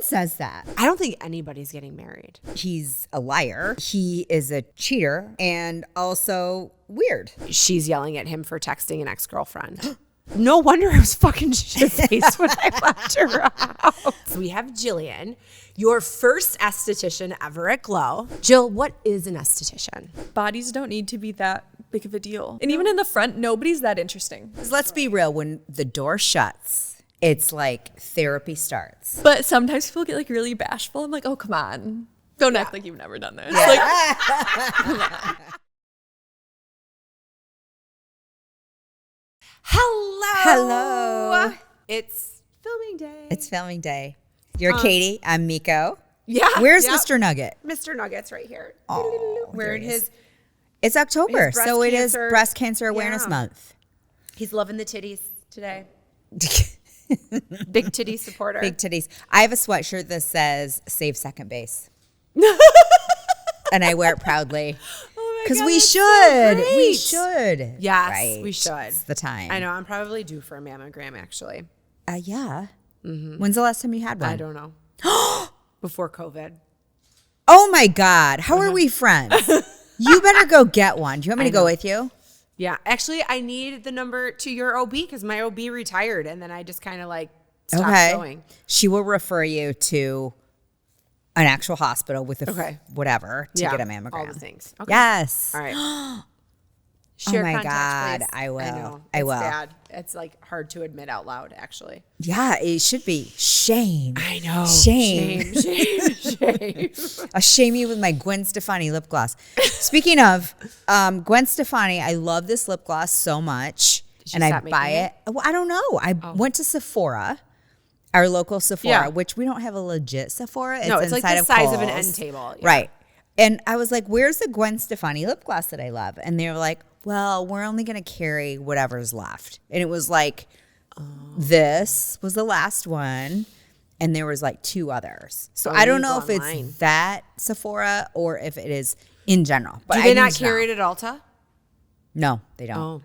says that. I don't think anybody's getting married. He's a liar. He is a cheater and also weird. She's yelling at him for texting an ex-girlfriend. No wonder I was fucking shit-faced when I left her house. We have Jillian, your first esthetician ever at Glow. Jill, what is an esthetician? Bodies don't need to be that big of a deal. And even in the front, nobody's that interesting. Let's be real. When the door shuts, it's like therapy starts. But sometimes people get like really bashful. I'm like, oh, come on. Don't act like you've never done this. Like, Hello. It's filming day. It's filming day. You're Katie. I'm Miko. Yeah. Where's Mr. Nugget? Mr. Nugget's right here. Oh, wearing his. It's October, his breast so it is cancer- Breast Cancer Awareness Month. He's loving the titties today. Big titty supporter. Big titties. I have a sweatshirt that says "Save Second Base," and I wear it proudly. Because we should. We should. Yes, right. we should. It's the time. I know. I'm probably due for a mammogram, actually. Yeah. When's the last time you had one? I don't know. Before COVID. Oh, my God. How are we friends? You better go get one. Do you want me to go with you? Yeah. Actually, I need the number to your OB because my OB retired. And then I just kind of like stopped going. She will refer you to an actual hospital with whatever to get a mammogram. All the things. Okay. Yes. All right. Oh my God, please. I will. I know. I It's will. bad. It's like hard to admit out loud, actually. Yeah, it should be. Shame. I know. Shame. Shame. I'll shame you with my Gwen Stefani lip gloss. Speaking of Gwen Stefani, I love this lip gloss so much. And I buy it. Well, I don't know. I went to Sephora, our local Sephora, which we don't have a legit Sephora. It's like the size of an end table. Yeah. Right. And I was like, where's the Gwen Stefani lip gloss that I love? And they were like, well, we're only going to carry whatever's left. And it was like, this was the last one. And there was like 2 others. So I don't know if it's that Sephora or if it is in general. But Do they not carry it at Ulta? No, they don't. Oh.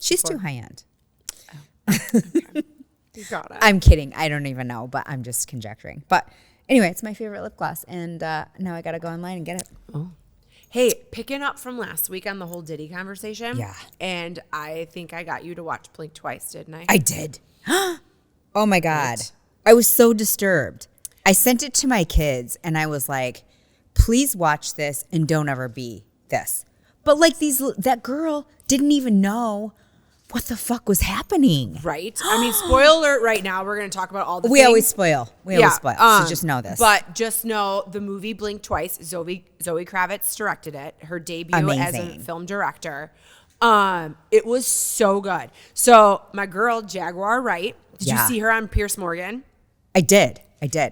She's too high end. Okay. You got it. I'm kidding. I don't even know, but I'm just conjecturing. But anyway, it's my favorite lip gloss. And now I got to go online and get it. Oh. Hey, picking up from last week on the whole Diddy conversation. Yeah. And I think I got you to watch Blink twice, didn't I? I did. Oh my God. Right. I was so disturbed. I sent it to my kids and I was like, please watch this and don't ever be this. But like that girl didn't even know what the fuck was happening. Right. I mean, spoiler alert right now. We're going to talk about all the We things. always spoil. So just know this. But just know the movie Blink Twice, Zoe Kravitz directed it. Her debut as a film director. It was so good. So my girl, Jaguar Wright, did you see her on Pierce Morgan? I did.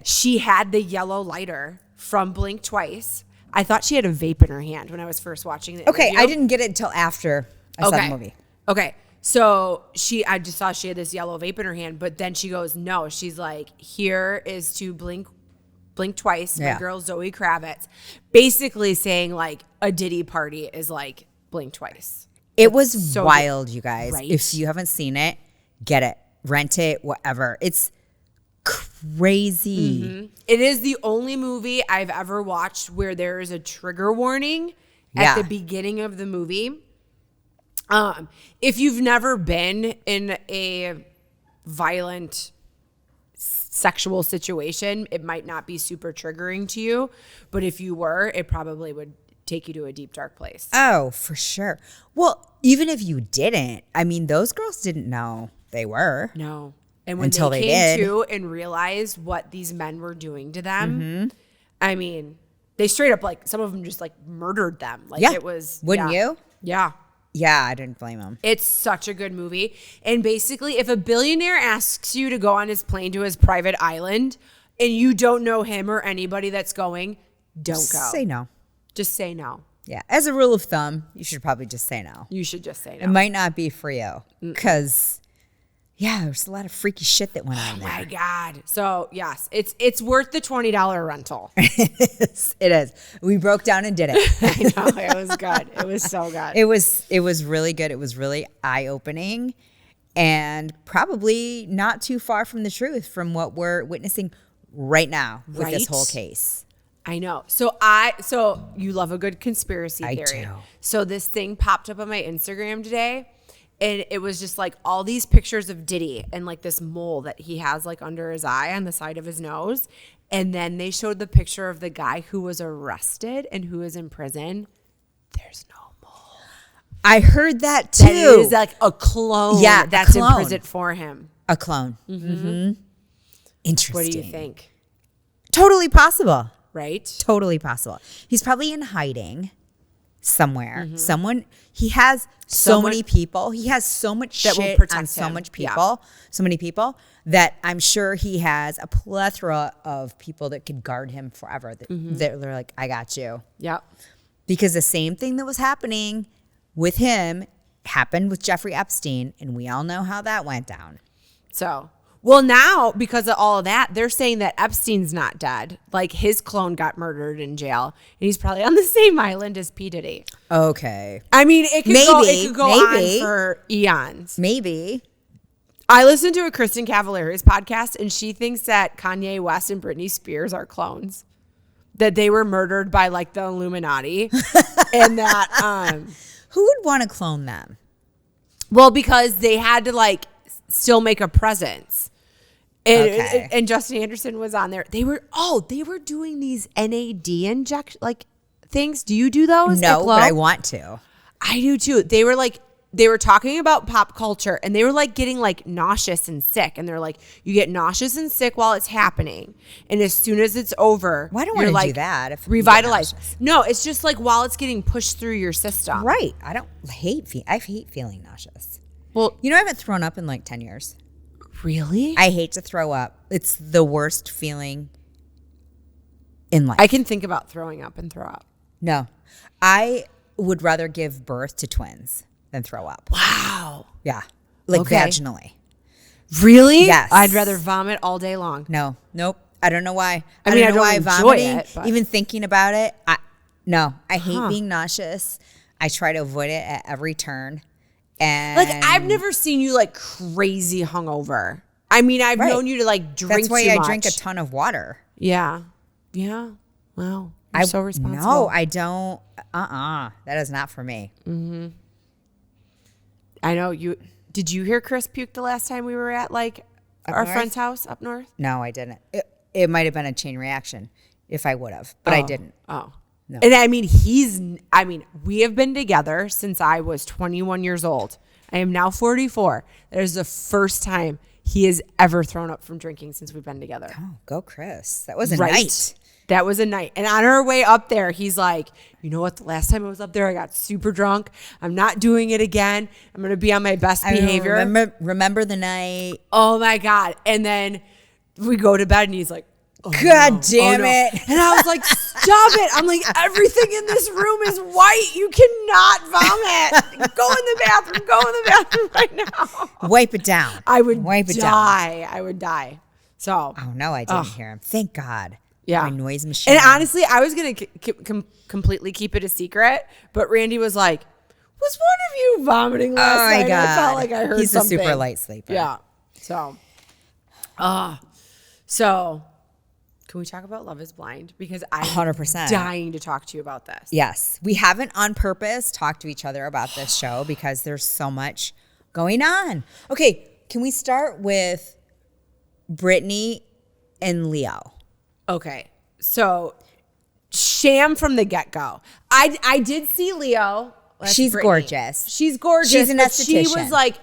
She had the yellow lighter from Blink Twice. I thought she had a vape in her hand when I was first watching the interview. I didn't get it until after I saw the movie. Okay. So I just saw she had this yellow vape in her hand, but then she goes, no, she's like, here is to Blink Twice, my girl Zoe Kravitz, basically saying like a Diddy party is like Blink Twice. It was so wild, you guys. Right? If you haven't seen it, get it, rent it, whatever. It's crazy. Mm-hmm. It is the only movie I've ever watched where there is a trigger warning at the beginning of the movie. If you've never been in a violent sexual situation, it might not be super triggering to you, but if you were, it probably would take you to a deep, dark place. Oh, for sure. Well, even if you didn't, I mean, those girls didn't know they were. No. And when until they came to and realized what these men were doing to them, I mean, they straight up, like, some of them just, like, murdered them. Like, it was... Wouldn't you? Yeah. Yeah, I didn't blame him. It's such a good movie. And basically, if a billionaire asks you to go on his plane to his private island and you don't know him or anybody that's going, don't go. Say no. Just say no. Yeah. As a rule of thumb, you should probably just say no. You should just say no. It might not be for you because, there's a lot of freaky shit that went on there. Oh, my God. So, yes, it's worth the $20 rental. It is. We broke down and did it. I know. It was good. It was so good. It was really good. It was really eye-opening and probably not too far from the truth from what we're witnessing right now with this Right? whole case. I know. So you love a good conspiracy theory. I do. So this thing popped up on my Instagram today, and it was just like all these pictures of Diddy and like this mole that he has like under his eye on the side of his nose. And then they showed the picture of the guy who was arrested and who is in prison. There's no mole. I heard that too. That is like a clone that's in prison for him. A clone. Mm-hmm. Interesting. What do you think? Totally possible. Right? Totally possible. He's probably in hiding somewhere. He has so many people. He has so much That will shit protect on so him. much people, so many people that I'm sure he has a plethora of people that could guard him forever. They're like, I got you. Yep. Because the same thing that was happening with him happened with Jeffrey Epstein, and we all know how that went down. So, well, now because of all of that, they're saying that Epstein's not dead. Like his clone got murdered in jail, and he's probably on the same island as P. Diddy. Okay. I mean, it could go maybe. on for eons. Maybe. I listened to a Kristen Cavallari's podcast, and she thinks that Kanye West and Britney Spears are clones. That they were murdered by like the Illuminati, and that Who would want to clone them? well, because they had to like still make a presence. And Justin Anderson was on there. They were doing these NAD injection like things. Do you do those? No, but I want to. I do too. They were talking about pop culture, and they were like getting like nauseous and sick. And they're like, you get nauseous and sick while it's happening, and as soon as it's over, Well, I don't you're want to like do that. If revitalized. No, it's just like while it's getting pushed through your system. Right. I hate feeling nauseous. Well, You know, I haven't thrown up in like 10 years. really? I hate to throw up. It's the worst feeling in life. I can think about throwing up and throw up. No. I would rather give birth to twins than throw up. Wow. Yeah. Like Okay. vaginally. Really? Yes. I'd rather vomit all day long. No. Nope. I don't know why. I mean, I don't know why don't enjoy vomiting, it, but- even thinking about it. I hate being nauseous. I try to avoid it at every turn. And Like, I've never seen you like crazy hungover. I mean, I've Right. known you to like drink that's why too I much. drink a ton of water. Yeah. Yeah. Wow. You're so responsible. No, I don't. That is not for me. I know you. Did you hear Chris puke the last time we were at like our north? friend's house up north? No, I didn't. It might have been a chain reaction if I would have, but I didn't. Oh. No. And I mean, we have been together since I was 21 years old. I am now 44. That is the first time he has ever thrown up from drinking since we've been together. Oh, go Chris. That was a night. That was a night. And on our way up there, he's like, you know what? The last time I was up there, I got super drunk. I'm not doing it again. I'm going to be on my best behavior. Remember the night. Oh my God. And then we go to bed and he's like, oh, God damn it. And I was like, stop it. I'm like, everything in this room is white. You cannot vomit. Go in the bathroom. Go in the bathroom right now. Wipe it down. I would wipe it down. die. I would die. So. Oh, no, I didn't hear him. Thank God. Yeah. My noise machine. And honestly, I was going to completely keep it a secret, but Randy was like, was one of you vomiting last night? Oh my God. I felt like I heard He's something. a super light sleeper. Yeah. So can we talk about Love is Blind? Because I'm 100%. dying to talk to you about this. Yes. We haven't on purpose talked to each other about this show because there's so much going on. Okay. Can we start with Brittany and Leo? Okay. So sham from the get-go. I did see Leo. She's Brittany. gorgeous. She's gorgeous. She's an but she esthetician. was like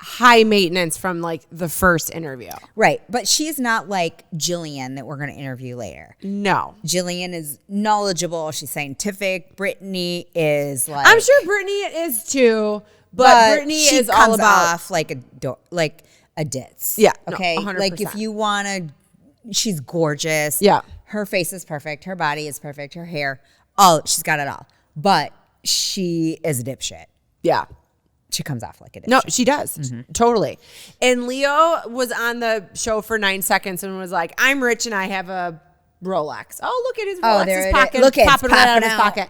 high maintenance from like the first interview. Right. But she's not like Jillian that we're going to interview later. No. Jillian is knowledgeable. She's scientific. Brittany is like. I'm sure Brittany is too, but Brittany she is comes all about off like a ditz. Yeah, no, Okay. 100%. Like if you want to, she's gorgeous. Yeah. Her face is perfect. Her body is perfect. Her hair, she's got it all. But she is a dipshit. Yeah. She comes off like a dipshit. No, she does. Totally. And Leo was on the show for 9 seconds and was like, I'm rich and I have a Rolex. Oh, look at his Rolex. there His it is. pocket. Look, it's popping right out of popping his out. pocket.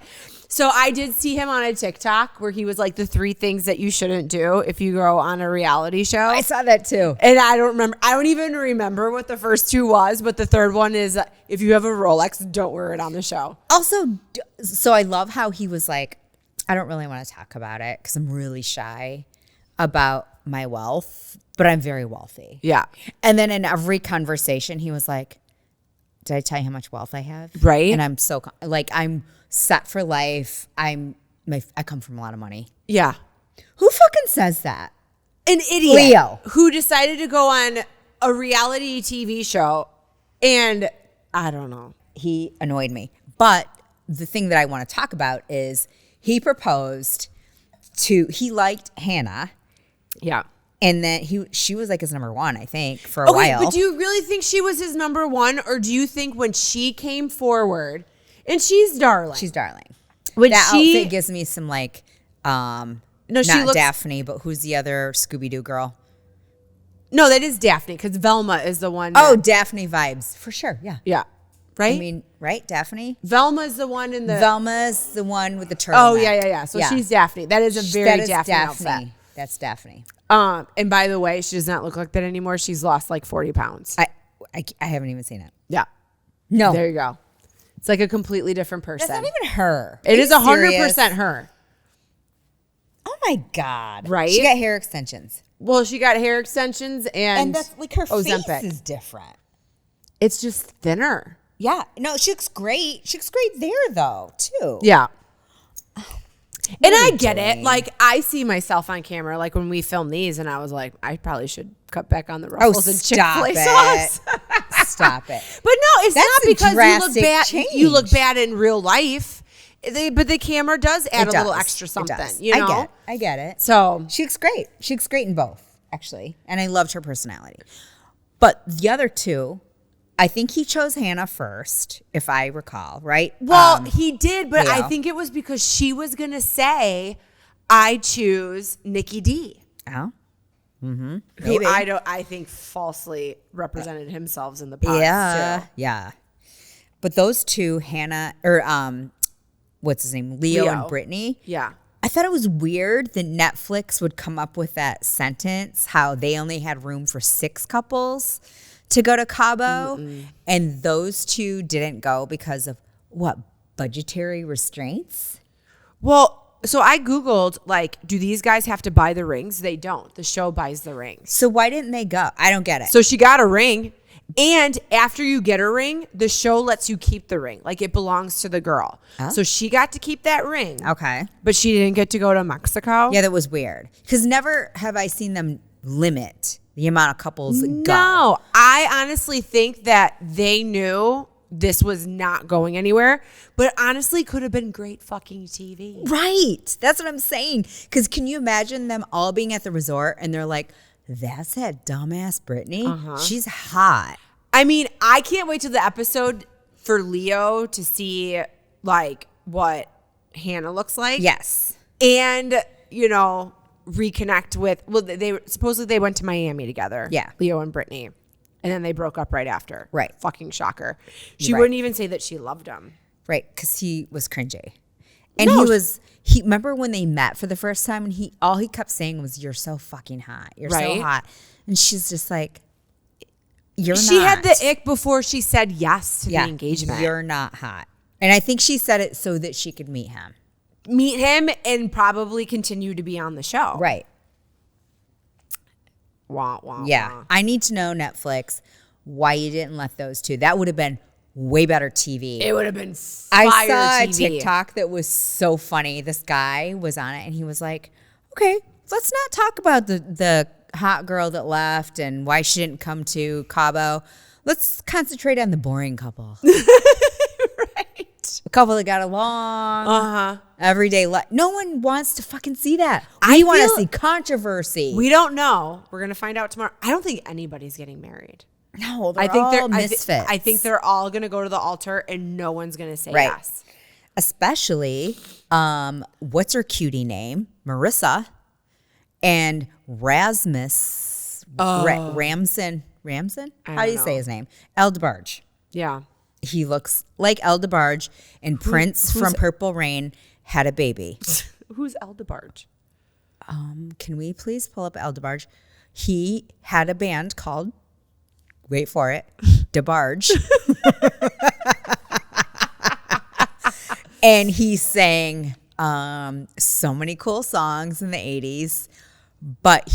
So I did see him on a TikTok where he was like the 3 things that you shouldn't do if you go on a reality show. I saw that too. And I don't even remember what the first 2 was, but the third one is if you have a Rolex, don't wear it on the show. Also, so I love how he was like, I don't really want to talk about it because I'm really shy about my wealth, but I'm very wealthy. Yeah. And then in every conversation, he was like, did I tell you how much wealth I have? Right. And I'm so, like, I'm set for life. I come from a lot of money. Yeah. Who fucking says that? An idiot. Leo. Who decided to go on a reality TV show and I don't know. He annoyed me. But the thing that I want to talk about is he proposed he liked Hannah. Yeah. And then she was like his number 1, I think, for a while. But do you really think she was his number 1? Or do you think when she came forward, and she's darling. She's darling. When that she, outfit gives me some like, no, not she looks, Daphne, but who's the other Scooby-Doo girl? No, that is Daphne because Velma is the one. Oh, Daphne vibes. For sure, yeah. Yeah. Right? I mean, right, Daphne? Velma's the one in the... Velma's the one with the turtleneck. Oh, yeah. So she's Daphne. That is a very Daphne outfit. That's Daphne. And by the way, she does not look like that anymore. She's lost like 40 pounds. I haven't even seen it. Yeah. No. There you go. It's like a completely different person. That's not even her. It is 100% serious? her. Oh my God. Right? She got hair extensions. Well, she got hair extensions and that's like her Ozempic. face is different. It's just thinner. Yeah. No, she looks great. She looks great there though, too. Yeah. And I get doing? it. Like, I see myself on camera, like when we film these, and I was like, I probably should cut back on the ruffles and Chick-fil-A sauce. Stop it. But no, it's That's not a because you look drastic bad. change. You look bad in real life. But the camera does add It a little does. extra It something. does. You know? I get it. So She looks great. She looks great in both, actually. And I loved her personality. But the other 2, I think he chose Hannah first, if I recall, right? Well, he did, but I Leo. think it was because she was going to say, I choose Nikki D. Oh. Mm-hmm. Who I think falsely represented himself in the past too. Yeah. But those 2, Hannah, or what's his name? Leo and Brittany. Yeah. I thought it was weird that Netflix would come up with that sentence, how they only had room for 6 couples to go to Cabo. And those 2 didn't go because of what? Budgetary restraints? Well, so I Googled, like, do these guys have to buy the rings? They don't. The show buys the rings. So why didn't they go? I don't get it. So she got a ring. And after you get a ring, the show lets you keep the ring. Like, it belongs to the girl. Oh. So she got to keep that ring. Okay. But she didn't get to go to Mexico. Yeah, that was weird. Because never have I seen them limit the amount of couples go. No, I honestly think that they knew this was not going anywhere, but honestly could have been great fucking TV. Right. That's what I'm saying. Because can you imagine them all being at the resort and they're like, that's that dumbass Brittany. She's hot. I mean, I can't wait till the episode for Leo to see like what Hannah looks like. Yes. And, you know, reconnect with, well, they supposedly they went to Miami together. Yeah. Leo and Brittany. And then they broke up right after. Right. Fucking shocker. She Right. wouldn't even say that she loved him. Right. Because he was cringy. And No. he remember when they met for the first time and all he kept saying was, you're so fucking hot. You're Right. so hot. And she's just like, you're not. She had the ick before she said yes to the engagement. You're not hot. And I think she said it so that she could meet him. Meet him and probably continue to be on the show. Right. Wah, wah, Yeah. wah. I need to know, Netflix, why you didn't let those 2. That would have been way better TV. It would have been fire I saw TV. a TikTok that was so funny. This guy was on it and he was like, okay, let's not talk about the hot girl that left and why she didn't come to Cabo. Let's concentrate on the boring couple. Right. A couple that got along. Everyday life. No one wants to fucking see that. I We want to feel- see controversy. We don't know. We're going to find out tomorrow. I don't think anybody's getting married. no, they're I think all they're misfits. I think they're all going to go to the altar and no one's going to say Right. yes. Especially, what's her cutie name? Marissa and Rasmus Ramson. Ramson? How do you say his name? Eldebarge. Yeah. He looks like Eldebarge and Prince from Purple Rain had a baby. Who's El DeBarge? Can we please pull up El DeBarge? He had a band called, wait for it, DeBarge. And he sang so many cool songs in the 80s. But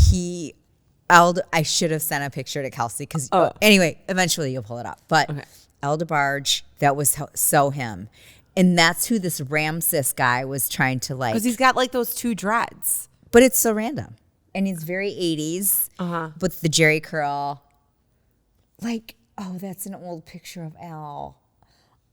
I should have sent a picture to Kelsey because anyway, eventually you'll pull it up. But El DeBarge, that was so him. And that's who this Ramses guy was trying to like. Because he's got like those 2 dreads. But it's so random. And he's very 80s with the Jerry curl. Like, that's an old picture of Al.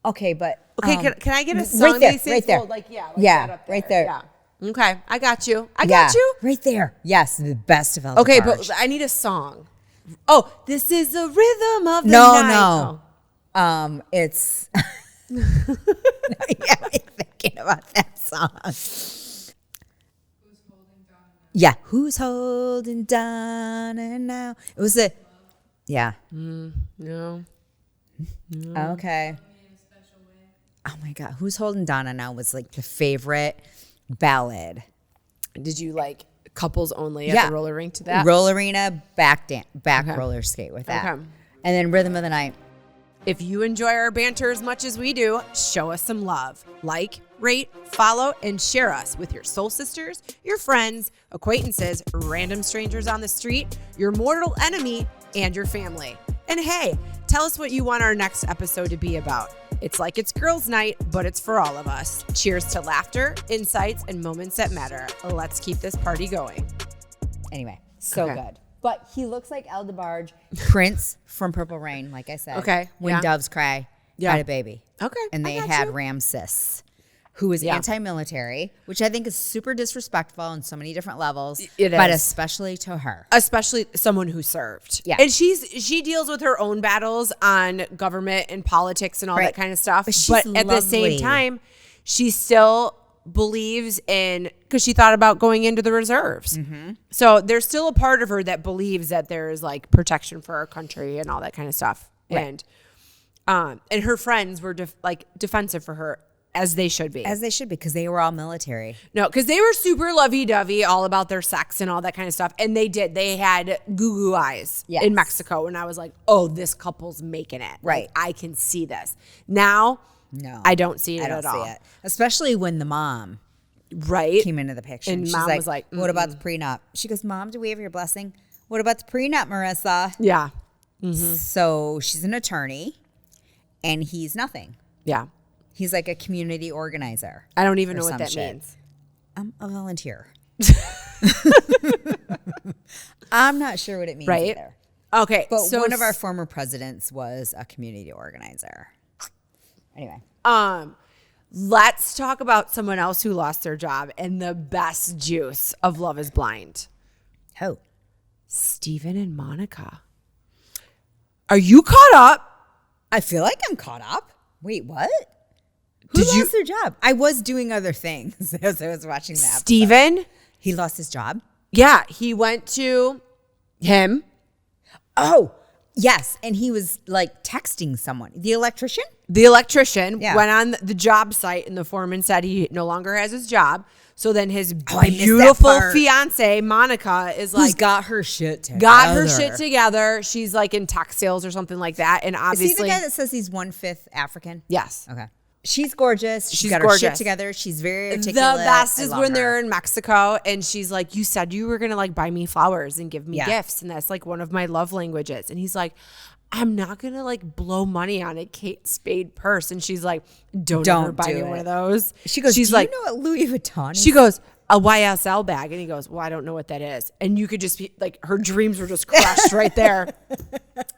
Okay, but. Okay, can I get a song right there, they sing? right there. Like, yeah, that up right there. Yeah. Okay, I got you. I got you. Right there. Yes, the best of El Okay, DeBarge. but I need a song. Oh, this is the rhythm of the night. No. It's. Yeah, I'm thinking about that song. Yeah, who's holding Donna now? It was a, yeah. No. Okay. Oh my God, who's holding Donna now was like the favorite ballad. Did you like couples only at the roller rink to that? Roller arena, back roller skate with that. Okay. And then Rhythm of the Night. If you enjoy our banter as much as we do, show us some love. Like, rate, follow, and share us with your soul sisters, your friends, acquaintances, random strangers on the street, your mortal enemy, and your family. And hey, tell us what you want our next episode to be about. It's like it's girls' night, but it's for all of us. Cheers to laughter, insights, and moments that matter. Let's keep this party going. Anyway, so good. But he looks like El DeBarge, Prince from Purple Rain, like I said. Okay. When Doves Cry had a baby. Okay. And they had Ramses, who is anti-military, which I think is super disrespectful on so many different levels. It but is. especially to her. Especially someone who served. Yeah. And she deals with her own battles on government and politics and all that kind of stuff. But at the same time, she still believes in, because she thought about going into the reserves. So there's still a part of her that believes that there's like protection for our country and all that kind of stuff. Right. And her friends were defensive for her, as they should be. As they should be, because they were all military. No, because they were super lovey-dovey, all about their sex and all that kind of stuff. And they did. They had goo-goo eyes in Mexico. And I was like, oh, this couple's making it. Right. Like, I can see this. Now, No. I don't see it I don't at all. see it. Especially when the mom Right. came into the picture. And she's mom like, was like, what about the prenup? She goes, Mom, do we have your blessing? What about the prenup, Marissa? Yeah. So she's an attorney, and he's nothing. Yeah. He's like a community organizer. I don't even or know what some that shit. means. I'm a volunteer. I'm not sure what it means Right. either. Okay. But so one of our former presidents was a community organizer. Anyway. Let's talk about someone else who lost their job and the best juice of Love is Blind. Oh. Steven and Monica. Are you caught up? I feel like I'm caught up. Wait, what? Who lost their job? I was doing other things as I was watching that. Steven? He lost his job? Yeah, he went to him. Oh, yes. And he was like texting someone. The electrician? The electrician Yeah. went on the job site and the foreman said he no longer has his job. So then his I missed that beautiful part. fiance, Monica, is Who's like, got her shit together. got her shit together. She's like in tech sales or something like that. And Is obviously, he the guy that says he's 1/5 African? yes. Okay. She's gorgeous. She's got her gorgeous. shit together. She's very The articulate. best I is love when her. they're in Mexico and she's like, you said you were going to like buy me flowers and give me gifts. And that's like one of my love languages. And he's like, I'm not going to like blow money on a Kate Spade purse. And she's like, don't ever buy do me it. one of those. She goes, she's do like, you know what Louis Vuitton is? she goes, a YSL bag. And he goes, well, I don't know what that is. And you could just be like, her dreams were just crushed right there.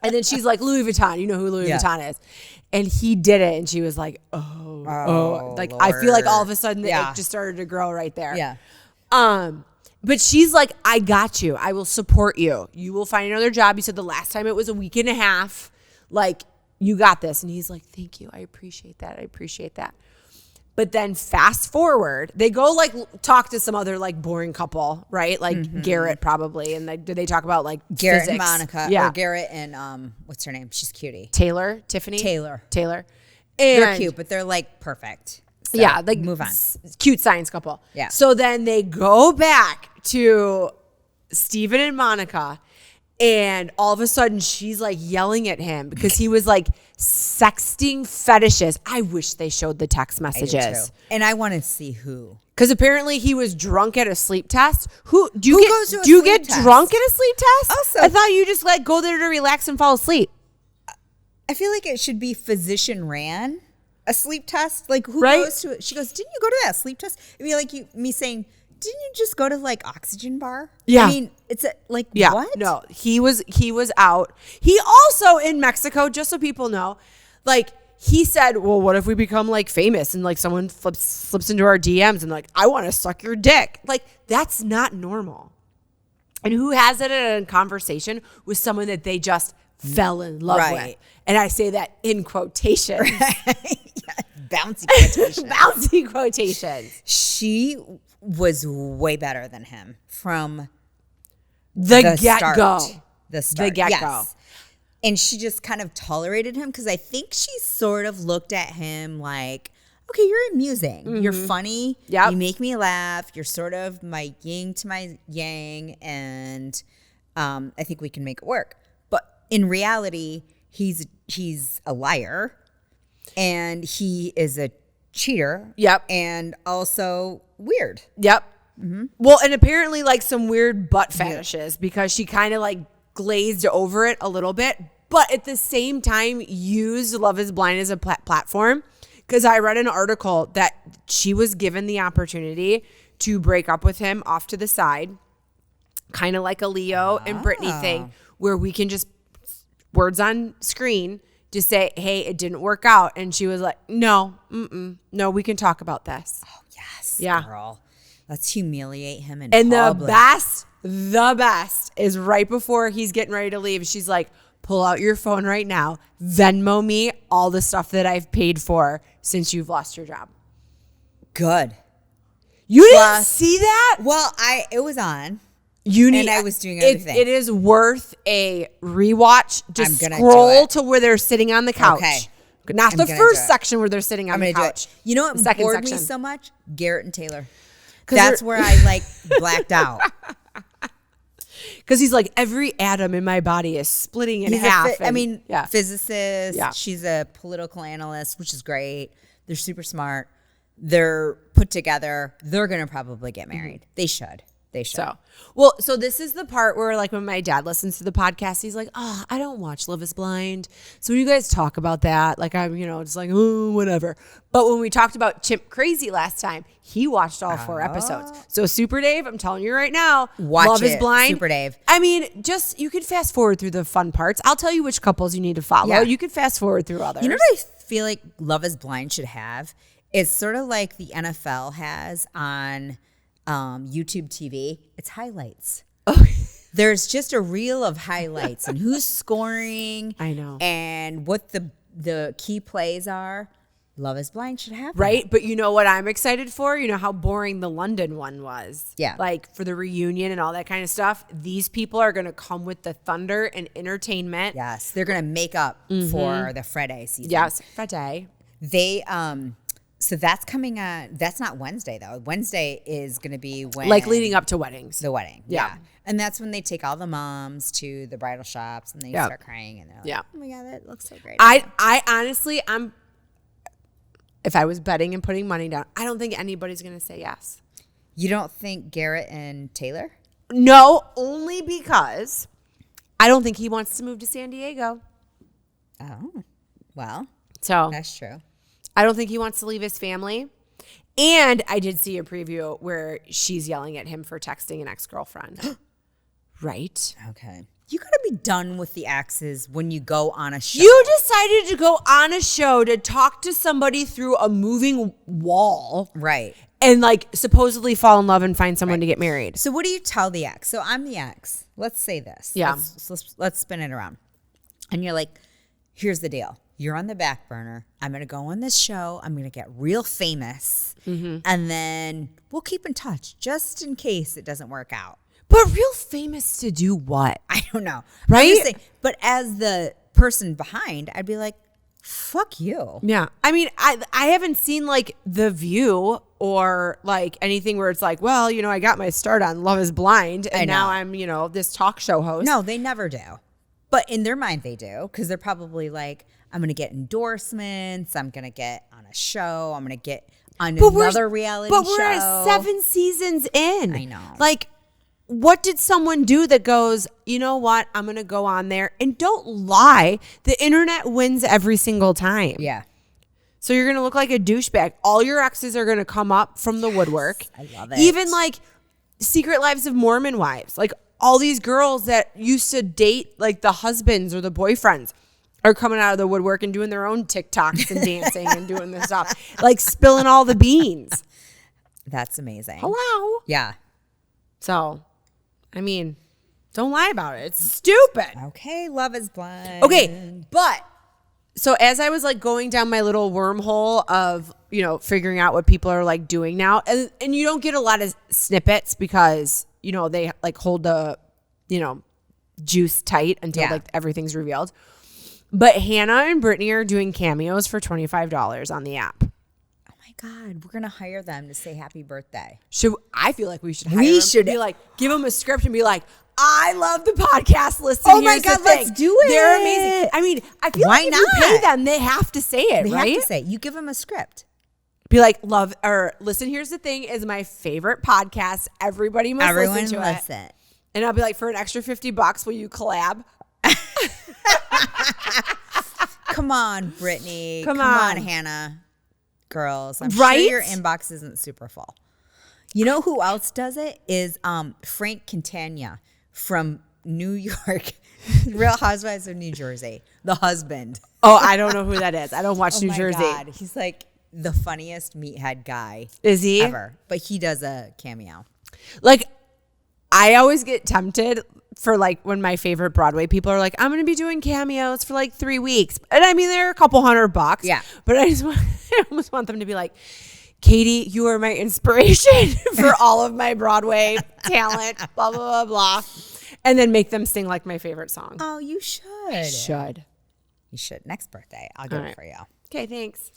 And then she's like, Louis Vuitton, you know who Louis Vuitton is. And he did it. And she was like, oh. Like, Lord. I feel like all of a sudden Yeah. it just started to grow right there. Yeah. But she's like, I got you. I will support you. You will find another job. You said the last time it was a week and a half. Like, you got this. And he's like, thank you. I appreciate that. I appreciate that. But then fast forward, they go like talk to some other like boring couple, right? Like Garrett probably. And like, did they talk about like Garrett physics? and Monica. Yeah. Or Garrett and what's her name? She's cutie. Tiffany? Taylor. And They're cute, but they're like perfect. So yeah, like move on. Cute science couple. Yeah. So then they go back to Steven and Monica, and all of a sudden she's like yelling at him because he was like sexting fetishes. I wish they showed the text I do messages. too. And I want to see who. Because apparently he was drunk at a sleep test. Who goes to a do you sleep get test? drunk at a sleep test? Also- I thought you just like go there to relax and fall asleep. I feel like it should be physician ran a sleep test. Like who Right? goes to it? She goes, didn't you go to that sleep test? It'd be like me saying, didn't you just go to like oxygen bar? Yeah. I mean, it's like Yeah. what? No, he was out. He also in Mexico, just so people know, like he said, well, what if we become like famous and like someone slips into our DMs and like, I want to suck your dick. Like that's not normal. And who has it in a conversation with someone that they just fell in love with? Right. And I say that in quotations. Bouncy quotation. Bouncy quotations. She was way better than him from The the get-go. start. The start. The get-go. Yes. And she just kind of tolerated him because I think she sort of looked at him like, okay, you're amusing. You're funny. Yep. You make me laugh. You're sort of my yin to my yang. And I think we can make it work. But in reality, he's a liar. And he is a cheater. Yep. And also weird. Yep. Well, and apparently like some weird butt fetishes because she kind of like glazed over it a little bit, but at the same time used Love is Blind as a platform because I read an article that she was given the opportunity to break up with him off to the side, kind of like a Leo and Britney thing where we can just words on screen to say, hey, it didn't work out. And she was like, no, we can talk about this. Oh, yes, Yeah. girl. Let's humiliate him in And public. the best is right before he's getting ready to leave. She's like, pull out your phone right now. Venmo me all the stuff that I've paid for since you've lost your job. Good. You didn't Plus- see that? Well, it was on. You need. And I was doing other things. It is worth a rewatch. Just I'm gonna scroll do it. to where they're sitting on the couch. Okay. Not I'm the gonna first do it. section where they're sitting on I'm the gonna couch. do it. You know what The second bored section. me so much? Garrett and Taylor. 'Cause That's they're- where I like blacked out. Because he's like, every atom in my body is splitting in He's half. a physicist. Yeah. She's a political analyst, which is great. They're super smart. They're put together. They're gonna probably get married. They should. They should. So this is the part where like when my dad listens to the podcast, he's like, oh, I don't watch Love is Blind. So when you guys talk about that, like I'm, just like, oh, whatever. But when we talked about Chimp Crazy last time, he watched all 4 episodes. So Super Dave, I'm telling you right now, Watch Love is it, Blind. Super Dave. I mean, just, you could fast forward through the fun parts. I'll tell you which couples you need to follow. Yeah. You could fast forward through others. You know what I feel like Love is Blind should have? It's sort of like the NFL has on YouTube TV. It's highlights. There's just a reel of highlights and who's scoring. I know. And what the key plays are. Love is Blind should have that. Right? But you know what I'm excited for? You know how boring the London one was? Yeah. Like for the reunion and all that kind of stuff. These people are going to come with the thunder and entertainment. Yes, they're gonna make up for the Friday season. Yes. Friday. They so that's coming on. That's not Wednesday though. Wednesday is gonna be when Like leading up to weddings. the wedding. Yeah. And that's when they take all the moms to the bridal shops and they Yeah. start crying and they're like, Yeah. oh my God, that looks so great. I honestly, if I was betting and putting money down, I don't think anybody's going to say yes. You don't think Garrett and Taylor? No, only because I don't think he wants to move to San Diego. Oh, well, So that's true. I don't think he wants to leave his family. And I did see a preview where she's yelling at him for texting an ex-girlfriend. Right? Okay. You got to be done with the exes when you go on a show. You decided to go on a show to talk to somebody through a moving wall. Right. And like supposedly fall in love and find someone to get married. So what do you tell the ex? So I'm the ex. Let's say this. Yeah. Let's spin it around. And you're like, here's the deal. You're on the back burner. I'm going to go on this show. I'm going to get real famous. And then we'll keep in touch just in case it doesn't work out. But real famous to do what? I don't know. Right? I'm just saying, but as the person behind, I'd be like, Fuck you. Yeah. I mean, I haven't seen like The View or like anything where it's like, well, you know, I got my start on Love is Blind and now I'm, you know, this talk show host. No, they never do. But in their mind, they do, because they're probably like, I'm going to get endorsements. I'm going to get on a show. I'm going to get on another reality show. But we're 7 seasons in. I know. Like, what did someone do that goes, you know what? I'm going to go on there. And don't lie. The internet wins every single time. Yeah. So you're going to look like a douchebag. All your exes are going to come up from the woodwork. I love it. Even like Secret Lives of Mormon Wives. Like all these girls that used to date like the husbands or the boyfriends are coming out of the woodwork and doing their own TikToks and dancing and doing this stuff. Like spilling all the beans. That's amazing. Hello. Yeah. So, I mean, don't lie about it. It's stupid. Okay, Love is Blind. Okay, but so as I was like going down my little wormhole of, you know, figuring out what people are like doing now, and you don't get a lot of snippets because, you know, they like hold the, you know, juice tight until like everything's revealed. But Hannah and Brittany are doing cameos for $25 on the app. Oh my God, we're gonna hire them to say happy birthday. I feel like we should hire them. should be like, give them a script and be like, I love the podcast. Listen, Oh my God, let's do it. They're amazing. I mean, I feel Why like if not? you pay them, they have to say it, They right? have to say, you give them a script. Be like, love, or listen, here's the thing, is my favorite podcast. Everybody must listen to it. And I'll be like, for an extra $50, will you collab? Come on, Brittany. Come on, on. Hannah. Girls, I'm Right? sure your inbox isn't super full. You know who else does it? Is Frank Quintana from New York. Real Housewives of New Jersey. The husband. Oh, I don't know who that is. I don't watch New Jersey. God. He's like the funniest meathead guy. Is he? Ever. But he does a cameo. Like, I always get tempted for like when my favorite Broadway people are like, I'm going to be doing cameos for like 3 weeks. And I mean, they're a couple $100. Yeah. But I almost want them to be like, Katie, you are my inspiration for all of my Broadway talent, blah, blah, blah, blah. And then make them sing like my favorite song. Oh, you should. Should. You should. Next birthday. I'll get it for you. Okay, thanks.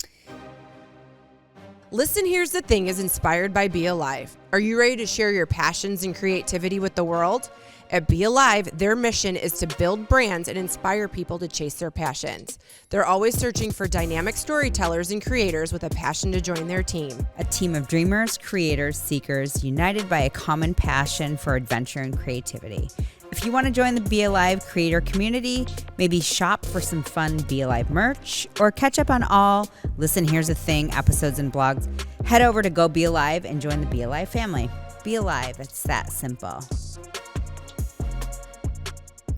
Listen, Here's the Thing is inspired by Be Alive. Are you ready to share your passions and creativity with the world? At Be Alive, their mission is to build brands and inspire people to chase their passions. They're always searching for dynamic storytellers and creators with a passion to join their team. A team of dreamers, creators, seekers, united by a common passion for adventure and creativity. If you want to join the Be Alive creator community, maybe shop for some fun Be Alive merch, or catch up on all Listen, Here's the Thing episodes and blogs, head over to Go Be Alive and join the Be Alive family. Be Alive, it's that simple.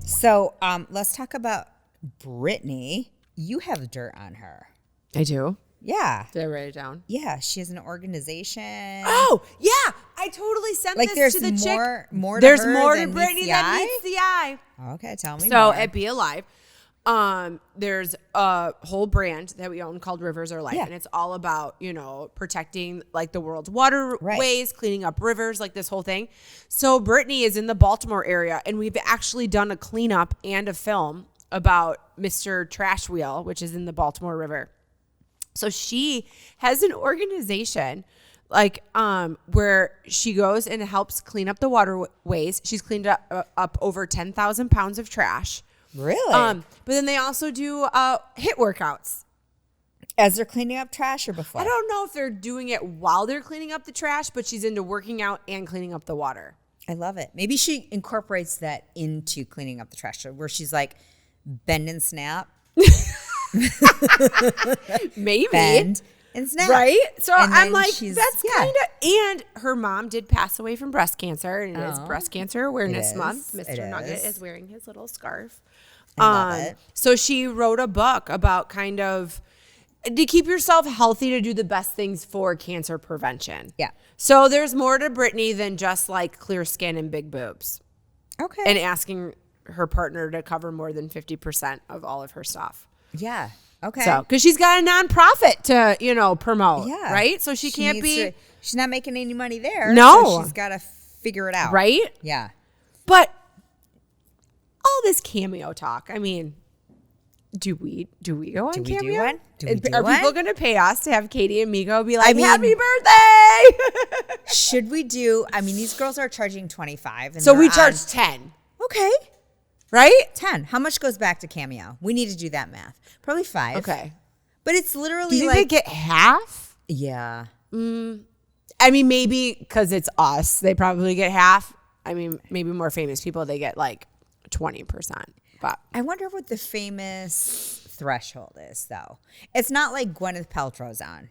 So let's talk about Brittany. You have dirt on her. I do. Yeah. Did I write it down? Yeah, she has an organization. Oh, yeah. I totally sent Like this there's to the chick. more to There's her more to than Brittany meets the than eye? meets the eye. Okay, tell me So more. at Be Alive, there's a whole brand that we own called Rivers Are Life, Yeah. and it's all about, you know, protecting like the world's waterways, cleaning up rivers, like this whole thing. So Brittany is in the Baltimore area, and we've actually done a cleanup and a film about Mr. Trash Wheel, which is in the Baltimore River. So she has an organization like where she goes and helps clean up the waterways. She's cleaned up over 10,000 pounds of trash. Really? But then they also do HIIT workouts. As they're cleaning up trash or before? I don't know if they're doing it while they're cleaning up the trash, but she's into working out and cleaning up the water. I love it. Maybe she incorporates that into cleaning up the trash, where she's like bend and snap. Maybe. Bend and snap. Right? So And I'm then like, she's- that's yeah. kind of, and her mom did pass away from breast cancer, and it is Oh. Breast Cancer Awareness It Month. is. Mr. It Nugget is. is wearing his little scarf. I love it. So she wrote a book about kind of to keep yourself healthy, to do the best things for cancer prevention. Yeah. So there's more to Brittany than just like clear skin and big boobs, Okay. and asking her partner to cover more than 50% of all of her stuff. yeah. Okay. So, because she's got a nonprofit to, you know, promote, yeah. right? So she can't needs be, to- she's not making any money there. No. So she's got to figure it out. right? Yeah. But all this cameo talk, I mean, Do we go on Do we Cameo? do one? Do we do Are one? people going to pay us to have Katie and Miko be like, I mean- happy birthday? Should we do? I mean, these girls are charging $25, and So we they're charge on- 10, Okay, right? 10. How much goes back to Cameo? We need to do that math. Probably 5. Okay. but it's Do literally you think like they get half? yeah. I mean, maybe because it's us, they probably get half. I mean, maybe more famous people, they get like 20%. But I wonder what the famous threshold is, though. It's not like Gwyneth Paltrow's on.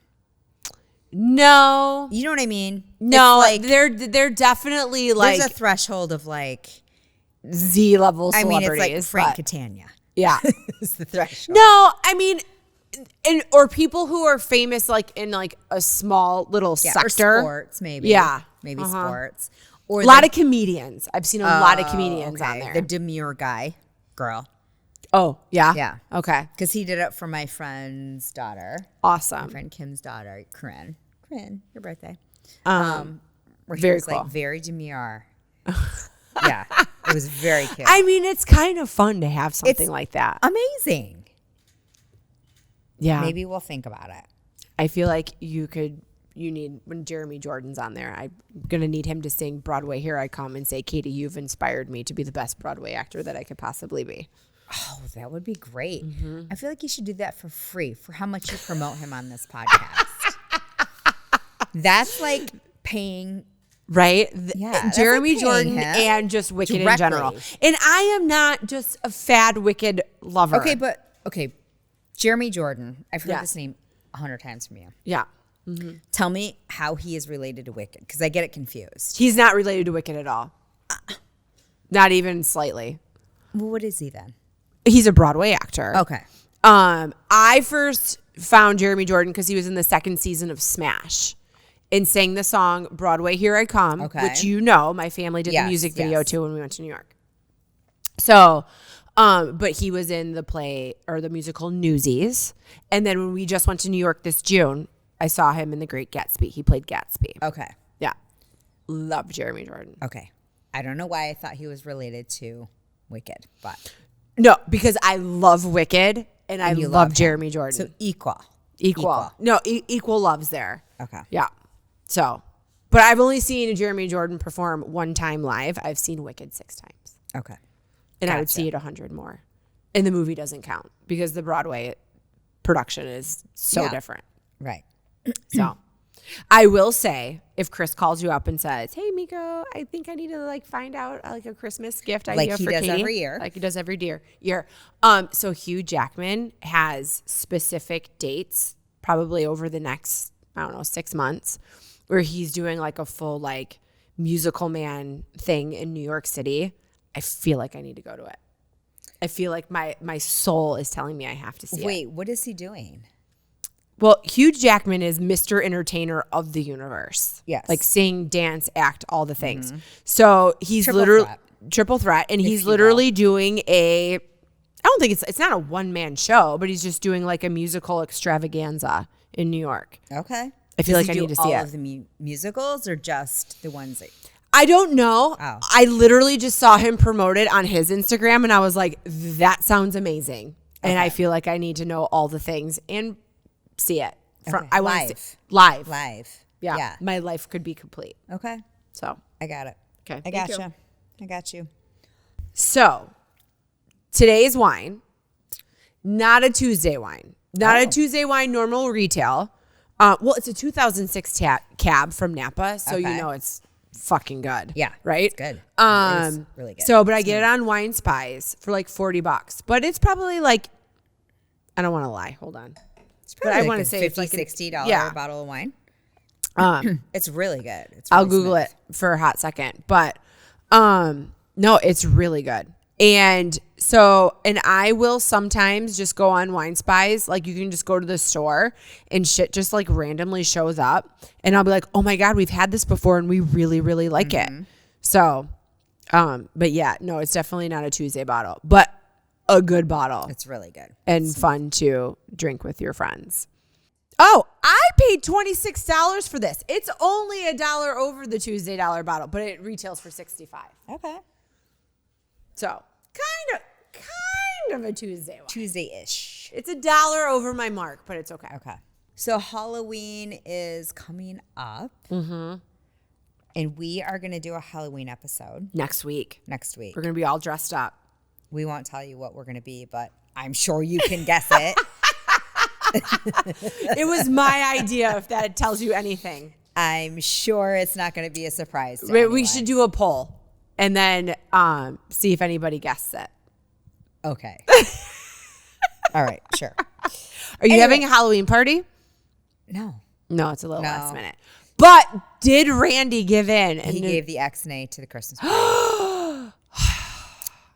no, You know what I mean? no, It's like they're definitely like there's a threshold of like. Z level I celebrities. mean, it's like Frank but- Catania. Yeah. Is the threshold. No, I mean, or people who are famous like in like a small little Yeah, sector. or sports, maybe. Yeah. maybe Uh-huh. sports. Or A lot of comedians. I've seen a lot of comedians on there. The demure guy, girl. Oh, yeah? Yeah. Okay. Because he did it for my friend's daughter, Awesome. my friend Kim's daughter, Corinne. Corinne, your birthday. Where he very was cool. like very demure. Yeah, it was very cute. I mean, it's kind of fun to have something like that. Amazing. Yeah. Maybe we'll think about it. I feel like you need, when Jeremy Jordan's on there, I'm going to need him to sing Broadway Here I Come and say, Katie, you've inspired me to be the best Broadway actor that I could possibly be. Oh, that would be great. Mm-hmm. I feel like you should do that for free for how much you promote him on this podcast. That's like paying. Right? Yeah, that's Jeremy like paying Jordan him and just Wicked in directly. general. And I am not just a fad Wicked lover. Okay, Jeremy Jordan. I've heard Yes. this name 100 times from you. Yeah. Tell me how he is related to Wicked, because I get it confused. He's not related to Wicked at all. Not even slightly. Well, what is he then? He's a Broadway actor. Okay. I first found Jeremy Jordan because he was in the second season of Smash and sang the song Broadway Here I Come, Okay. which you know my family did Yes, the music video yes. to when we went to New York. So, but he was in the play or the musical Newsies. And then when we just went to New York this June, I saw him in The Great Gatsby. He played Gatsby. Okay. Yeah. Love Jeremy Jordan. Okay. I don't know why I thought he was related to Wicked, but No, because I love Wicked and I you love love him. Jeremy Jordan. so equal. Equal. No, equal loves there. Okay. Yeah. So, but I've only seen Jeremy Jordan perform one time live. I've seen Wicked 6 times. Okay. And I would Gotcha. see it 100 more. And the movie doesn't count because the Broadway production is so Yeah. different. Right. So, I will say, if Chris calls you up and says, "Hey, Miko, I think I need to like find out like a Christmas gift idea he for does Katie," every year. like he does every year. So Hugh Jackman has specific dates, probably over the next 6 months, where he's doing like a full like musical man thing in New York City. I feel like I need to go to it. I feel like my soul is telling me I have to see it. Wait, what is he doing? Well, Hugh Jackman is Mr. Entertainer of the universe. Yes. Like sing, dance, act, all the things. So he's Triple literally threat. triple threat. And he's you literally doing I don't think it's not a one-man show, but he's just doing like a musical extravaganza in New York. Okay. I feel Does like he I do need to all see it. of the musicals or just the ones that I don't know. Oh. I literally just saw him promote it on his Instagram and I was like, that sounds amazing. And I feel like I need to know all the things and see it. Okay. I want Live. to see live. live? Yeah. My life could be complete. Okay. So, I got it. okay. I thank you. gotcha. I got you. So, today's wine, not a Tuesday wine. Not a Tuesday wine, normal retail. Well, it's a 2006 cab from Napa, so you Okay. know it's fucking good. Yeah. Right? It's good. It is really good. So, but I get it on Wine Spies for like $40. But it's probably like, I don't want to lie. Hold on. It's but I probably wanna like a say it's $50, like an- $60 yeah. bottle of wine. Um, It's really good. It's I'll really Google smooth. it for a hot second. But no, it's really good. And so, and I will sometimes just go on Wine Spies. Like you can just go to the store and shit just like randomly shows up. And I'll be like, oh my God, we've had this before and we really, really like it. So, but yeah, no, it's definitely not a Tuesday bottle, but a good bottle It's really good. and fun to drink with your friends. Oh, I paid $26 for this. It's only $1 over the Tuesday dollar bottle, but it retails for $65. Okay. So kind kind of a Tuesday one. Tuesday-ish. It's $1 over my mark, but it's okay. Okay. So Halloween is coming up. Mm-hmm. And we are going to do a Halloween episode. Next week. We're going to be all dressed up. We won't tell you what we're going to be, but I'm sure you can guess it. It was my idea, if that tells you anything. I'm sure it's not going to be a surprise to We should do a poll and then see if anybody guesses it. Okay. All right, sure. Are you having a Halloween party? No, it's a little last minute. But did Randy give in? He gave the X-nay to the Christmas party.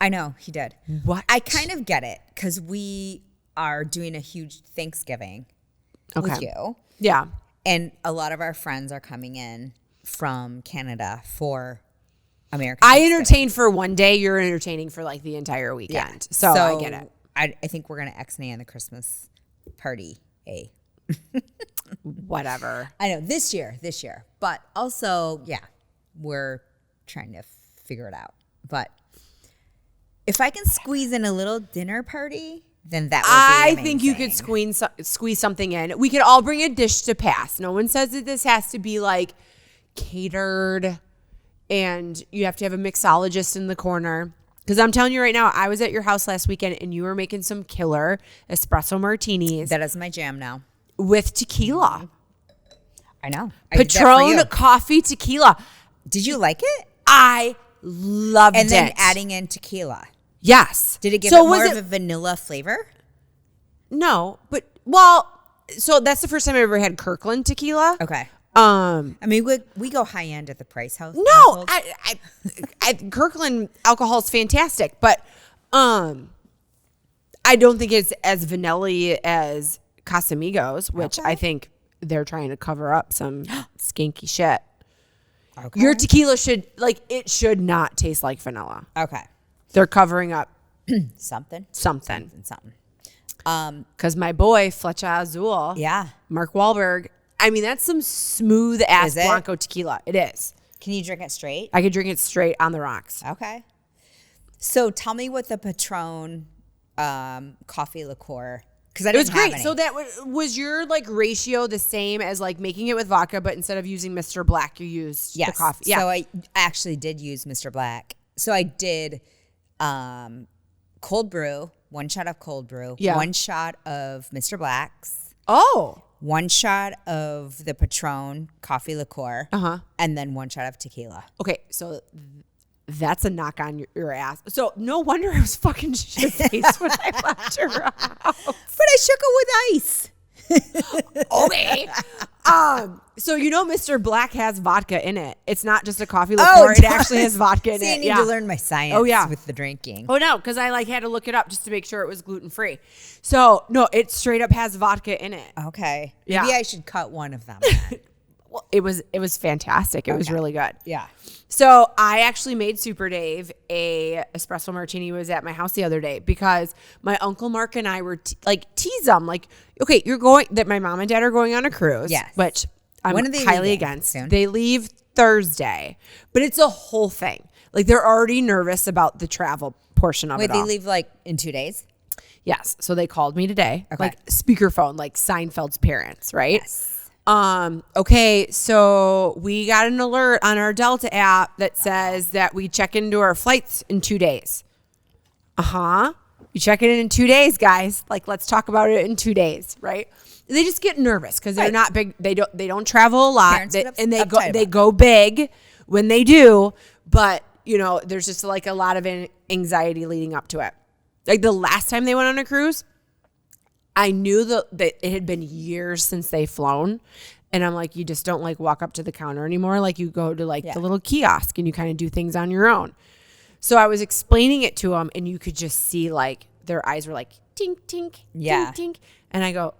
I know, he did. What? I kind of get it because we are doing a huge Thanksgiving with you. Yeah. And a lot of our friends are coming in from Canada for American I Thanksgiving. entertained for one day. You're entertaining for like the entire weekend. So I get it. I think we're going to X-nay on the Christmas party. Whatever. I know, this year. But also, we're trying to figure it out. But if I can squeeze in a little dinner party, then that would be amazing. I think you could squeeze something in. We could all bring a dish to pass. No one says that this has to be like catered and you have to have a mixologist in the corner. Because I'm telling you right now, I was at your house last weekend and you were making some killer espresso martinis. That is my jam now. With tequila. I know. Patron coffee tequila. Did you like it? I loved it. And then adding in tequila. Yes. Did it give it more of a vanilla flavor? No, but so that's the first time I ever had Kirkland tequila. Okay. I mean, we go high end at the Price House. No, I Kirkland alcohol is fantastic, but I don't think it's as vanilla-y as Casamigos, which I think they're trying to cover up some skanky shit. Okay. Your tequila should not taste like vanilla. Okay. They're covering up something. Because my boy Flecha Azul, Mark Wahlberg. I mean, that's some smooth ass Blanco tequila. It is. Can you drink it straight? I could drink it straight on the rocks. Okay. So tell me what the Patron coffee liqueur. Because it was great. So that was your ratio the same as making it with vodka, but instead of using Mr. Black, you used the coffee. Yeah. So I actually did use Mr. Black. So I did cold brew, 1 shot of cold brew, 1 shot of Mr. Black's. Oh. 1 shot of the Patron coffee liqueur. And then 1 shot of tequila. Okay, so that's a knock on your ass. So no wonder I was fucking shit-faced when I left your house. But I shook it with ice. Okay. So Mr. Black has vodka in it. It's not just a coffee liqueur. It actually has vodka in it. I need to learn my science with the drinking. Oh, no, because I had to look it up just to make sure it was gluten-free. So, no, it straight up has vodka in it. Okay. Maybe I should cut one of them. Well, it was fantastic. It was really good. Yeah. So I actually made Super Dave a espresso martini. He was at my house the other day because my Uncle Mark and I were tease him okay, that my mom and dad are going on a cruise. Yes. Which I'm highly against. Soon? They leave Thursday, but it's a whole thing. They're already nervous about the travel portion of it. Wait, they leave in 2 days? Yes. So they called me today. Okay. Speakerphone, Seinfeld's parents, right? Yes. Okay, so we got an alert on our Delta app that says that we check into our flights in 2 days. You check it in 2 days, guys. Let's talk about it in 2 days, right? They just get nervous because they're not big. They don't travel a lot, they go big when they do. But there's just a lot of anxiety leading up to it. The last time they went on a cruise, I knew that it had been years since they've flown. And I'm you just don't like walk up to the counter anymore. You go to the little kiosk and you kind of do things on your own. So I was explaining it to them and you could just see their eyes were tink, tink, tink, tink. And I go,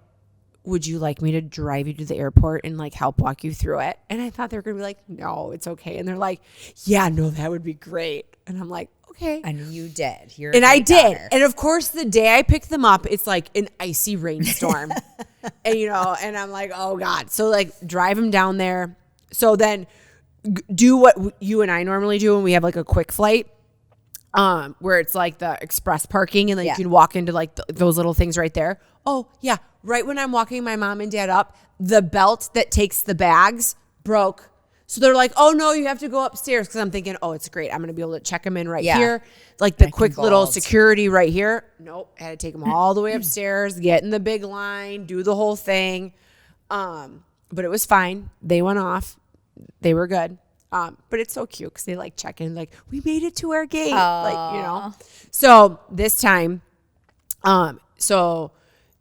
would you like me to drive you to the airport and help walk you through it? And I thought they were going to be no, it's okay. And they're yeah, no, that would be great. And I'm okay. And you did. I did. And of course, the day I picked them up, it's an icy rainstorm. And, and I'm oh God. So drive them down there. So then do what you and I normally do when we have a quick flight. where it's like the express parking and then you can walk into like those little things right there. Oh yeah. Right when I'm walking my mom and dad up, the belt that takes the bags broke. So they're like, oh no, you have to go upstairs. Cause I'm thinking, oh, it's great. I'm going to be able to check them in right here. Like the quick little security right here. Nope. I had to take them all the way upstairs, get in the big line, do the whole thing. But it was fine. They went off. They were good. But it's so cute because they like check in, like, we made it to our gate. Like, you know. So this time, so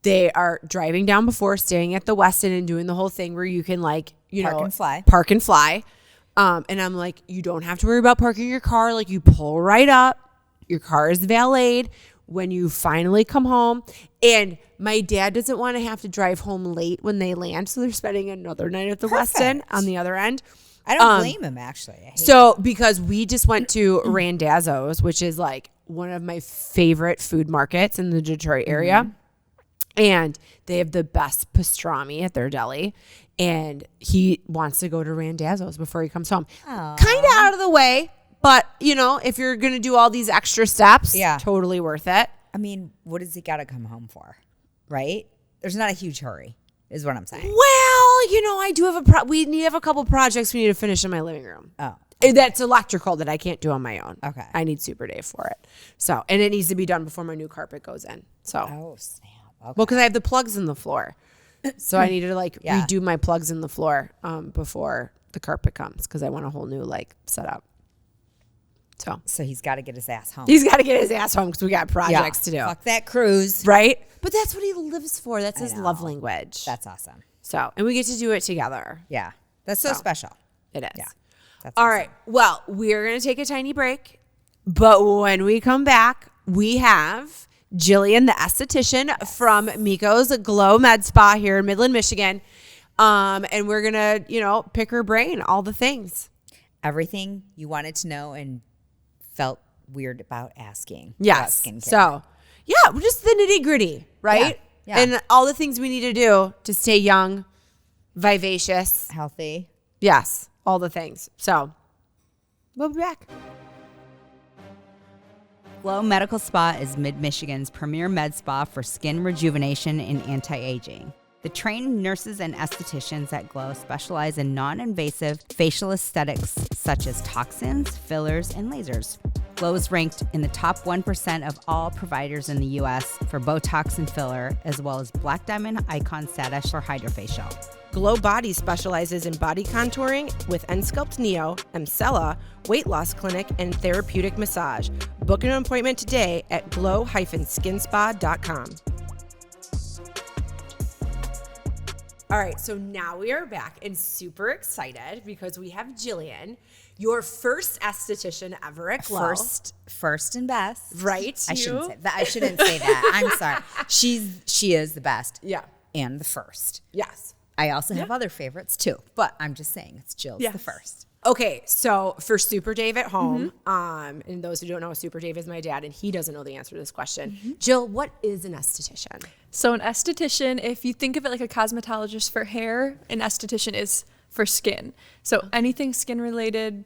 they are driving down before, staying at the Westin and doing the whole thing where you can like, you know, park and fly. And I'm like, you don't have to worry about parking your car. Like you pull right up. Your car is valeted when you finally come home. And my dad doesn't want to have to drive home late when they land. So they're spending another night at the Westin on the other end. I don't blame him, actually. Because we just went to Randazzo's, which is like one of my favorite food markets in the Detroit area. And they have the best pastrami at their deli. And he wants to go to Randazzo's before he comes home. Kind of out of the way. But, you know, if you're going to do all these extra steps, totally worth it. I mean, what does he got to come home for? Right? There's not a huge hurry, is what I'm saying. Well, you know, I do have we have a couple projects we need to finish in my living room. Oh. That's electrical that I can't do on my own. Okay. I need Super Dave for it. So, and it needs to be done before my new carpet goes in. So. Oh, snap. Okay. Well, because I have the plugs in the floor. So I needed to like redo my plugs in the floor before the carpet comes because I want a whole new like setup. So he's got to get his ass home. He's got to get his ass home because we got projects to do. Fuck that cruise. Right? But that's what he lives for. That's his love language. That's awesome. So, and we get to do it together. Yeah. That's so special. It is. Yeah. That's All awesome. right. Well, we're going to take a tiny break. But when we come back, we have Jillian, the esthetician from Miko's Glow Med Spa here in Midland, Michigan. And we're going to, you know, pick her brain, all the things. Everything you wanted to know and felt weird about asking. Yes. About skincare. So, yeah, we're just the nitty gritty, right? Yeah. And all the things we need to do to stay young, vivacious, healthy. Yes, all the things. So, we'll be back. Glow Medical Spa is Mid-Michigan's premier med spa for skin rejuvenation and anti-aging. The trained nurses and estheticians at Glow specialize in non-invasive facial aesthetics such as toxins, fillers, and lasers. Glow is ranked in the top 1% of all providers in the U.S. for Botox and filler, as well as Black Diamond Icon status for Hydrofacial. Glow Body specializes in body contouring with Ensculpt Neo, Emcella, weight loss clinic, and therapeutic massage. Book an appointment today at glow-skinspa.com. All right, so now we are back and super excited because we have Jillian, your first esthetician ever at Glow. First and best. Right? I shouldn't say that. I'm sorry. She is the best. Yeah. And the first. Yes. I also have other favorites too, but I'm just saying it's Jill's the first. Okay, so for Super Dave at home, and those who don't know, Super Dave is my dad, and he doesn't know the answer to this question. Jill, what is an esthetician? So an esthetician, if you think of it like a cosmetologist for hair, an esthetician is for skin. So anything skin related,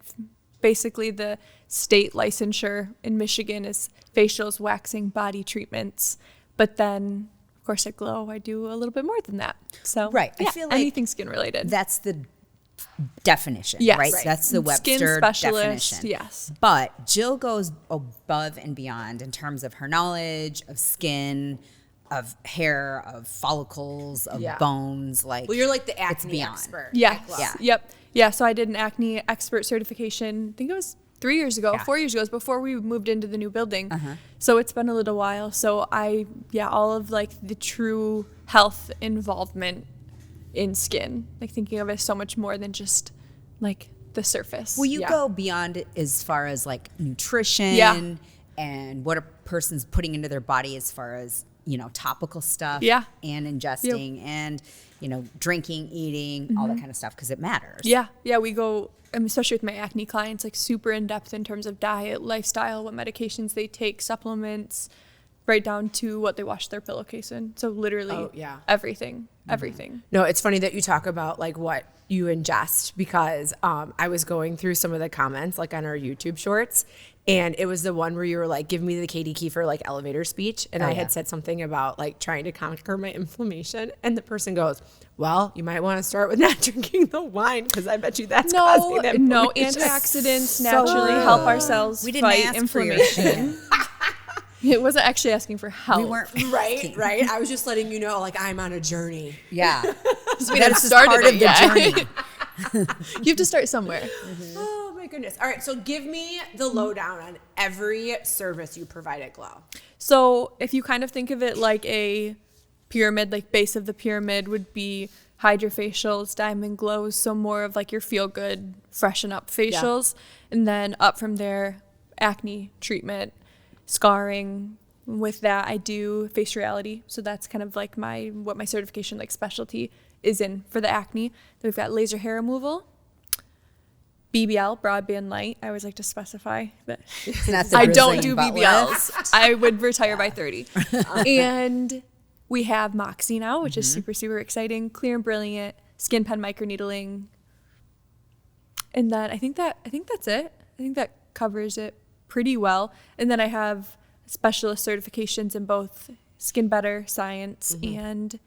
basically the state licensure in Michigan is facials, waxing, body treatments. But then, of course, at Glow, I do a little bit more than that. So right, yeah, I feel like anything skin related. That's the definition, yes. right? That's the Webster skin specialist, definition. Yes. But Jill goes above and beyond in terms of her knowledge of skin, of hair, of follicles, of bones. Like, well, you're like the acne expert. Yeah. Yeah. Yep. Yeah. So I did an acne expert certification. I think it was 4 years ago. It was before we moved into the new building. So it's been a little while. So all of like the true health involvement in skin, like thinking of it as so much more than just like the surface. Will you go beyond it as far as like nutrition and what a person's putting into their body as far as, you know, topical stuff and ingesting and, you know, drinking, eating, all that kind of stuff, because it matters. Yeah. We go, especially with my acne clients, like super in depth in terms of diet, lifestyle, what medications they take, supplements, right down to what they wash their pillowcase in. So literally everything. No, it's funny that you talk about like what you ingest because I was going through some of the comments like on our YouTube shorts And it was the one where you were like, give me the Katie Kiefer like elevator speech. And I had said something about like trying to conquer my inflammation. And the person goes, well, you might want to start with not drinking the wine because I bet you that's causing that inflammation. No, antioxidants naturally help our cells fight inflammation. It wasn't actually asking for help. We weren't right. I was just letting you know, like, I'm on a journey. Yeah. So we haven't started part of the journey. You have to start somewhere. Mm-hmm. Oh my goodness. All right. So give me the lowdown on every service you provide at Glow. So if you kind of think of it like a pyramid, like base of the pyramid would be hydrofacials, diamond glows, so more of like your feel good, freshen up facials. Yeah. And then up from there, acne treatment, scarring. With that, I do face reality. So that's kind of like what my certification like specialty is in for the acne. Then we've got laser hair removal, BBL, broadband light. I always like to specify that I don't do BBLs. I would retire by 30. And we have Moxie now, which is super, super exciting. Clear and Brilliant, skin pen microneedling. And then I think that's it. I think that covers it pretty well. And then I have specialist certifications in both Skin Better Science and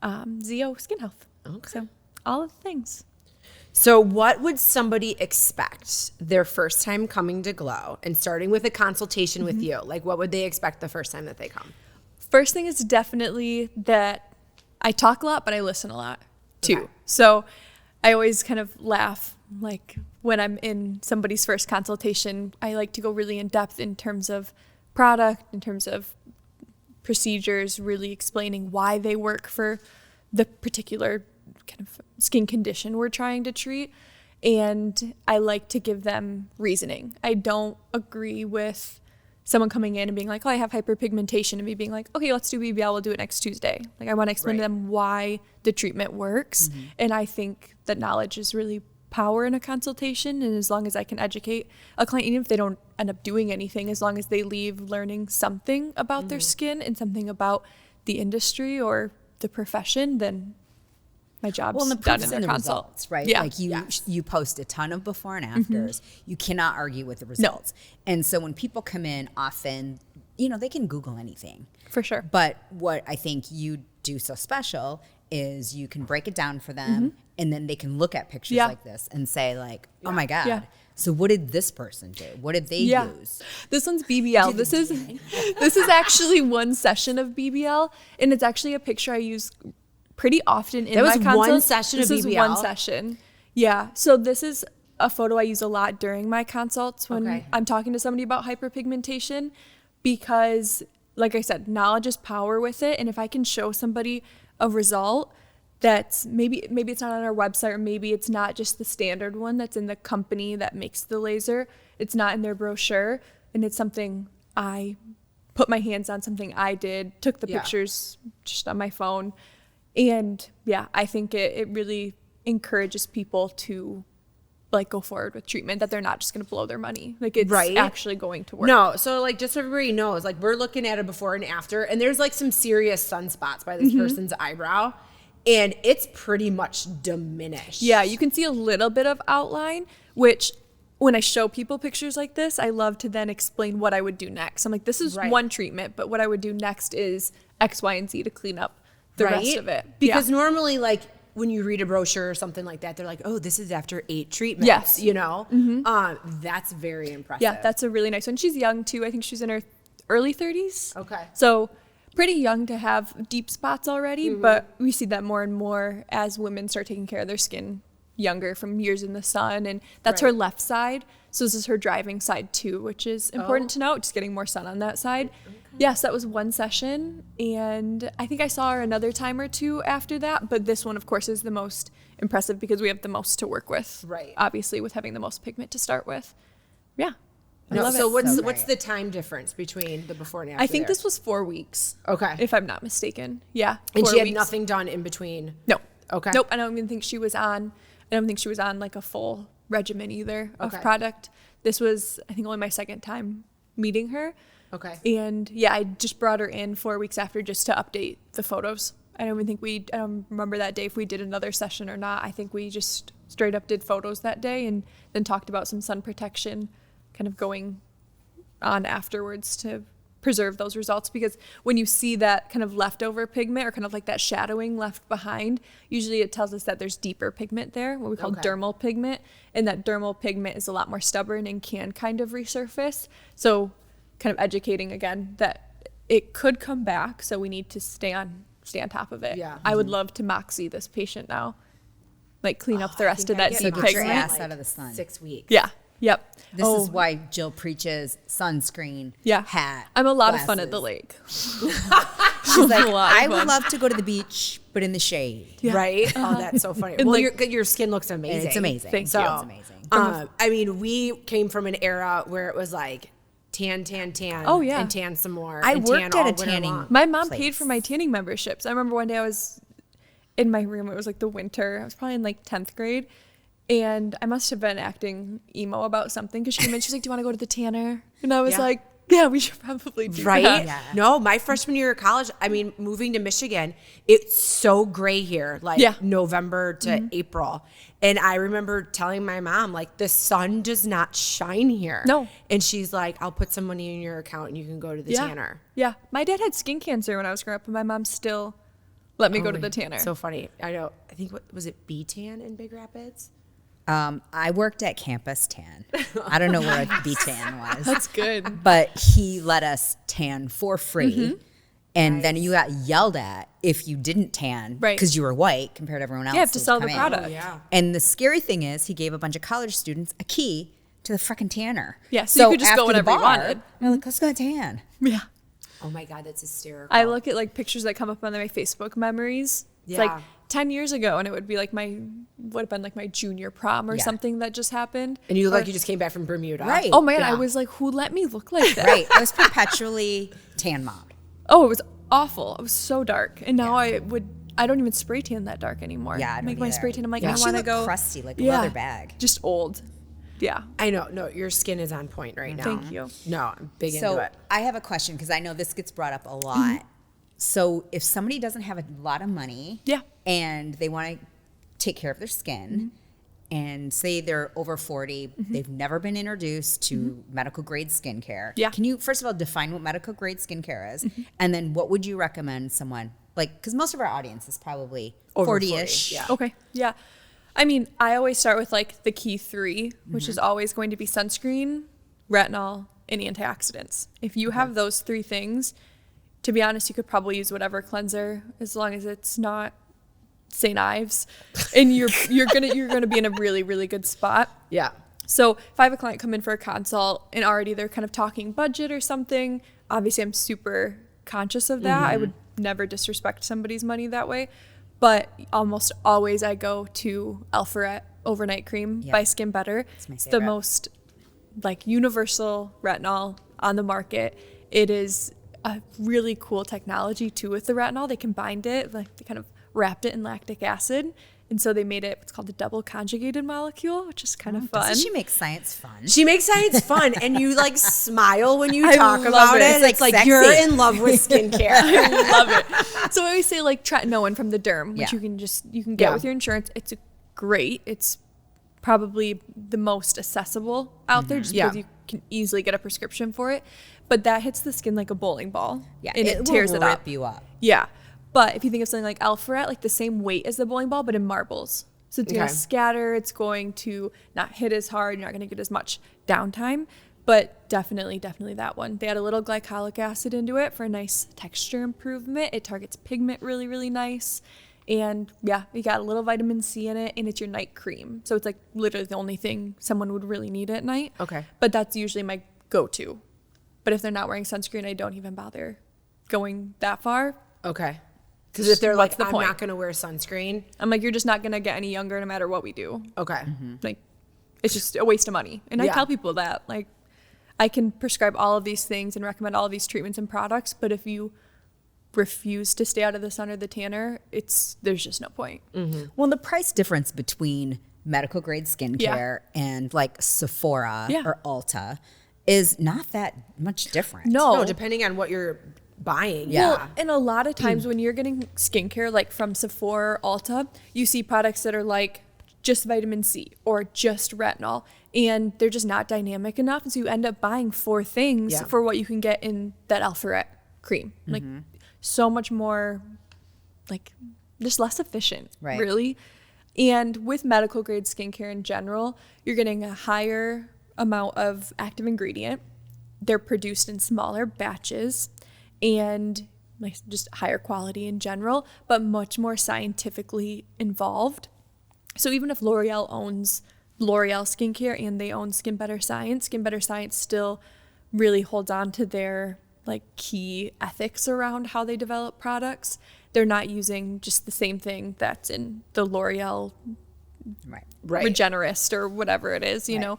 ZO Skin Health. Okay. So all of the things. So what would somebody expect their first time coming to Glow and starting with a consultation with you? Like, what would they expect the first time that they come? First thing is definitely that I talk a lot, but I listen a lot too. Okay. So I always kind of laugh, like when I'm in somebody's first consultation, I like to go really in depth in terms of product, in terms of procedures, really explaining why they work for the particular kind of skin condition we're trying to treat. And I like to give them reasoning. I don't agree with someone coming in and being like, oh, I have hyperpigmentation, and me being like, okay, let's do BBL, we'll do it next Tuesday. Like, I want to explain to them why the treatment works. And I think that knowledge is really power in a consultation. And as long as I can educate a client, even if they don't end up doing anything, as long as they leave learning something about their skin and something about the industry or the profession, then my job's the done proof's in in their the consult. results, right? Yeah. Like you post a ton of before and afters. You cannot argue with the results. And so when people come in, often, they can Google anything. For sure. But what I think you do so special is you can break it down for them, and then they can look at pictures like this and say like, oh my God. Yeah. So what did this person do? What did they use? This one's BBL. This is actually one session of BBL, and it's actually a picture I use pretty often in my consult. That was one session of BBL? This is one session. Yeah. So this is a photo I use a lot during my consults when I'm talking to somebody about hyperpigmentation, because like I said, knowledge is power with it. And if I can show somebody a result that's maybe it's not on our website, or maybe it's not just the standard one that's in the company that makes the laser, it's not in their brochure, and it's something I put my hands on, something I did, took the pictures just on my phone. And I think it really encourages people to like go forward with treatment, that they're not just going to blow their money. Like, it's actually going to work. No. So like, just so everybody knows, like, we're looking at a before and after, and there's like some serious sunspots by this person's eyebrow, and it's pretty much diminished. Yeah. You can see a little bit of outline, which when I show people pictures like this, I love to then explain what I would do next. I'm like, this is one treatment, but what I would do next is X, Y, and Z to clean up the rest of it. Because normally, like, when you read a brochure or something like that, they're like, oh, this is after 8 treatments. Yes. That's very impressive. Yeah, that's a really nice one. She's young too. I think she's in her early 30s. Okay. So pretty young to have deep spots already, but we see that more and more as women start taking care of their skin younger, from years in the sun. And that's her left side. So this is her driving side too, which is important to note, just getting more sun on that side. Okay. Yes, that was one session. And I think I saw her another time or two after that. But this one, of course, is the most impressive because we have the most to work with. Right. Obviously, with having the most pigment to start with. Yeah. So what's the time difference between the before and after? I think this was 4 weeks. Okay. If I'm not mistaken. Yeah. And she had nothing done in between? No. Okay. Nope. I don't even think she was on like a full regimen either of product. This was, I think, only my second time meeting her. Okay. And I just brought her in 4 weeks after just to update the photos. I don't remember that day if we did another session or not. I think we just straight up did photos that day and then talked about some sun protection, kind of going on afterwards to preserve those results, because when you see that kind of leftover pigment or kind of like that shadowing left behind, usually it tells us that there's deeper pigment there, what we call dermal pigment, and that dermal pigment is a lot more stubborn and can kind of resurface. So kind of educating again that it could come back, so we need to stay on top of it. Yeah. I would love to moxie this patient now, like clean up the rest of that deep get your pigment. ass out of the sun. 6 weeks. Yeah. Yep. This is why Jill preaches sunscreen, hat. I'm a lot of fun glasses. at the lake. She's like, I would love to go to the beach, but in the shade. Yeah. Right? Oh, that's so funny. And Well, like- your skin looks amazing. It's amazing. Thank So, you. It's amazing. I mean, we came from an era where it was like tan. Oh, yeah. And tan some more. I and worked tan at all a winter tanning long. My mom place. paid for my tanning memberships. I remember one day I was in my room. It was like the winter. I was probably in like 10th grade. And I must have been acting emo about something, because she came in. She's like, do you want to go to the tanner? And I was Yeah. like, yeah, we should probably do Right? that. Yeah. No, my freshman year of college, I mean, moving to Michigan, it's so gray here, like Yeah. November to April. And I remember telling my mom, like, the sun does not shine here. No. And she's like, I'll put some money in your account and you can go to the tanner. Yeah. My dad had skin cancer when I was growing up, and my mom still let me go to the tanner. So funny. I know. I think, what was it, B-Tan in Big Rapids? I worked at Campus Tan. I don't know where a B-Tan was. That's good. But he let us tan for free. And then you got yelled at if you didn't tan Right. because you were white compared to everyone else. You have to who would sell the come in. product. Oh, yeah. And the scary thing is, he gave a bunch of college students a key to the frickin' tanner. Yeah, so you could just go after the whenever you bar, wanted. they're like, let's go tan. Yeah. Oh my God, that's hysterical. I look at like pictures that come up on my Facebook memories. It's like Yeah. 10 years ago, and it would be like would have been like my junior prom or Yeah. something that just happened. And you look Or- like you just came back from Bermuda. Right. Oh man, I Yeah. was like, who let me look like that? Right. I was perpetually tan mom. Oh, it was awful. It was so dark. And now I don't even spray tan that dark anymore. Yeah, I don't make my either. spray tan. I'm like, It I makes you want to look go crusty, like a leather bag. Just old. Yeah. I know. No, your skin is on point right now. Thank you. No, I'm big So into it. I have a question, because I know this gets brought up a lot. So if somebody doesn't have a lot of money, Yeah. and they want to take care of their skin, and say they're over 40, they've never been introduced to medical grade skincare. Yeah. Can you first of all define what medical grade skincare is, and then what would you recommend someone, like, because most of our audience is probably Over 40-ish. 40, yeah. Okay. Yeah. I mean, I always start with like the key three, which is always going to be sunscreen, retinol, and antioxidants. If you have those three things, to be honest, you could probably use whatever cleanser, as long as it's not St. Ives, and you're gonna be in a really, really good spot. Yeah. So if I have a client come in for a consult and already they're kind of talking budget or something, obviously I'm super conscious of that. I would never disrespect somebody's money that way. But almost always I go to Alpharet Overnight Cream by Skin Better. my It's the favorite. most like universal retinol on the market. It is a really cool technology too with the retinol. They combined it, like they kind of wrapped it in lactic acid. And so they made it what's called a double conjugated molecule, which is kind of fun. Doesn't she make science fun? She makes science fun, and you like smile when you I talk love about it. it. It's, It's like, like you're sexy. in love with skincare. I love it. So I always say like tretinoin from the derm, which Yeah. you can get Yeah. with your insurance. It's great. It's probably the most accessible out there, just Yeah. because you can easily get a prescription for it. But that hits the skin like a bowling ball. Yeah, and it tears will it up. rip you up. Yeah. But if you think of something like Alpharet, like the same weight as the bowling ball, but in marbles. So it's going Okay. to scatter. It's going to not hit as hard. You're not going to get as much downtime. But definitely that one. They add a little glycolic acid into it for a nice texture improvement. It targets pigment really, really nice. And yeah, you got a little vitamin C in it, and it's your night cream. So it's like literally the only thing someone would really need at night. Okay. But that's usually my go-to. But if they're not wearing sunscreen, I don't even bother going that far. Okay. Because if they're like, What's the I'm point? not going to wear sunscreen. I'm like, you're just not going to get any younger no matter what we do. Okay. Like, it's just a waste of money. And I Yeah. tell people that, like, I can prescribe all of these things and recommend all of these treatments and products, but if you refuse to stay out of the sun or the tanner, there's just no point. Well, the price difference between medical grade skincare and like Sephora Yeah. or Ulta is not that much different. No, depending on what you're buying. Yeah. Well, and a lot of times when you're getting skincare, like from Sephora or Ulta, you see products that are like just vitamin C or just retinol, and they're just not dynamic enough. And so you end up buying 4 things for what you can get in that Alpharet cream. Like so much more, like just less efficient, really. And with medical grade skincare in general, you're getting a higher amount of active ingredient. They're produced in smaller batches and like just higher quality in general, but much more scientifically involved. So even if L'Oreal owns L'Oreal Skincare and they own Skin Better Science still really holds on to their like key ethics around how they develop products. They're not using just the same thing that's in the L'Oreal Regenerist or whatever it is, you know.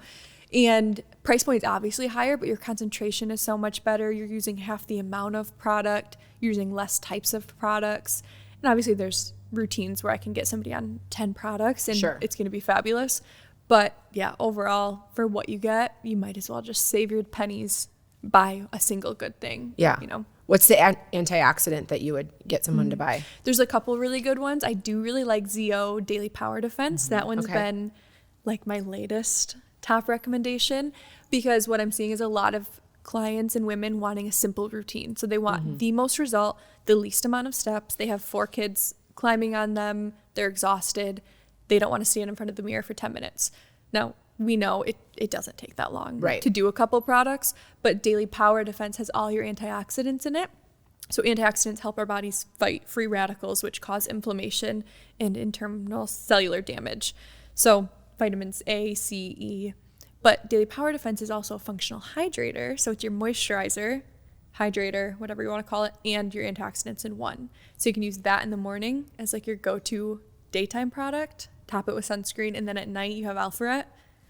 And price point is obviously higher, but your concentration is so much better. You're using half the amount of product, you're using less types of products. And obviously there's routines where I can get somebody on 10 products and it's going to be fabulous. But yeah, overall, for what you get, you might as well just save your pennies, buy a single good thing. Yeah. You know, what's the antioxidant that you would get someone to buy? There's a couple really good ones. I do really like ZO Daily Power Defense. That one's been like my latest top recommendation, because what I'm seeing is a lot of clients and women wanting a simple routine. So they want the most result, the least amount of steps. They have 4 kids climbing on them. They're exhausted. They don't want to stand in front of the mirror for 10 minutes. Now, we know it doesn't take that long to do a couple products, but Daily Power Defense has all your antioxidants in it. So antioxidants help our bodies fight free radicals, which cause inflammation and internal cellular damage. So vitamins A, C, E. But Daily Power Defense is also a functional hydrator. So it's your moisturizer, hydrator, whatever you want to call it, and your antioxidants in one. So you can use that in the morning as like your go-to daytime product, top it with sunscreen, and then at night you have Alpharet,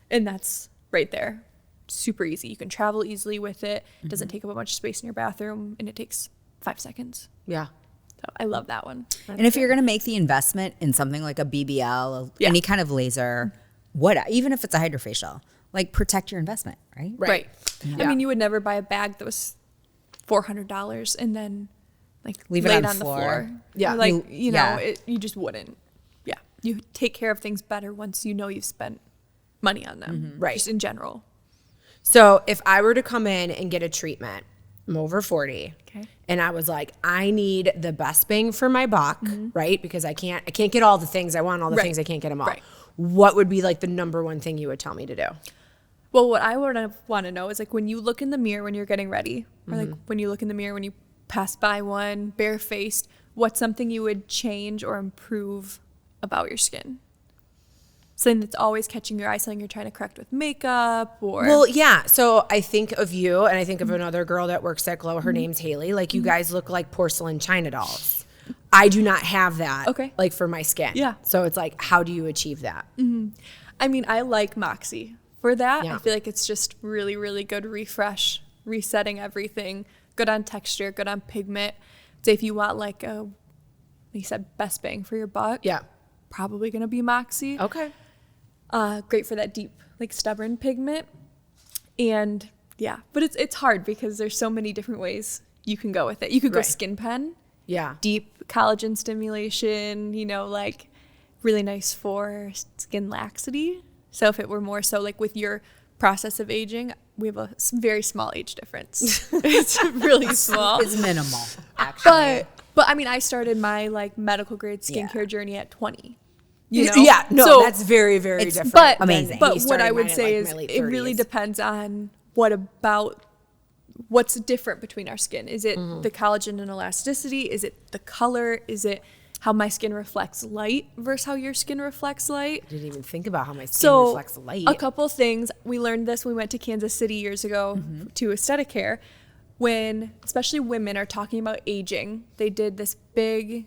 and that's right there. Super easy. You can travel easily with it. It doesn't take up a bunch of space in your bathroom, and it takes 5 seconds. Yeah. So I love that one. And if you're going to make the investment in something like a BBL, any kind of laser, even if it's a hydrofacial, like protect your investment, right? Right. Yeah. I mean, you would never buy a bag that was $400 and then like leave it on the floor. Yeah. Like, you know, you just wouldn't. Yeah. You take care of things better once you know you've spent money on them. Right. Just in general. So if I were to come in and get a treatment, I'm over 40. Okay. And I was like, I need the best bang for my buck, right? Because I can't get all the things I want, all the things I can't get them all. Right. What would be like the number one thing you would tell me to do? Well, what I would want to know is like when you look in the mirror when you're getting ready, or like when you look in the mirror when you pass by one, barefaced, what's something you would change or improve about your skin? Something that's always catching your eye, something you're trying to correct with makeup or... Well, yeah. So I think of you and I think of another girl that works at Glow. Her name's Haley. Like you guys look like porcelain China dolls. I do not have that like for my skin. Yeah. So it's like, how do you achieve that? I mean, I like Moxie for that. I feel like it's just really, really good refresh, resetting everything, good on texture, good on pigment. So if you want like like you said, best bang for your buck. Yeah. Probably going to be Moxie. Okay. Great for that deep, like stubborn pigment. And yeah, but it's hard because there's so many different ways you can go with it. You could go Skin Pen. Yeah. Deep collagen stimulation, you know, like really nice for skin laxity. So if it were more so like with your process of aging, we have a very small age difference. It's really small. It's minimal, actually. But I mean, I started my like medical grade skincare journey at 20. You know? Yeah, no, so that's very, very different. But amazing. But what I would say is it really depends on what's different between our skin. Is it the collagen and elasticity? Is it the color? Is it how my skin reflects light versus how your skin reflects light? I didn't even think about how my skin reflects light. A couple things. We learned this when we went to Kansas City years ago to aesthetic care. When especially women are talking about aging, they did this big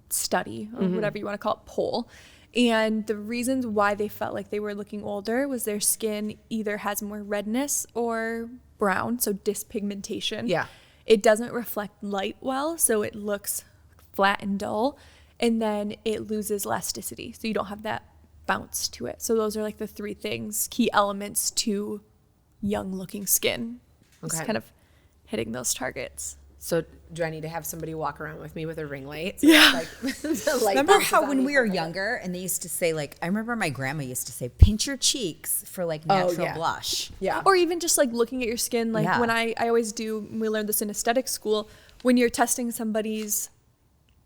study or whatever you want to call it, poll. And the reasons why they felt like they were looking older was their skin either has more redness or brown, so dyspigmentation. Yeah. It doesn't reflect light well, so it looks flat and dull. And then it loses elasticity, so you don't have that bounce to it. So those are like the 3 things, key elements to young looking skin. Okay. Just kind of hitting those targets. So do I need to have somebody walk around with me with a ring light? So Yeah. Like, the light Remember bounces how on when me we were from it? younger and they used to say like, I remember my grandma used to say, pinch your cheeks for like natural yeah. blush. Yeah. Or even just like looking at your skin. Like Yeah. when I always do, we learned this in aesthetic school, when you're testing somebody's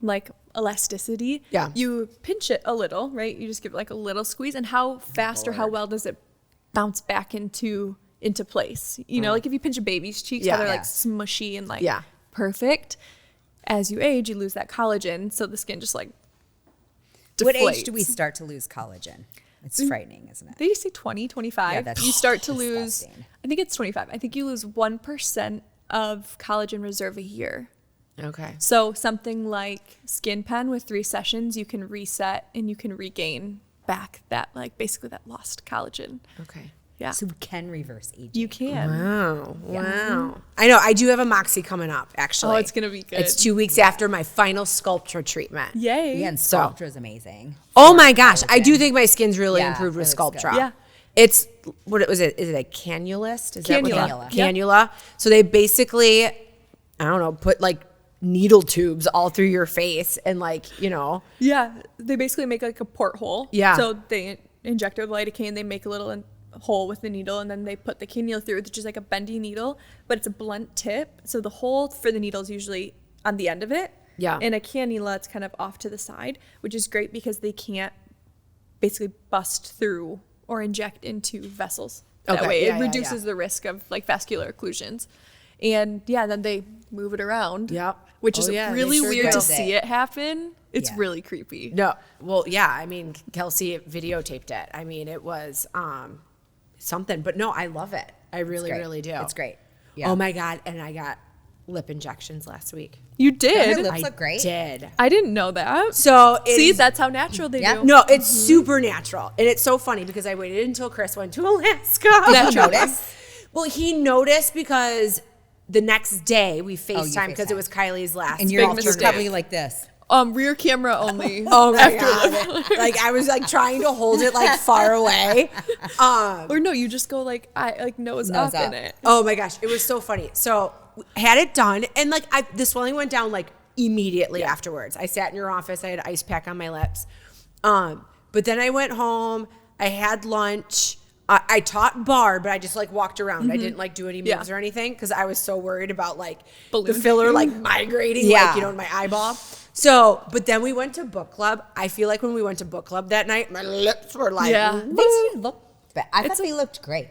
like elasticity, Yeah. you pinch it a little, right? You just give it like a little squeeze, and how fast or how well does it bounce back into place? You know, like if you pinch a baby's cheeks, Yeah. how they're like Yeah. smushy and like Yeah. perfect. As you age, you lose that collagen, so the skin just like What deflates. age do we start to lose collagen? It's frightening, isn't it? They say 20, 25. Yeah, that's you start to lose, disgusting. I think it's 25. I think you lose 1% of collagen reserve a year. Okay. So something like Skin Pen with 3 sessions, you can reset and you can regain back that, like basically that lost collagen. Okay. Yeah. So we can reverse aging. You can. Wow. Wow. I know. I do have a Moxie coming up, actually. Oh, it's going to be good. It's 2 weeks after my final Sculptra treatment. Yay. Yeah, and Sculptra is amazing. Oh my gosh. I do think my skin's really Yeah, improved with it looks Sculptra. good. Yeah. It's, what was it? Is it a cannulist? Is that what Cannula. that- Yep. Cannula. So they basically, I don't know, put like needle tubes all through your face and like, you know. Yeah. They basically make like a porthole. Yeah. So they inject it with lidocaine, they make a little hole with the needle, and then they put the cannula through, which is like a bendy needle, but it's a blunt tip. So the hole for the needle is usually on the end of it. Yeah. And a cannula, it's kind of off to the side, which is great because they can't basically bust through or inject into vessels. That Okay, way yeah, it yeah, reduces yeah. the risk of like vascular occlusions. And yeah, then they move it around. Yep. Which Oh, is yeah, they really sure weird do. to see it happen. It's Yeah. really creepy. No. Well, yeah. I mean, Kelsey videotaped it. I mean, it was something. But no, I love it. I really, great. really do. It's great. Yeah. Oh my God. And I got lip injections last week. You did? Her lips I look great. did. I didn't know that. So it See, is- that's how natural they Yeah. do. No, it's super natural. And it's so funny because I waited until Chris went to Alaska. Did you notice? Well, he noticed because the next day we FaceTime because FaceTime. it was Kylie's last. And you're Big mistake. probably like this. Rear camera only. Oh my God. Like I was like trying to hold it like far away. Or no, you just go like nose up in it. Oh my gosh, it was so funny. So had it done, and like the swelling went down like immediately afterwards. I sat in your office. I had ice pack on my lips. But then I went home. I had lunch. I taught bar, but I just like walked around. I didn't like do any moves Yeah. or anything because I was so worried about like Balloon. the filler like migrating, Yeah. like you know, in my eyeball. So, but then we went to book club. I feel like when we went to book club that night, my lips were like, Yeah. They didn't look bad. I thought they looked great.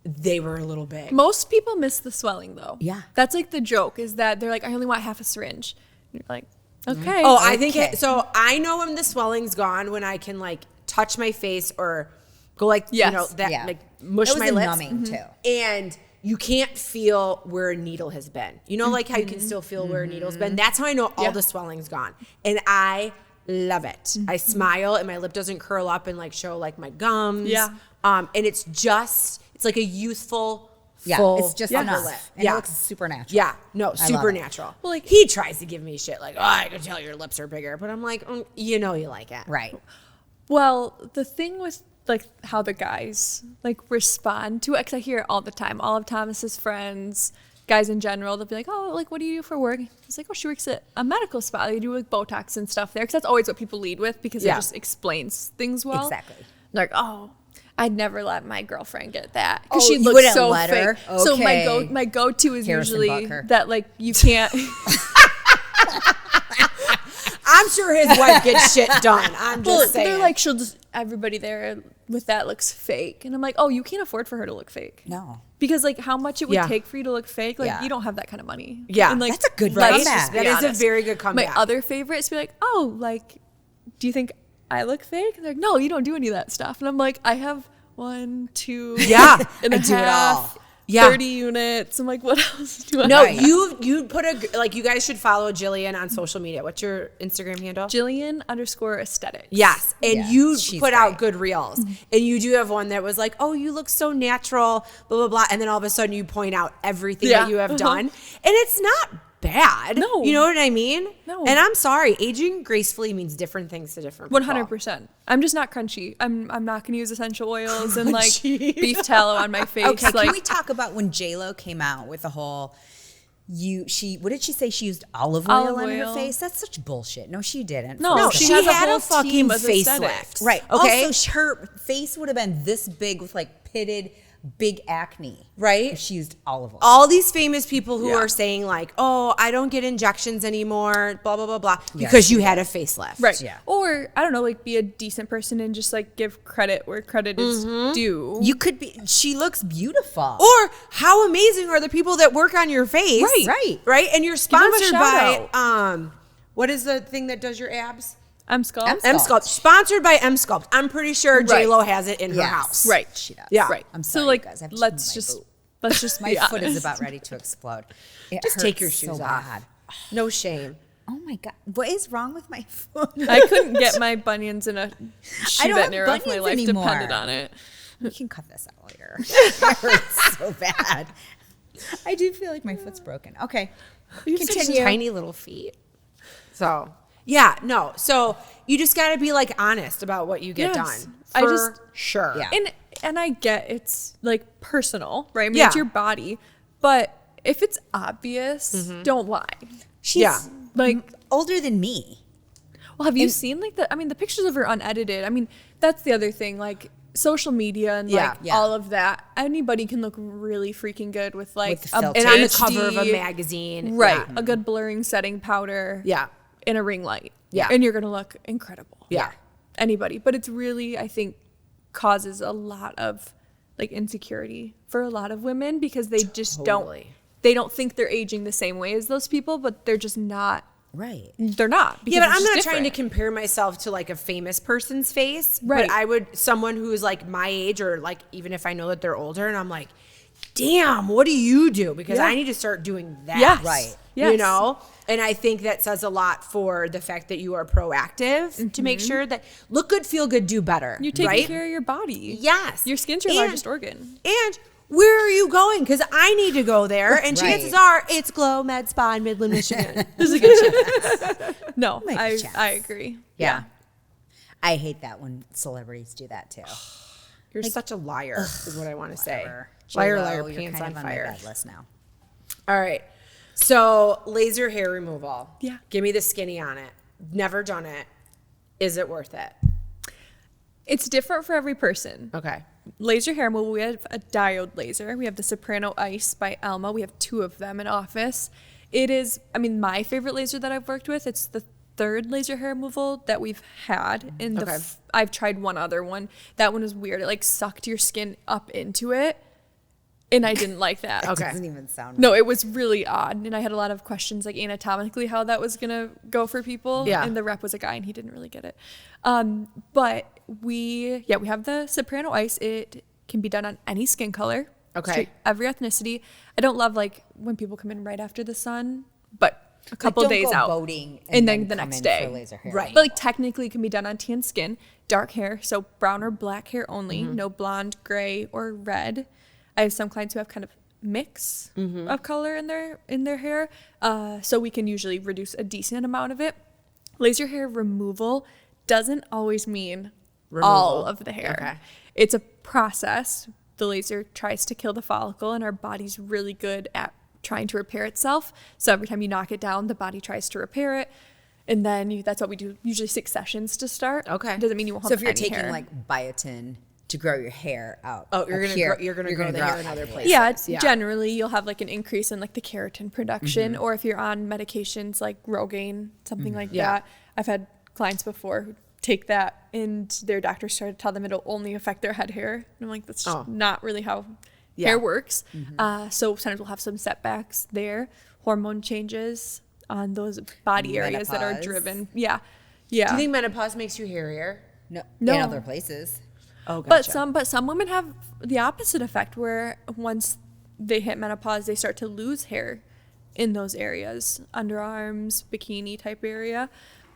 they were a little big. Most people miss the swelling though. Yeah. That's like the joke is that they're like, I only want half a syringe. And you're like, okay. Oh, I think Okay. it. So I know when the swelling's gone when I can like touch my face or go like Yes. you know that Yeah. like mush It was my a lips. numbing too. And you can't feel where a needle has been. You know, like how you can still feel where a needle's been. That's how I know all Yeah. the swelling's gone, and I love it. I smile and my lip doesn't curl up and like show like my gums. Yeah. And it's like a youthful. Yeah, full it's just upper enough. lip. And yeah. it looks super natural. Yeah, no, love super it. natural. Well, like- he tries to give me shit like, oh, I can tell your lips are bigger, but I'm like, you know, you like it, Right. Well, the thing with like how the guys like respond to it, because I hear it all the time. All of Thomas's friends, guys in general, they'll be like, "Oh, like what do you do for work?" It's like, "Oh, she works at a medical spa. They do like Botox and stuff there." Because that's always what people lead with because Yeah. it just explains things well. Exactly. Like, oh, I'd never let my girlfriend get that Oh, because she you looks wouldn't so let her? fake. So Okay. my go-to is Harrison usually Bucker. that like you can't. I'm sure his wife gets shit done. I'm just Well, saying. they're like, she'll just everybody there with that looks fake, and I'm like, oh, you can't afford for her to look fake. No. Because like how much it would Yeah. take for you to look fake, like Yeah. you don't have that kind of money. Yeah. and, like, That's a good let's comeback. just be That is a honest. very good comeback. My other favorite is to be like, oh, like, do you think I look fake? And they're like, no, you don't do any of that stuff. And I'm like, I have 1, 2, Yeah. and a I do it half, all. Yeah. 30 units. I'm like, what else do I? no, Right. you put you guys should follow Jillian on social media. What's your Instagram handle? Jillian_aesthetics. Yes, and Yeah, you she's put out great. good reels, and you do have one that was like, "Oh, you look so natural," blah blah blah, and then all of a sudden you point out everything Yeah. that you have Uh-huh. done, and it's not bad. No. you know what I mean? No. And I'm sorry, aging gracefully means different things to different people. 100%. I'm just not crunchy. I'm not gonna use essential oils and like Crunchy. beef tallow on my face. Okay, like, can we talk about when J-Lo came out with the whole what did she say? She used olive oil on her oil. face. That's such bullshit. No, she didn't. No, First she of all. has a had whole a fucking team of facelift. aesthetics. Right. Okay. Also, her face would have been this big with like pitted, big acne. Right. If she used olive oil. All these famous people who Yeah. are saying like, oh, I don't get injections anymore, blah, blah, blah, blah, Yeah, because she you had a facelift. Right. Yeah. Or I don't know, like be a decent person and just like give credit where credit is due. You could be. She looks beautiful. Or how amazing are the people that work on your face? Right. Right. And you're them a sponsored shout by, what is the thing that does your abs? I'm Skull. I'm M Sculpt. Sponsored by M Sculpt. I'm pretty sure Right. J-Lo has it in her Yes. house. Right. She does. Yeah. Right. I'm sorry, so like you guys. I have to let's move my just boot. let's just My be foot is honest. about ready to explode. It Just take hurts your shoes so off. bad. No shame. Oh my god, what is wrong with my foot? I couldn't get my bunions in a shoe don't that have near enough. My bunions life anymore. depended on it. We can cut this out later. It hurts so bad. I do feel like my foot's broken. Okay, You have such continue. tiny little feet. So yeah, no. So you just got to be like honest about what you get Yes. done. I For just- sure. Yeah. And I get it's like personal, right? I mean, Yeah. it's your body, but if it's obvious, don't lie. She's Yeah. Like, older than me. well, have you seen like the pictures of her unedited? I mean, that's the other thing, like social media and Yeah, like yeah. all of that. Anybody can look really freaking good with like With the filter. And on the HD cover of a magazine. right? Yeah. A good blurring setting powder, Yeah. in a ring light, Yeah. and you're gonna look incredible. Yeah. Anybody, but it's really, I think, causes a lot of like insecurity for a lot of women because they just Totally. don't think they're aging the same way as those people, but they're just not. Right. They're not. Yeah, because but it's I'm just not trying to different. compare myself to like a famous person's face. Right. But I would, someone who is like my age or like even if I know that they're older and I'm like, damn, what do you do? Because Yeah. I need to start doing that. Yes. Right. Yes. You know? And I think that says a lot for the fact that you are proactive to make sure that look good, feel good, do better. You're taking right? care of your body. Yes. Your skin's your And- largest organ. And where are you going? Because I need to go there. And Right. chances are it's Glow Med Spa in Midland, Michigan. This is a good chance. No, Make a I chance. agree. Yeah. I hate that when celebrities do that too. You're such a liar, is what I want to say. Whatever. Liar, J-Lo, liar, you're pants kind on of fire. my bad list now. All right. So laser hair removal. Yeah. Give me the skinny on it. Never done it. Is it worth it? It's different for every person. Okay. Laser hair removal, we have a diode laser. We have the Soprano Ice by Alma. We have 2 of them in office. It is, I mean, my favorite laser that I've worked with. It's the 3rd laser hair removal that we've had. And Okay. I've tried one other one. That one was weird. It like sucked your skin up into it. And I didn't like that. Okay. Doesn't even sound No, it was really odd. And I had a lot of questions like anatomically how that was going to go for people. Yeah. And the rep was a guy and he didn't really get it. But we have the Soprano Ice. It can be done on any skin color. Okay. Straight- every ethnicity. I don't love like when people come in right after the sun, but a couple don't days go out. boating and then the come next in day. for laser hair Right. But like technically it can be done on tan skin, dark hair, so brown or black hair only, no blonde, gray, or red. I have some clients who have kind of mix of color in their hair, so we can usually reduce a decent amount of it. Laser hair removal doesn't always mean all Removal. of the hair. Okay. It's a process. The laser tries to kill the follicle, and our body's really good at trying to repair itself. So every time you knock it down, the body tries to repair it. And then that's what we do, usually 6 sessions to start. Okay. Doesn't mean you won't have So if you're any taking hair. like biotin to grow your hair out. Oh, you're up gonna here, grow, you're gonna grow the hair in other places. Yeah, it's generally you'll have like an increase in like the keratin production, Mm-hmm. or if you're on medications like Rogaine, something like Yeah. that. I've had clients before who take that and their doctor started to tell them it'll only affect their head hair. And I'm like, that's just Oh. not really how Yeah. hair works. So sometimes we'll have some setbacks there, hormone changes on those body areas that are Menopause. driven. Yeah. Yeah. Do you think menopause makes you hairier? No, No. in other places. Oh, gotcha. But some women have the opposite effect where once they hit menopause, they start to lose hair in those areas, underarms, bikini type area.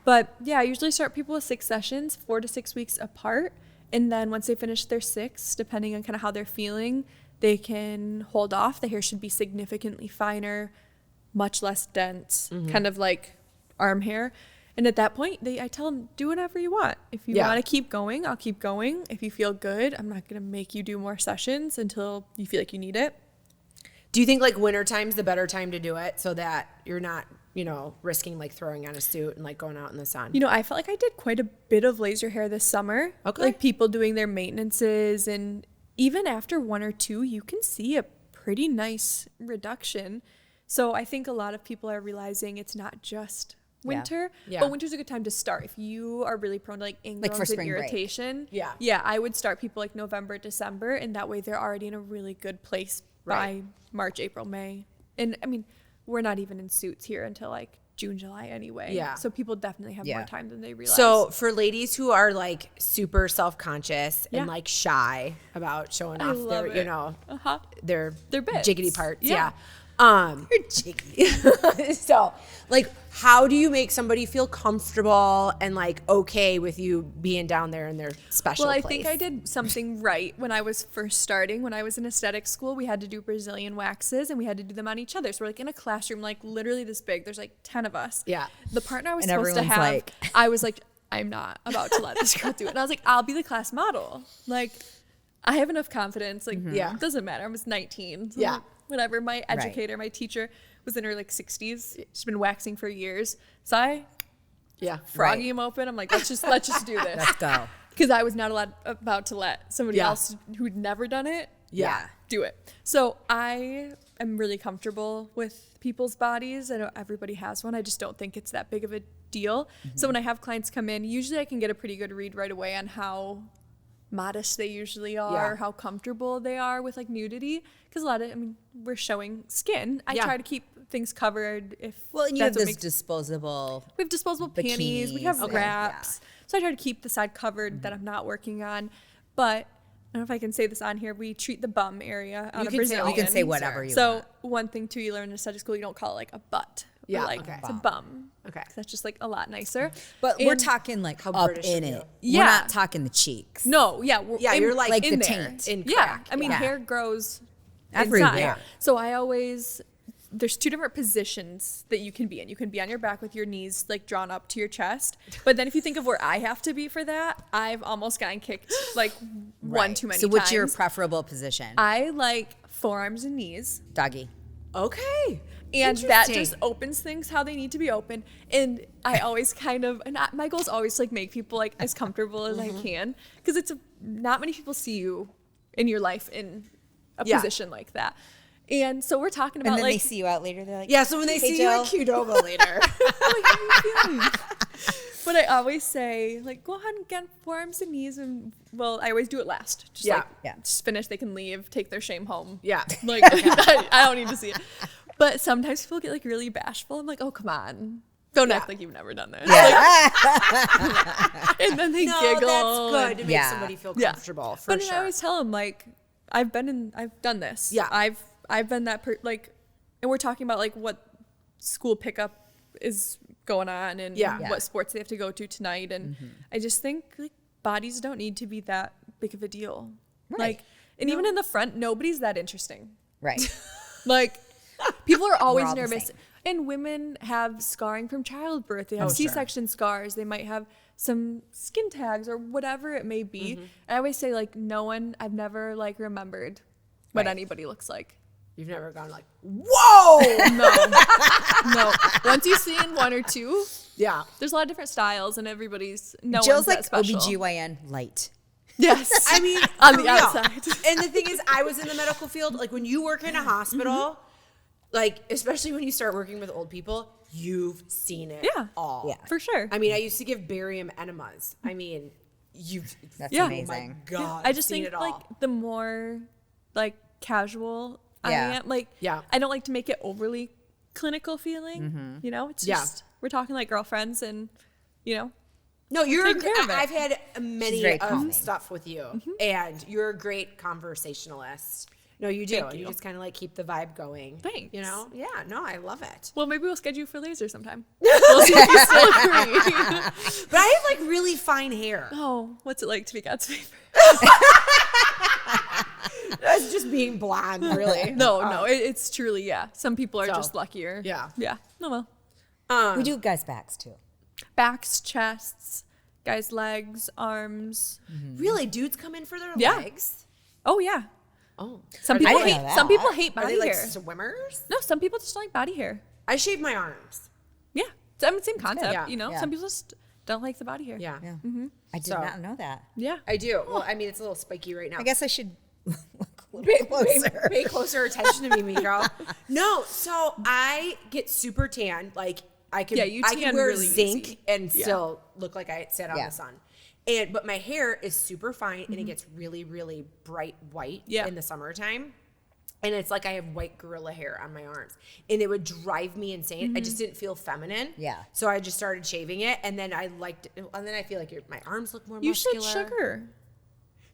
But yeah, I usually start people with 6 sessions, 4 to 6 weeks apart. And then once they finish their 6, depending on kind of how they're feeling, they can hold off. The hair should be significantly finer, much less dense, kind of like arm hair. And at that point, I tell them, do whatever you want. If you Yeah. want to keep going, I'll keep going. If you feel good, I'm not going to make you do more sessions until you feel like you need it. Do you think like wintertime's the better time to do it so that you're not, risking like throwing on a suit and like going out in the sun? I felt like I did quite a bit of laser hair this summer. Okay. Like people doing their maintenances, and even after 1 or 2, you can see a pretty nice reduction. So I think a lot of people are realizing it's not just winter, but winter's a good time to start. If you are really prone to like ingrowns and irritation, I would start people like November, December, and that way they're already in a really good place by March, April, May. And I mean, we're not even in suits here until like June, July anyway. Yeah. So people definitely have more time than they realize. So for ladies who are like super self-conscious and like shy about showing off their, their bits. jiggity parts. Yeah. So like, how do you make somebody feel comfortable and like okay with you being down there in their special place? I think I did something right when I was first starting. When I was in aesthetic school, we had to do Brazilian waxes and we had to do them on each other. So we're like in a classroom like literally this big. There's like 10 of us. Yeah. The partner I was supposed to have, I was like, I'm not about to let this girl do it. And I was like, I'll be the class model. Like, I have enough confidence. Like, it doesn't matter. I was 19. So like, whatever. My educator, my teacher was in her like 60s. She's been waxing for years. So I froggy him open. I'm like, let's just do this. Let's go. Because I was not about to let somebody else who'd never done it do it. So I am really comfortable with people's bodies. I know everybody has one. I just don't think it's that big of a deal. So when I have clients come in, usually I can get a pretty good read right away on how modest they usually are, how comfortable they are with like nudity, because we're showing skin. I try to keep things covered. And you have this disposable. We have disposable panties. We have wraps. So I try to keep the side covered that I'm not working on. But I don't know if I can say this on here. We treat the bum area on a Brazilian. You can say whatever you want. So one thing too, you learn in aesthetic school, you don't call it like a butt. Yeah, it's a bum. Okay. That's just like a lot nicer. But we're talking like up British in it. Yeah. We're not talking the cheeks. No, you're like the in taint. There. Hair grows everywhere. Inside. So there's 2 different positions that you can be in. You can be on your back with your knees like drawn up to your chest. But then if you think of where I have to be for that, I've almost gotten kicked like one too many times. So what's your preferable position? I like forearms and knees. Doggy. Okay. And that just opens things how they need to be open. And I always my goal is always to like make people like as comfortable as I can. Because not many people see you in your life in a position like that. And so we're talking about and then like they see you out later. They're like, so when they see you at Qdoba later. like, how are you feeling? But I always say, like, go ahead and get forearms and knees. And, I always do it last. Just finish. They can leave, take their shame home. Yeah. Like, I don't need to see it. But sometimes people get, like, really bashful. I'm like, oh, come on. Don't act like you've never done this. Yeah. Like, and then they giggle. That's good to make somebody feel comfortable, for But sure. I always tell them, like, I've done this. Yeah. I've been that, and we're talking about, like, what school pickup is going on and what sports they have to go to tonight. And I just think like bodies don't need to be that big of a deal. Right. Like, and even in the front, nobody's that interesting. Right. Like people are always nervous. And women have scarring from childbirth. They have C-section scars. They might have some skin tags or whatever it may be. And I always say like I've never like remembered what anybody looks like. You've never gone like, whoa! No. Once you've seen 1 or 2, there's a lot of different styles and everybody's Jill's like special. OBGYN light. Yes. I mean, on the outside. And the thing is, I was in the medical field. Like when you work in a hospital, like especially when you start working with old people, you've seen it all. Yeah, for sure. I mean, I used to give barium enemas. I mean, that's amazing. Oh my God. I just think like the more like casual I am, like I don't like to make it overly clinical feeling. You know, it's just we're talking like girlfriends, and you know. No, I've had many stuff with you, and you're a great conversationalist. No, you do. You just kind of like keep the vibe going. Thanks. You know? Yeah. No, I love it. Well, maybe we'll schedule you for laser sometime. We'll see if you still agree. But I have like really fine hair. Oh, what's it like to be God's favorite? That's just being blonde, really. No, it's truly, Some people are just luckier. Yeah. Yeah. No, well. We do guys' backs too. Backs, chests, guys' legs, arms. Really? Dudes come in for their legs? Oh, yeah. Oh. Some I people didn't know that. some people hate Are body they like hair. swimmers? No, some people just don't like body hair. I shave my arms. Yeah. So, I mean, same concept, Yeah. you know? Yeah. Some people just don't like the body hair. Yeah. Yeah. I did So- not know that. Yeah. I do. Well, I mean, it's a little spiky right now. I guess I should look a little closer. Pay closer attention to me, mean girl. No, so I get super tan. Like I could, Yeah, you I could tan wear really zinc easy. and Yeah. still look like I sat on Yeah. the sun. But my hair is super fine and it gets really, really bright white Yeah. in the summertime. And it's like I have white gorilla hair on my arms. And it would drive me insane. I just didn't feel feminine. Yeah. So I just started shaving it. And then I liked it. And then I feel like my arms look more You muscular. should sugar.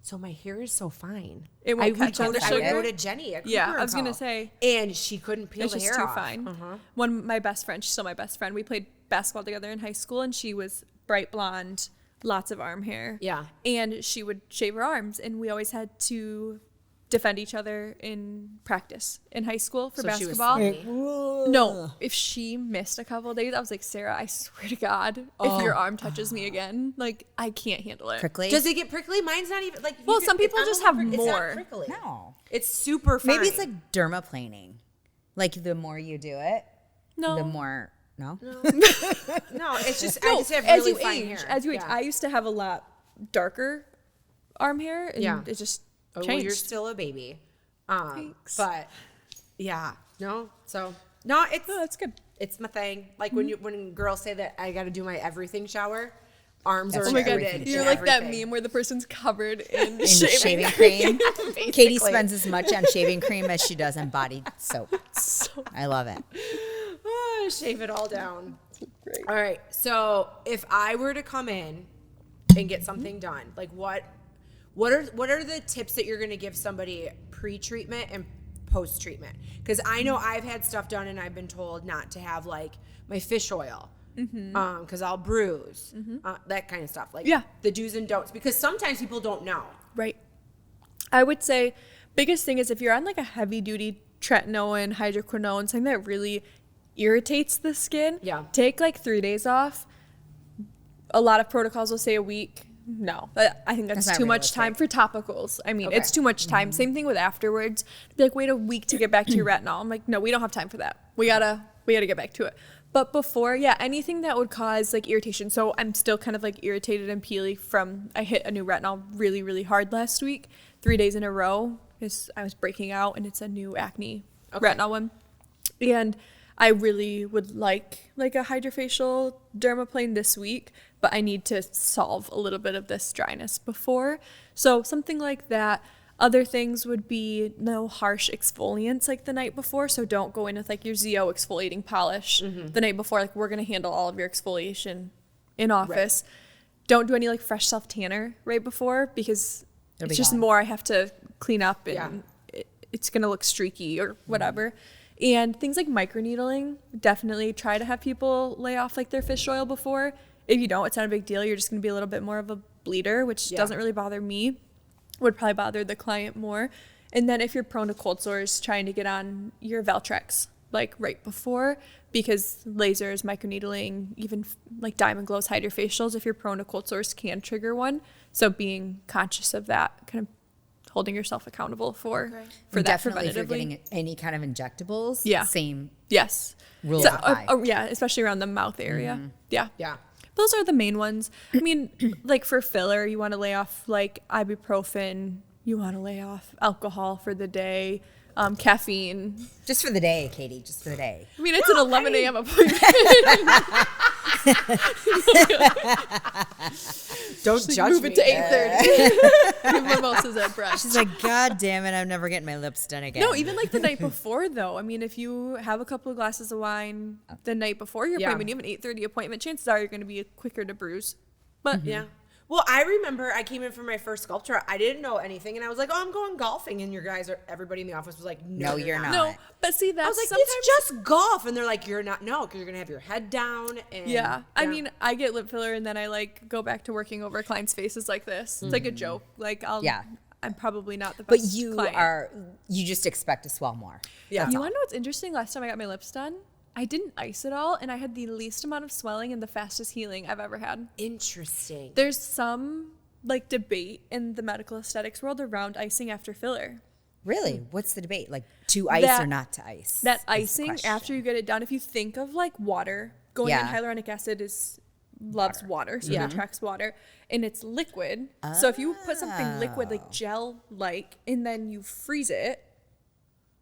So my hair is so fine. It won't I catch on the I would sugar? go to Jenny at Yeah, Cooper I was gonna Call, say. and she couldn't peel It's the just hair too off. fine. One of my best friends, she's still my best friend. We played basketball together in high school, and she was bright blonde, lots of arm hair. Yeah. And she would shave her arms, and we always had to defend each other in practice in high school for So she was basketball. slimy. No, if she missed a couple of days, I was like, Sarah, I swear to God, if your arm touches me again, like I can't handle it. Prickly? Does it get prickly? Mine's not even like. Well, some people just have It's more. not prickly. No. It's super fine. Maybe it's like dermaplaning. Like the more you do it, No. the more. No? no. It's just I just have as really you fine age, hair. as you age, Yeah. I used to have a lot darker arm hair, and Yeah. it just Oh, well, changed. you're still a baby. Thanks. But yeah, no. So no, it's No, that's good. It's my thing. Like when girls say that I got to do my everything shower, arms That's are Oh my god, included you're in like that everything. meme where the person's covered in In shaving. shaving cream. Katie basically. spends as much on shaving cream as she does on body soap. I love it. Ah, shave it all down. Great. All right. So if I were to come in and get something done, like what are the tips that you're going to give somebody pre-treatment and post-treatment? Because I know I've had stuff done and I've been told not to have like my fish oil because I'll bruise, that kind of stuff. Like Yeah. the do's and don'ts. Because sometimes people don't know. Right. I would say biggest thing is if you're on like a heavy duty tretinoin, hydroquinone, something that really irritates the skin, Yeah. take like 3 days off. A lot of protocols will say a week. No, I think that's That's not too much time for topicals. I mean, it's too much time. Same thing with afterwards. Be like, wait a week to get back to your retinol. I'm like, no, we don't have time for that. We gotta get back to it. But before, yeah, anything that would cause like irritation. So I'm still kind of like irritated and peely from I hit a new retinol really, really hard last week, 3 days in a row, because I was breaking out and it's a new acne retinol one. And I really would like a hydrofacial dermaplane this week, but I need to solve a little bit of this dryness before. So something like that. Other things would be no harsh exfoliants like the night before. So don't go in with like your ZO exfoliating polish the night before. Like we're going to handle all of your exfoliation in office. Don't do any like fresh self tanner right before because It'll it's be just gone. more I have to clean up and Yeah. it's going to look streaky or whatever. And things like microneedling, definitely try to have people lay off like their fish oil before. If you don't, it's not a big deal. You're just going to be a little bit more of a bleeder, which doesn't really bother me. Would probably bother the client more. And then if you're prone to cold sores, trying to get on your Valtrex like right before, because lasers, microneedling, even like Diamond Glows hydrofacials, if you're prone to cold sores, can trigger one. So being conscious of that, kind of holding yourself accountable for that Definitely if you're preventatively. getting any kind of injectables, Yeah. same Yes. rules So, apply. yeah, especially around the mouth area. Yeah. Yeah. Those are the main ones. I mean, like for filler, you want to lay off like ibuprofen. You want to lay off alcohol for the day, caffeine. Just for the day, Katie, just for the day. I mean, it's an 11 a.m. appointment. Don't judge Move me. it to 8:30. Give mimosas at brunch. She's like, God damn it, I'm never getting my lips done again. No, even like the night before, though. I mean, if you have a couple of glasses of wine the night before your Yeah. appointment, you have an 8:30 appointment, chances are you're going to be quicker to bruise. But Yeah. Well, I remember I came in for my first sculpture. I didn't know anything, and I was like, "Oh, I'm going golfing." And everybody in the office was like, No, you're not. no, but see, I that's was like, sometimes. "It's just golf," and they're like, "You're not." No, because you're gonna have your head down. And Yeah. I mean, I get lip filler and then I like go back to working over clients' faces like this. It's like a joke. Like I'm probably not the But best you client. you just expect to swell more. Yeah. That's You all. want to know what's interesting? Last time I got my lips done, I didn't ice at all and I had the least amount of swelling and the fastest healing I've ever had. interesting. There's some like debate in the medical aesthetics world around icing after filler Really? What's the debate? Like to ice or not to ice? That is the icing question. after you get it done, if you think of like water, going in Yeah. hyaluronic acid loves water, so it attracts water, and it's liquid. So if you put something liquid like gel like and then you freeze it,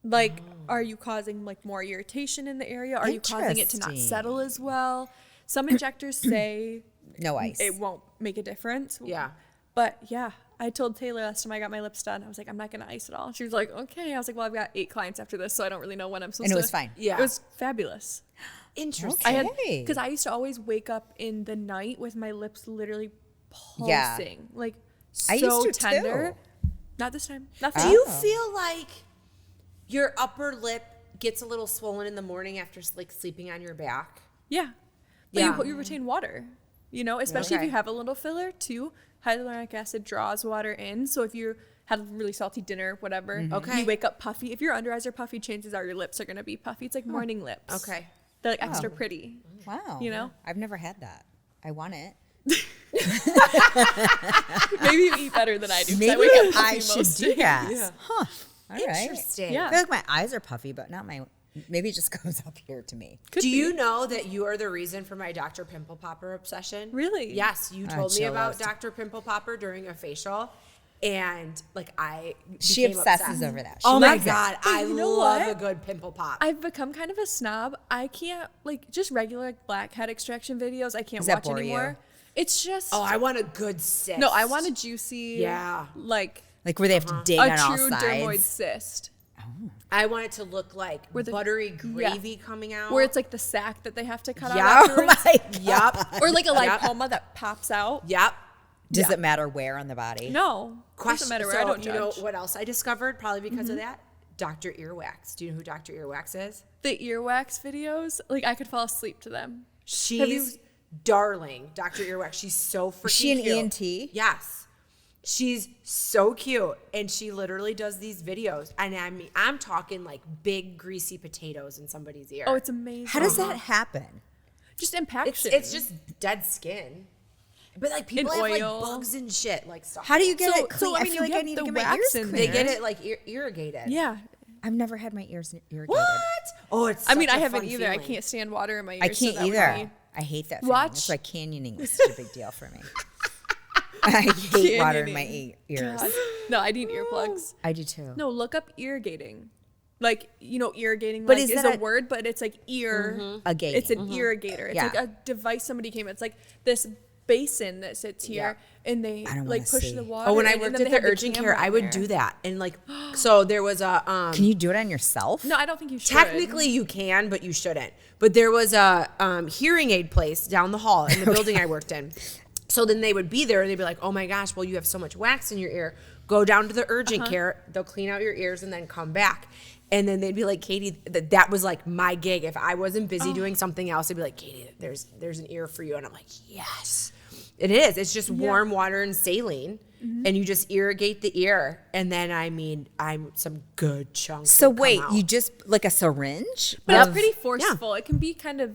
like are you causing like more irritation in the area? Are you causing it to not Interesting. settle as well? Some injectors say No ice. it won't make a difference. Yeah. But yeah, I told Taylor last time I got my lips done, I was like, I'm not going to ice at all. She was like, okay. I was like, well, I've got 8 clients after this, so I don't really know when I'm supposed to. And it was fine. Yeah. It was fabulous. Interesting. I had, Okay. because I used to always wake up in the night with my lips literally pulsing. Yeah. Like I so used to tender. too. Not this time. Nothing. Do you feel like your upper lip gets a little swollen in the morning after like sleeping on your back? Yeah. But Yeah. you retain water, you know, especially if Okay. you have a little filler too. Hyaluronic acid draws water in. So if you had a really salty dinner, whatever, Okay. you wake up puffy. If your under eyes are puffy, chances are your lips are going to be puffy. It's like morning lips. Okay. They're like extra pretty. Wow. You know? I've never had that. I want it. Maybe you eat better than I do. 'cause I Maybe wake up puffy I should most do days. that. Yeah. Huh. All right. Interesting. Yeah. I feel like my eyes are puffy, but not my. Maybe it just goes up here to me. Do you know that you are the reason for my Dr. Pimple Popper obsession? Really? Yes, you told me chill about those. Dr. Pimple Popper during a facial, and like I She became obsesses obsessed. over that. She Oh my loves it. god, I you know love what? a good pimple pop. I've become kind of a snob. I can't like just regular like blackhead extraction videos. I can't Does that watch bore anymore. you? It's just oh, I want a good cyst. no. I want a juicy, Yeah. like Like where they have to dig a on all true dermoid sides. cyst, I want it to look like Where the- buttery gravy coming out. where it's like the sac that they have to cut out Yup. Oh afterwards, my God. Yup. or like a Yup. lipoma that pops out. Yup. Does it matter where on the body? No, doesn't matter where. I don't you judge. Mm-hmm. know what else I discovered? Probably because of that? Dr. Earwax. Do you know who Dr. Earwax is? The earwax videos, like I could fall asleep to them. She's darling, Dr. Earwax. She's so freaking Is she an cute. ENT? Yes. She's so cute, and she literally does these videos. And I mean, I'm talking like big greasy potatoes in somebody's ear. Oh, it's amazing. How does that happen? just impaction? it's just dead skin. But like people And have like oil. bugs and shit like stuff. How do you get So- it clean? so, I mean, feel you like get I need the to get my wax ears in They cleaned. get it like irrigated. yeah. I've never had my ears irrigated. What? Oh, it's. I mean, such I a haven't fun either. I feeling. can't stand water in my ears. I so can't that would either. be- I hate that feeling. Watch- That's why canyoning was such a big deal for me. I hate water in my ears. God. No, I need earplugs. I do too. No, look up irrigating. Like, you know, irrigating But like, is is that a word, but it's like ear. A gating. It's an irrigator. It's Yeah. like a device somebody came. It's like this basin that sits here, and they I don't like wanna push see. the water. Oh, when I in, and worked then at they the have urgent camera care, I in would there. do that. And like, so there was a Can you do it on yourself? No, I don't think you should. technically you can, but you shouldn't. But there was a hearing aid place down the hall in the building I worked in. So then they would be there and they'd be like, oh my gosh, well, you have so much wax in your ear. Go down to the urgent care. They'll clean out your ears and then come back. And then they'd be like, Katie, that was like my gig. If I wasn't busy doing something else, they'd be like, Katie, there's an ear for you. And I'm like, yes. It is. It's just warm water and saline. And you just irrigate the ear. And then, I mean, I'm some good chunks. So will come wait, out. you just like a syringe? But it's of- pretty forceful. It can be kind of.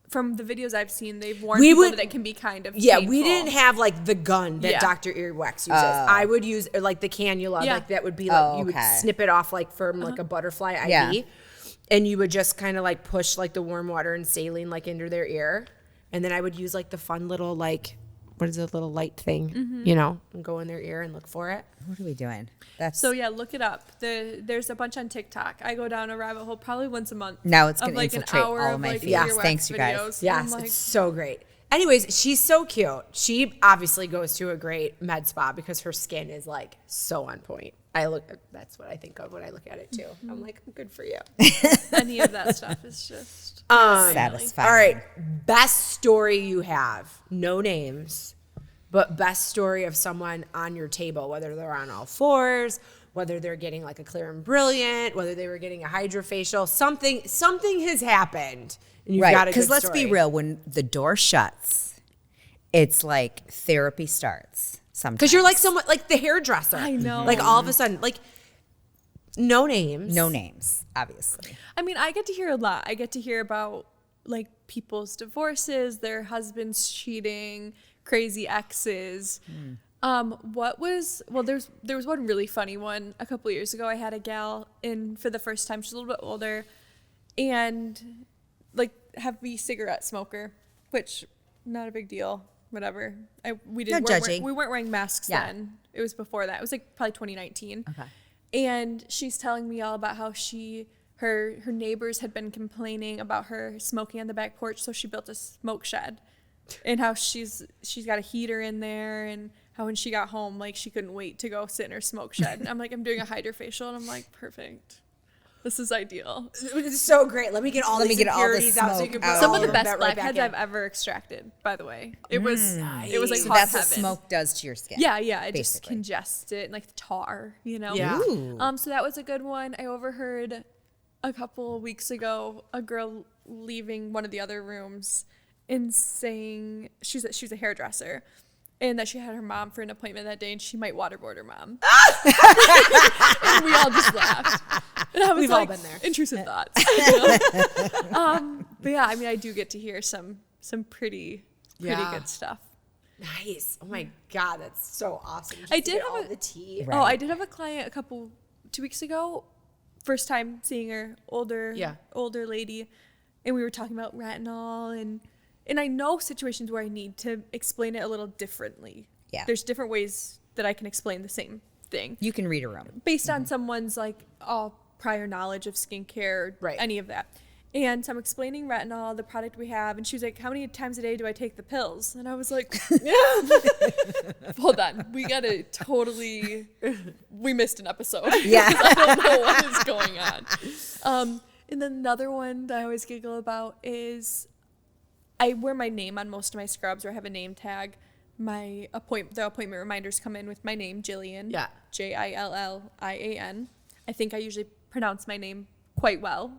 From the videos I've seen, they've warned We people would- that it can be kind of Yeah, we painful. didn't have like the gun that Yeah. Dr. Earwax uses. I would use like the cannula, Yeah. like that would be like Oh, you would okay. snip it off like from like a butterfly IV, Yeah. and you would just kind of like push like the warm water and saline like into their ear, and then I would use like the fun little like what is it, little light thing, you know, and go in their ear and look for it. What are we doing? That's So yeah, look it up. There's a bunch on TikTok. I go down a rabbit hole probably once a month. Now it's of, gonna like infiltrate an hour all of of my like feeds. Yes, earwax thanks, you guys. videos. Yes, I'm like, it's so great. Anyways, she's so cute. She obviously goes to a great med spa because her skin is like so on point. That's what I think of when I look at it too. I'm like, good for you. any of that stuff is just satisfying. All right, best story you have. No names, but best story of someone on your table, whether they're on all fours, whether they're getting like a Clear and Brilliant, whether they were getting a hydrofacial. Something has happened, and you've got Right, a because good let's be story. real. When the door shuts, it's like therapy starts. Sometimes Because you're like someone like the hairdresser. I know. Like all of a sudden, like no names. no names, obviously. I mean, I get to hear a lot. I get to hear about like people's divorces, their husbands cheating, crazy exes. There was one really funny one a couple years ago. I had a gal in for the first time. She's a little bit older, and like heavy cigarette smoker, which not a big deal. Whatever. We weren't wearing masks then. It was before that. It was like probably 2019. Okay. And she's telling me all about how her neighbors had been complaining about her smoking on the back porch, so she built a smoke shed, and how she's got a heater in there, and how when she got home, like she couldn't wait to go sit in her smoke shed. And I'm like, I'm doing a hydrofacial, and I'm like, perfect. This is ideal. It's so great. Let me get all these impurities out so you can put some of the best blackheads I've ever extracted, by the way. It was it was like so hot that's heaven. what smoke does to your skin. Yeah, it basically. just congests it and like the tar, you know. Yeah. Ooh. So that was a good one. I overheard a couple weeks ago a girl leaving one of the other rooms and saying she's a hairdresser. And that she had her mom for an appointment that day, and she might waterboard her mom. And we all just laughed. And I was We've like, all been there. Intrusive thoughts. But yeah, I mean, I do get to hear some pretty good stuff. Nice. Oh my God, that's so awesome. I did have all the tea. Right. Oh, I did have a client 2 weeks ago. First time seeing her, older lady, and we were talking about retinol and I know situations where I need to explain it a little differently. Yeah. There's different ways that I can explain the same thing. You can read a room. Based on someone's like all prior knowledge of skincare, Right. any of that. And so I'm explaining retinol, the product we have, and she was like, how many times a day do I take the pills? And I was like, hold on, we missed an episode. Yeah. I don't know what is going on. And then another one that I always giggle about is I wear my name on most of my scrubs, or I have a name tag. The appointment reminders come in with my name, Jillian. Yeah. Jillian. I think I usually pronounce my name quite well.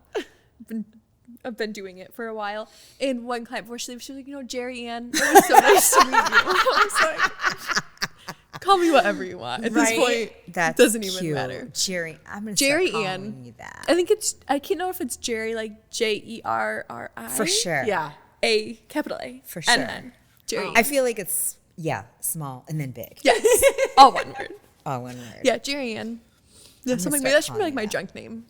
I've been doing it for a while. And one client before she leaves, she was like, Jerry Ann, it was so nice to meet you. I was like, call me whatever you want. At this point, That doesn't even matter. Jerry, I'm gonna Jerry start Ann. calling you that. I think I can't know if it's Jerry like Jerri. For sure. Yeah. A capital A. For sure. N. Jerry. I feel like it's small and then big. Yes. All one word. All one word. Yeah, Jerry Ann. Yeah, gonna something start that should be calling like my you that. junk name.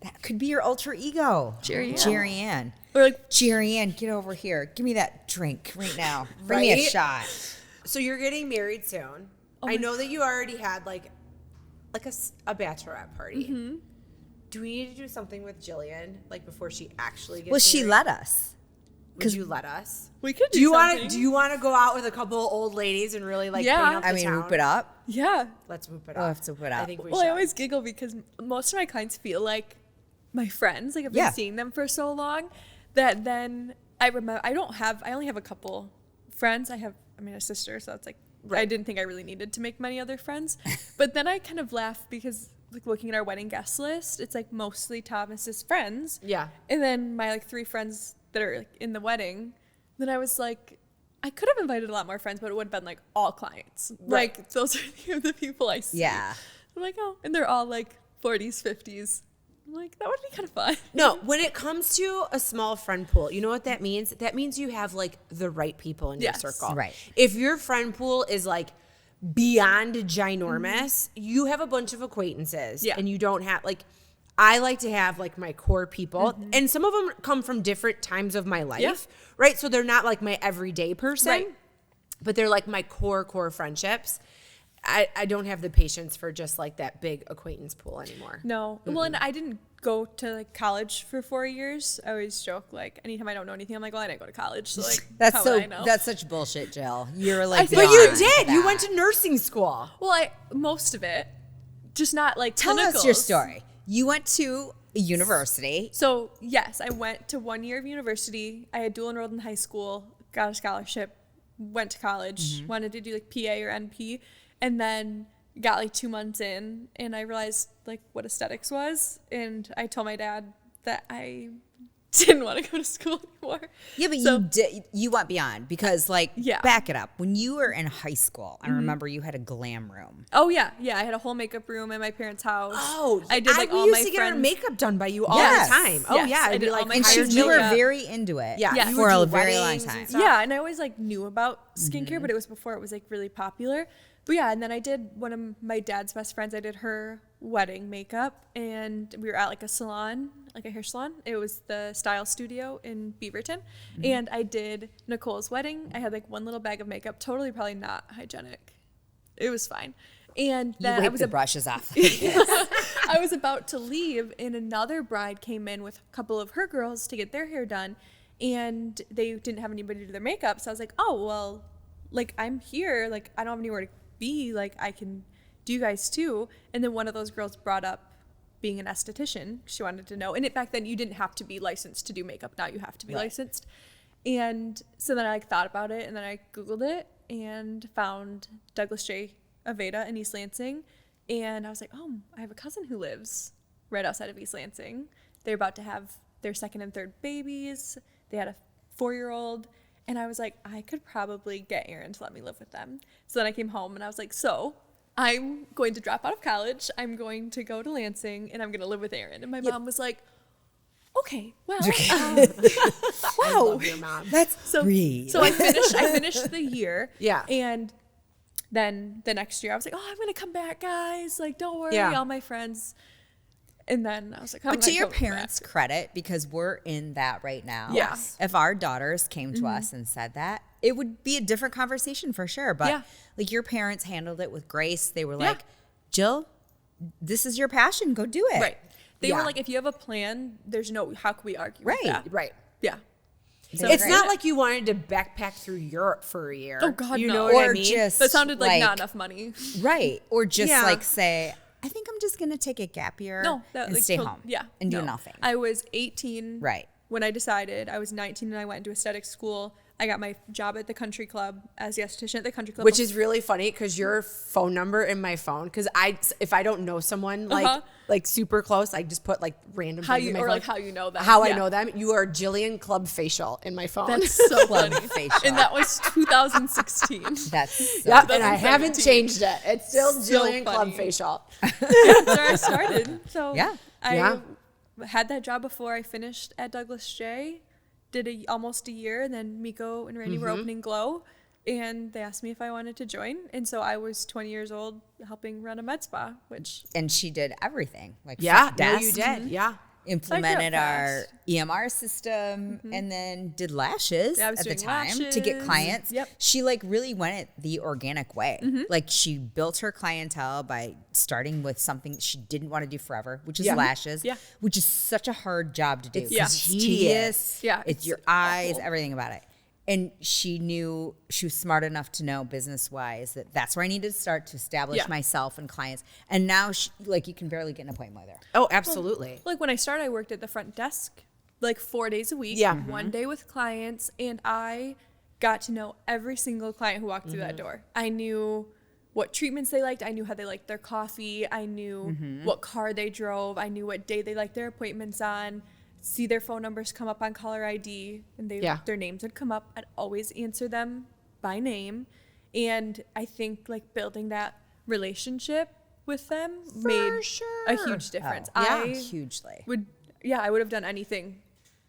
That could be your alter ego. Jerry Ann. Jerry Ann. Or like Jerry Ann, get over here. Give me that drink right now. Bring me a Right? shot. So you're getting married soon. I know that you already had like a bachelorette party. Mm-hmm. Do we need to do something with Jillian like before she actually gets Well, she married? let us. Would you let us? we could Do do you something. want to? Do you want to go out with a couple old ladies and really like Yeah. clean up the I mean, town? whoop it up. Yeah. Let's whoop it We'll up. have to whoop it I up. think we Well, should. I always giggle because most of my clients feel like my friends. Like I've been seeing them for so long that then I remember I only have a couple friends. I have a sister, so it's like I didn't think I really needed to make many other friends. But then I kind of laugh because like looking at our wedding guest list, it's like mostly Thomas's friends. Yeah. And then my like 3 friends that are like in the wedding. Then I was like, I could have invited a lot more friends, but it would have been like all clients. Right. Like those are the people I see. Yeah. I'm like, oh, and they're all like 40s, 50s. I'm like, that would be kind of fun. No, when it comes to a small friend pool, you know what that means? That means you have like the right people in Yes. your circle. Right. If your friend pool is like beyond ginormous, you have a bunch of acquaintances. Yeah. And you don't have like, I like to have like my core people, and some of them come from different times of my life, right? So they're not like my everyday person, Right. but they're like my core friendships. I don't have the patience for just like that big acquaintance pool anymore. No. Well, and I didn't go to like college for 4 years. I always joke like anytime I don't know anything, I'm like, well, I didn't go to college. So like, how would I know? That's such bullshit, Jill. You're like, But But you beyond did. You that. went to nursing school. Well, most of it, just not like Tell us your clinicals. story. You went to a university. So yes, I went to 1 year of university. I had dual enrolled in high school, got a scholarship, went to college, wanted to do like PA or NP, and then got like 2 months in, and I realized like what aesthetics was, and I told my dad that I didn't want to go to school anymore. Yeah, but So- you went beyond because like Yeah. back it up. When you were in high school, I remember you had a glam room. Oh yeah, I had a whole makeup room in my parents' house. I did like we all used my to get our friends. makeup done by you all Yes. the time. Oh Yes, yeah, I I'd be did like all my And hired you were makeup. very into it. Yeah, Yeah. you for would a do very long weddings and time. stuff. Yeah, and I always like knew about skincare, but it was before it was like really popular. But yeah, and then I did one of my dad's best friends. I did her wedding makeup, and we were at like a salon, like a hair salon. It was the Style Studio in Beaverton. And I did Nicole's wedding. I had like one little bag of makeup, totally probably not hygienic. It was fine. And then You wipe the brushes off. I was about to leave, and another bride came in with a couple of her girls to get their hair done, and they didn't have anybody to do their makeup. So I was like, oh, well, like, I'm here. Like, I don't have anywhere to be. Like, I can do you guys too. And then one of those girls brought up being an esthetician. She wanted to know. And back then, you didn't have to be licensed to do makeup. Now you have to be licensed. And so then I thought about it, and then I Googled it and found Douglas J. Aveda in East Lansing. And I was like, oh, I have a cousin who lives right outside of East Lansing. They're about to have their second and third babies. They had a 4-year-old. And I was like, I could probably get Aaron to let me live with them. So then I came home and I was like, so I'm going to drop out of college. I'm going to go to Lansing and I'm going to live with Aaron. And my mom was like, okay, well, I wow. love your mom. Let's breathe. So I finished the year. Yeah. And then the next year I was like, oh, I'm going to come back, guys. Like, don't worry, all my friends. And then I was like, but to your parents' credit, because we're in that right now. Yes. If our daughters came to us and said that, it would be a different conversation for sure. But like your parents handled it with grace. They were like, Jill, this is your passion. Go do it. Right. They were like, if you have a plan, there's no, how can we argue with that? Right. Yeah. So it's not like you wanted to backpack through Europe for a year. Oh, God, you no. know what I Or mean? just That sounded like not enough money. Right. Or just Yeah. like say, I think I'm just going to take a gap year and stay home. Yeah. And do nothing. I was 18 Right. when I decided. I was 19 and I went into aesthetic school. I got my job at the country club as the esthetician at the country club. Which is really funny because your phone number in my phone, because if I don't know someone like super close, I just put like random how things you in my or phone. like how you know them. How I know them. You are Jillian Club Facial in my phone. That's so funny. Facial. And that was 2016. That's so Yep, and I haven't 2017. changed it. It's still So Jillian Club funny. Facial. That's where I started. So Yeah. I had that job before I finished at Douglas J. Did almost a year, and then Miko and Randy were opening Glow, and they asked me if I wanted to join. And so I was 20 years old helping run a med spa, which and she did everything. Like Yeah, front no, desk, you did. Yeah. implemented our fast. EMR system, and then did lashes Yeah, I was at the doing time to get lashes. clients. Yep. She like really went it the organic way. Like she built her clientele by starting with something she didn't want to do forever, which is lashes, Yeah. which is such a hard job to do. It's 'cause Yeah. it's tedious. tedious. Yeah, It's it's your eyes, awful. everything about it. And she knew, she was smart enough to know business wise that that's where I needed to start to establish myself and clients. And now she, like you can barely get an appointment with her. Oh, absolutely. like when I started, I worked at the front desk like 4 days a week, Yeah. one day with clients, and I got to know every single client who walked through that door. I knew what treatments they liked. I knew how they liked their coffee. I knew what car they drove. I knew what day they liked their appointments on. See their phone numbers come up on caller ID, and their names would come up. I'd always answer them by name. And I think like building that relationship with them made a huge difference. I Hugely. I would have done anything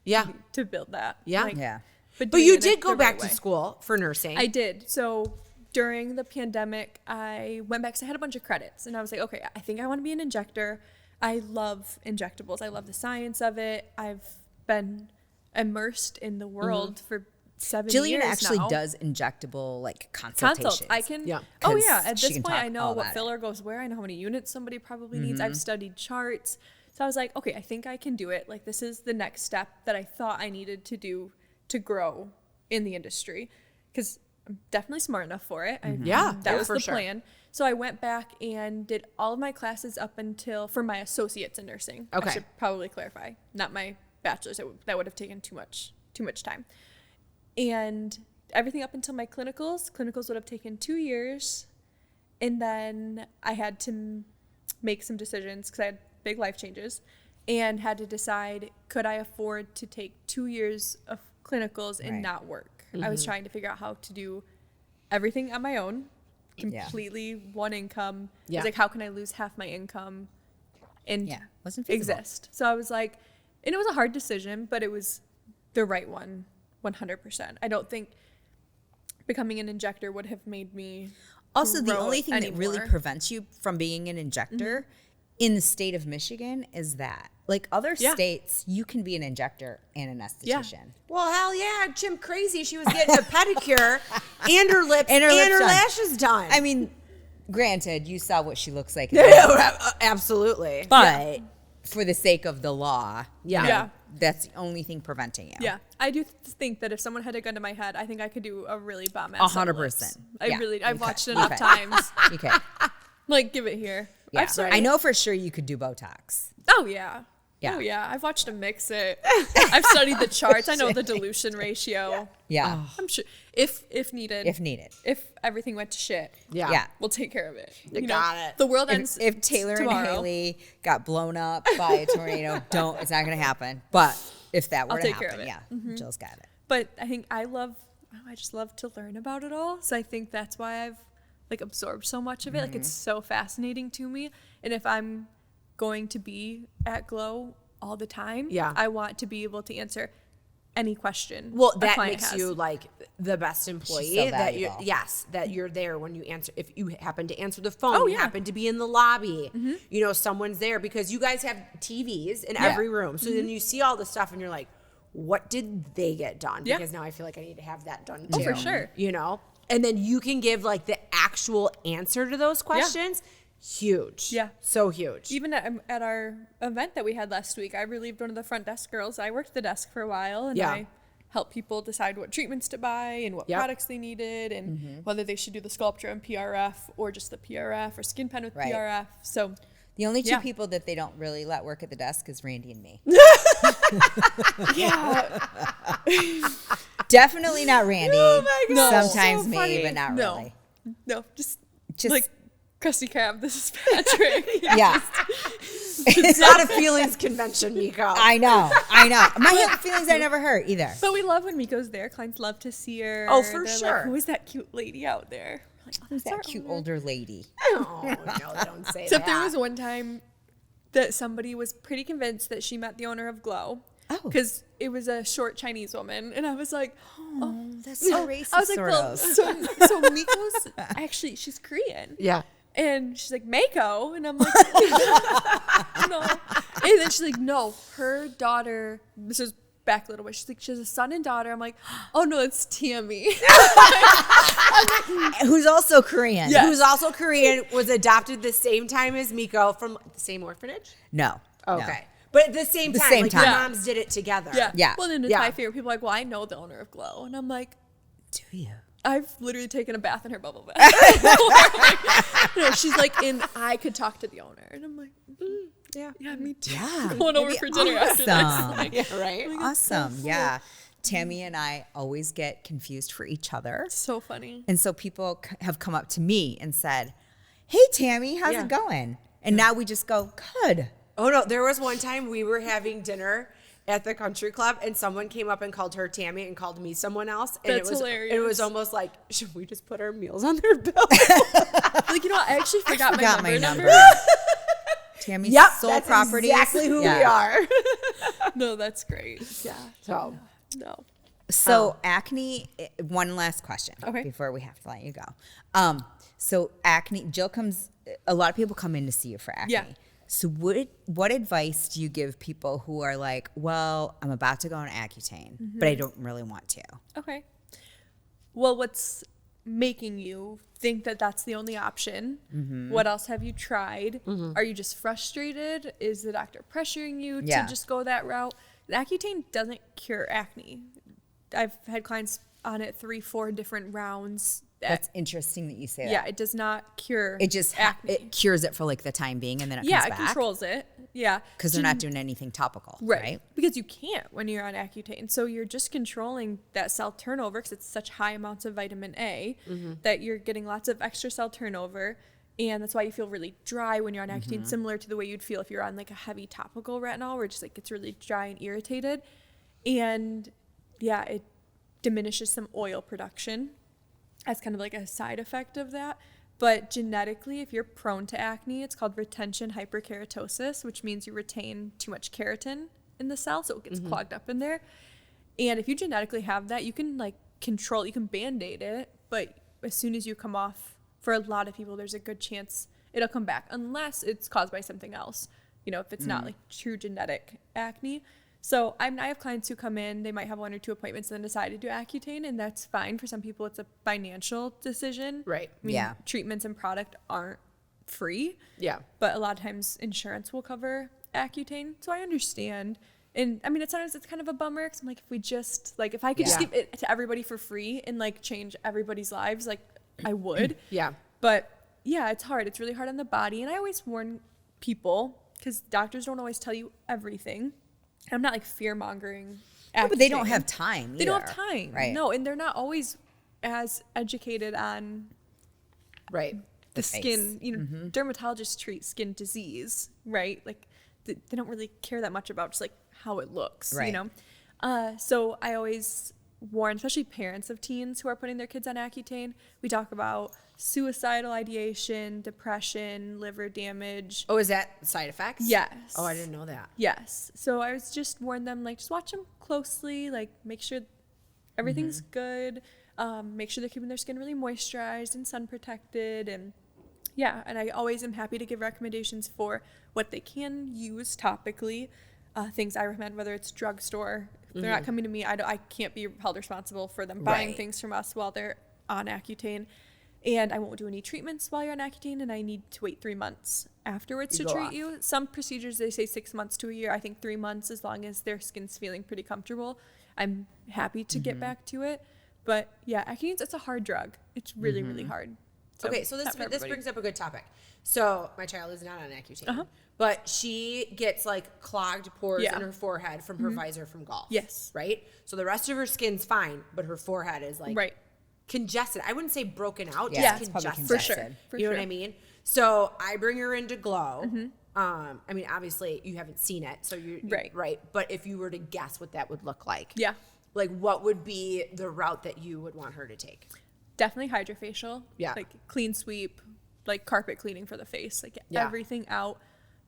Yeah. to build that. Yeah. Like, Yeah. But doing you it did the go right back to way. school for nursing. I did. So during the pandemic, I went back because I had a bunch of credits, and I was like, okay, I think I want to be an injector. I love injectables. I love the science of it. I've been immersed in the world for 7 years Jillian actually now. does injectable like consultations. Consult. I can. Yeah. Oh 'Cause yeah. At she this can point, talk I know all what about it. filler goes where. I know how many units somebody probably needs. I've studied charts. So I was like, okay, I think I can do it. Like this is the next step that I thought I needed to do to grow in the industry, because I'm definitely smart enough for it. That was for the sure. plan. So I went back and did all of my classes up until for my associates in nursing. Okay. I should probably clarify, not my bachelor's. That would have taken too much time. And everything up until my clinicals would have taken 2 years. And then I had to make some decisions because I had big life changes, and had to decide, could I afford to take 2 years of clinicals and Right. not work? I was trying to figure out how to do everything on my own, completely one income. Yeah. I was like, how can I lose half my income and wasn't feasible. exist? So I was like, and it was a hard decision, but it was the right one, 100%. I don't think becoming an injector would have made me Also, the grow only thing that really anymore. prevents you from being an injector in the state of Michigan is that. Like other states, you can be an injector and an esthetician. Well, hell yeah, Jim Crazy. She was getting a pedicure and her lips And her lips done. lashes done. I mean, granted, you saw what she looks like. Absolutely. But for the sake of the law, Yeah. you know, Yeah. that's the only thing preventing you. Yeah, I do think that if someone had a gun to my head, I think I could do a really bomb ass. 100%. Yeah, I've you watched could. enough You could. times. Okay. Like, give it here. Yeah. I've started- I know for sure you could do Botox. Oh yeah. Yeah. Oh yeah. I've watched them mix it. I've studied the charts. I know the dilution ratio. Yeah. I'm sure if needed. If needed. If everything went to shit. Yeah. Yeah. We'll take care of it. You got it. The world ends If Taylor tomorrow. and Haley got blown up by a tornado, it's not going to happen. But if that were I'll to take care happen, of it. Jill's got it. But I think I just love to learn about it all. So I think that's why I've like absorbed so much of it. Like it's so fascinating to me. And if I'm going to be at Glow all the time, I want to be able to answer any question. Well, a that client makes has. you like the best employee. so that you, valuable. that you're there when you answer. If you happen to answer the phone, Oh, you yeah. happen to be in the lobby. You know, someone's there because you guys have TVs in every room. So then you see all the stuff and you're like, what did they get done? Yeah. Because now I feel like I need to have that done too. Oh, for sure. You know, and then you can give like the actual answer to those questions. Huge. Yeah. So huge. Even at our event that we had last week, I relieved one of the front desk girls. I worked the desk for a while, and Yeah. I helped people decide what treatments to buy and what Yep. products they needed, and whether they should do the Sculptra and PRF or just the PRF or Skin Pen with Right. PRF. So The only two Yeah. people that they don't really let work at the desk is Randy and me. Definitely not Randy. Oh my God, Sometimes so me, funny. but not No. really. no, just Just like Krusty Krab. This is Patrick. yeah. It's not a feelings convention, Miko. I know. My feelings I never hurt either. But we love when Miko's there. Clients love to see her. Oh, for They're sure. Like, who is that cute lady out there? We're like, oh, Who's that's our that cute owner. older lady? Oh, no, don't say Except that. there was one time that somebody was pretty convinced that she met the owner of Glow. Oh. Because it was a short Chinese woman. And I was like, oh. That's so racist. I was like, sort well, of. so Miko's actually, she's Korean. Yeah. And she's like, Mako. And I'm like, no. And then she's like, no, her daughter, this is back a little bit. She's like, she has a son and daughter. I'm like, oh no, it's Tammy. Who's also Korean? Yeah. Who's also Korean, was adopted the same time as Miko from the same orphanage? No. No. Okay. But at the same The time, same like time. your moms did it together. Yeah. Yeah. Well, then Yeah. my favorite people are like, well, I know the owner of Glow. And I'm like, Do you? I've literally taken a bath in her bubble bath. No, she's like, and I could talk to the owner. And I'm like, yeah, me too. Yeah. Going over That'd for be dinner after this. awesome. Like, Yeah, right? Awesome. Yeah. Tammy and I always get confused for each other. so funny. And so people have come up to me and said, hey, Tammy, how's Yeah. it going? And now we just go, good. Oh, no. There was one time we were having dinner at the country club and someone came up and called her Tammy and called me someone else. And That's it was hilarious. It was almost like, should we just put our meals on their bill? Like, you know what? I actually forgot, Forgot my my number. number. Tammy's Yep, sole that's property. exactly who we Yeah. are. No, that's great. Yeah. So, No. So acne, one last question Okay. before we have to let you go. So acne, Jill comes, a lot of people come in to see you for acne. Yeah. So what advice do you give people who are like, well, I'm about to go on Accutane, but I don't really want to? Okay. Well, what's making you think that that's the only option? What else have you tried? Are you just frustrated? Is the doctor pressuring you Yeah. to just go that route? Accutane doesn't cure acne. I've had clients on it 3-4 different rounds. That's interesting that you say that. Yeah, it does not cure It just acne. it cures it for like the time being, and then it yeah, comes it back. controls it. Yeah. Because they're not doing anything topical, Right. right? Because you can't when you're on Accutane. So you're just controlling that cell turnover because it's such high amounts of vitamin A that you're getting lots of extra cell turnover. And that's why you feel really dry when you're on Accutane, similar to the way you'd feel if you're on like a heavy topical retinol where it just like gets really dry and irritated. And yeah, it diminishes some oil production as kind of like a side effect of that. But genetically, if you're prone to acne, it's called retention hyperkeratosis, which means you retain too much keratin in the cell, so it gets clogged up in there. And if you genetically have that, you can like control, you can Band-Aid it, but as soon as you come off for a lot of people, there's a good chance it'll come back unless it's caused by something else. You know, if it's not like true genetic acne. So I have clients who come in, they might have 1 or 2 appointments and then decide to do Accutane, and that's fine. For some people, it's a financial decision. Right. I mean, treatments and product aren't free. Yeah. But a lot of times insurance will cover Accutane. So I understand. And I mean, sometimes it's kind of a bummer because I'm like, if we just, like, if I could just give it to everybody for free and like change everybody's lives, like I would. Yeah. But yeah, it's hard. It's really hard on the body. And I always warn people because doctors don't always tell you everything. I'm not like fear mongering. No, but they don't have time either. They don't have time. Right. No, and they're not always as educated on the skin. You know, dermatologists treat skin disease, right? Like they don't really care that much about just like how it looks, right. you know? So I always warn, especially parents of teens who are putting their kids on Accutane. We talk about suicidal ideation, depression, liver damage. Oh, is that side effects? Yes. Oh, I didn't know that. Yes. So I was just warn them, like, just watch them closely, like make sure everything's good, make sure they're keeping their skin really moisturized and sun protected, and and I always am happy to give recommendations for what they can use topically, things I recommend, whether it's drugstore. If they're not coming to me, I can't be held responsible for them buying things from us while they're on Accutane. And I won't do any treatments while you're on Accutane, and I need to wait 3 months afterwards to treat you. Some procedures, they say 6 months to a year. I think 3 months, as long as their skin's feeling pretty comfortable. I'm happy to get back to it. But yeah, Accutane, it's a hard drug. It's really, really hard. So Okay, so this brings up a good topic. So my child is not on Accutane, but she gets like clogged pores in her forehead from her visor from golf. Yes. Right? So the rest of her skin's fine, but her forehead is like congested. I wouldn't say broken out, just it's probably congested. congested. For sure. You know what I mean? So I bring her into Glow. I mean, obviously you haven't seen it, so you're right. But if you were to guess what that would look like, like what would be the route that you would want her to take? Definitely hydrofacial. Yeah. Like clean sweep, like carpet cleaning for the face, like get everything out.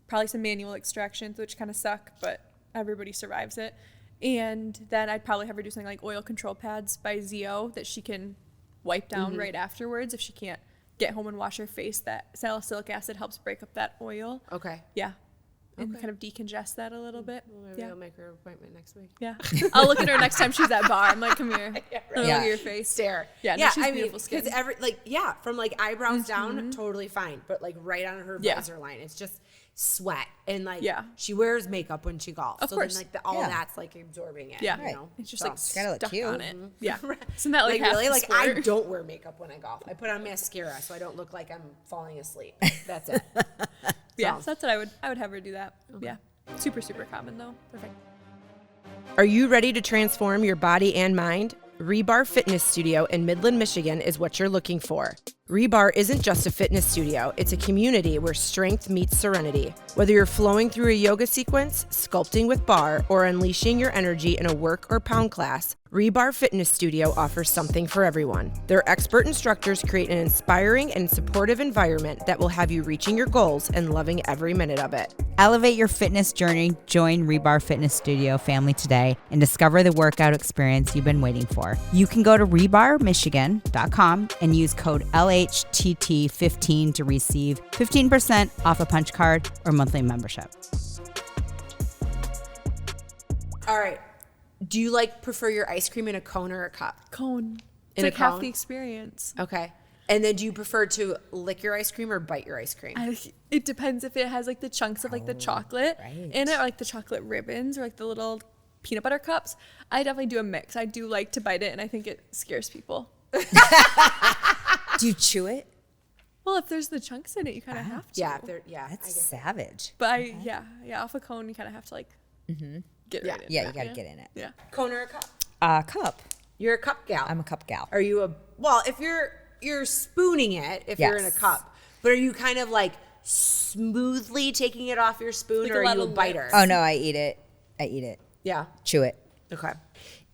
Probably some manual extractions, which kind of suck, but everybody survives it. And then I'd probably have her do something like oil control pads by Zio that she can wipe down right afterwards if she can't get home and wash her face. That salicylic acid helps break up that oil. Okay. Yeah. And kind of decongest that a little bit. Well, maybe I'll make her an appointment next week. Yeah. I'll look at her next time she's at bar. I'm like, come here. Look at your face. Stare. Yeah, no, she's beautiful skin. Because from like eyebrows down, totally fine. But like right on her visor line, it's just sweat. And like she wears makeup when she golfs. Of course. Then like all that's like absorbing it. Yeah. You know? It's just like gotta look stuck cute. on it. Yeah. Isn't that like really? half Like the I sport? don't wear makeup when I golf. I put on mascara so I don't look like I'm falling asleep. That's it. Yeah, so that's what I would have her do that. Yeah. Super, super common though. Perfect. Are you ready to transform your body and mind? Rebar Fitness Studio in Midland, Michigan is what you're looking for. Rebar isn't just a fitness studio, it's a community where strength meets serenity. Whether you're flowing through a yoga sequence, sculpting with bar, or unleashing your energy in a work or pound class, Rebar Fitness Studio offers something for everyone. Their expert instructors create an inspiring and supportive environment that will have you reaching your goals and loving every minute of it. Elevate your fitness journey. Join Rebar Fitness Studio family today and discover the workout experience you've been waiting for. You can go to rebarmichigan.com and use code LHTT15 to receive 15% off a punch card or monthly membership. All right. Do you prefer your ice cream in a cone or a cup? Cone. It's In a like half cone? the experience. Okay. And then do you prefer to lick your ice cream or bite your ice cream? It depends if it has like the chunks of like the chocolate in it, or like the chocolate ribbons, or like the little peanut butter cups. I definitely do a mix. I do like to bite it, and I think it scares people. Do you chew it? Well, if there's the chunks in it, you kind of have to. That's savage. But off a cone, you kind of have to like get right in. Yeah, you got to get in it. Yeah. Cone or a cup? Cup. You're a cup gal. I'm a cup gal. Are you if you're spooning it, if you're in a cup, but are you kind of like smoothly taking it off your spoon, Like or a are lot you a of biter? Oh, no, I eat it. Yeah. Chew it. Okay.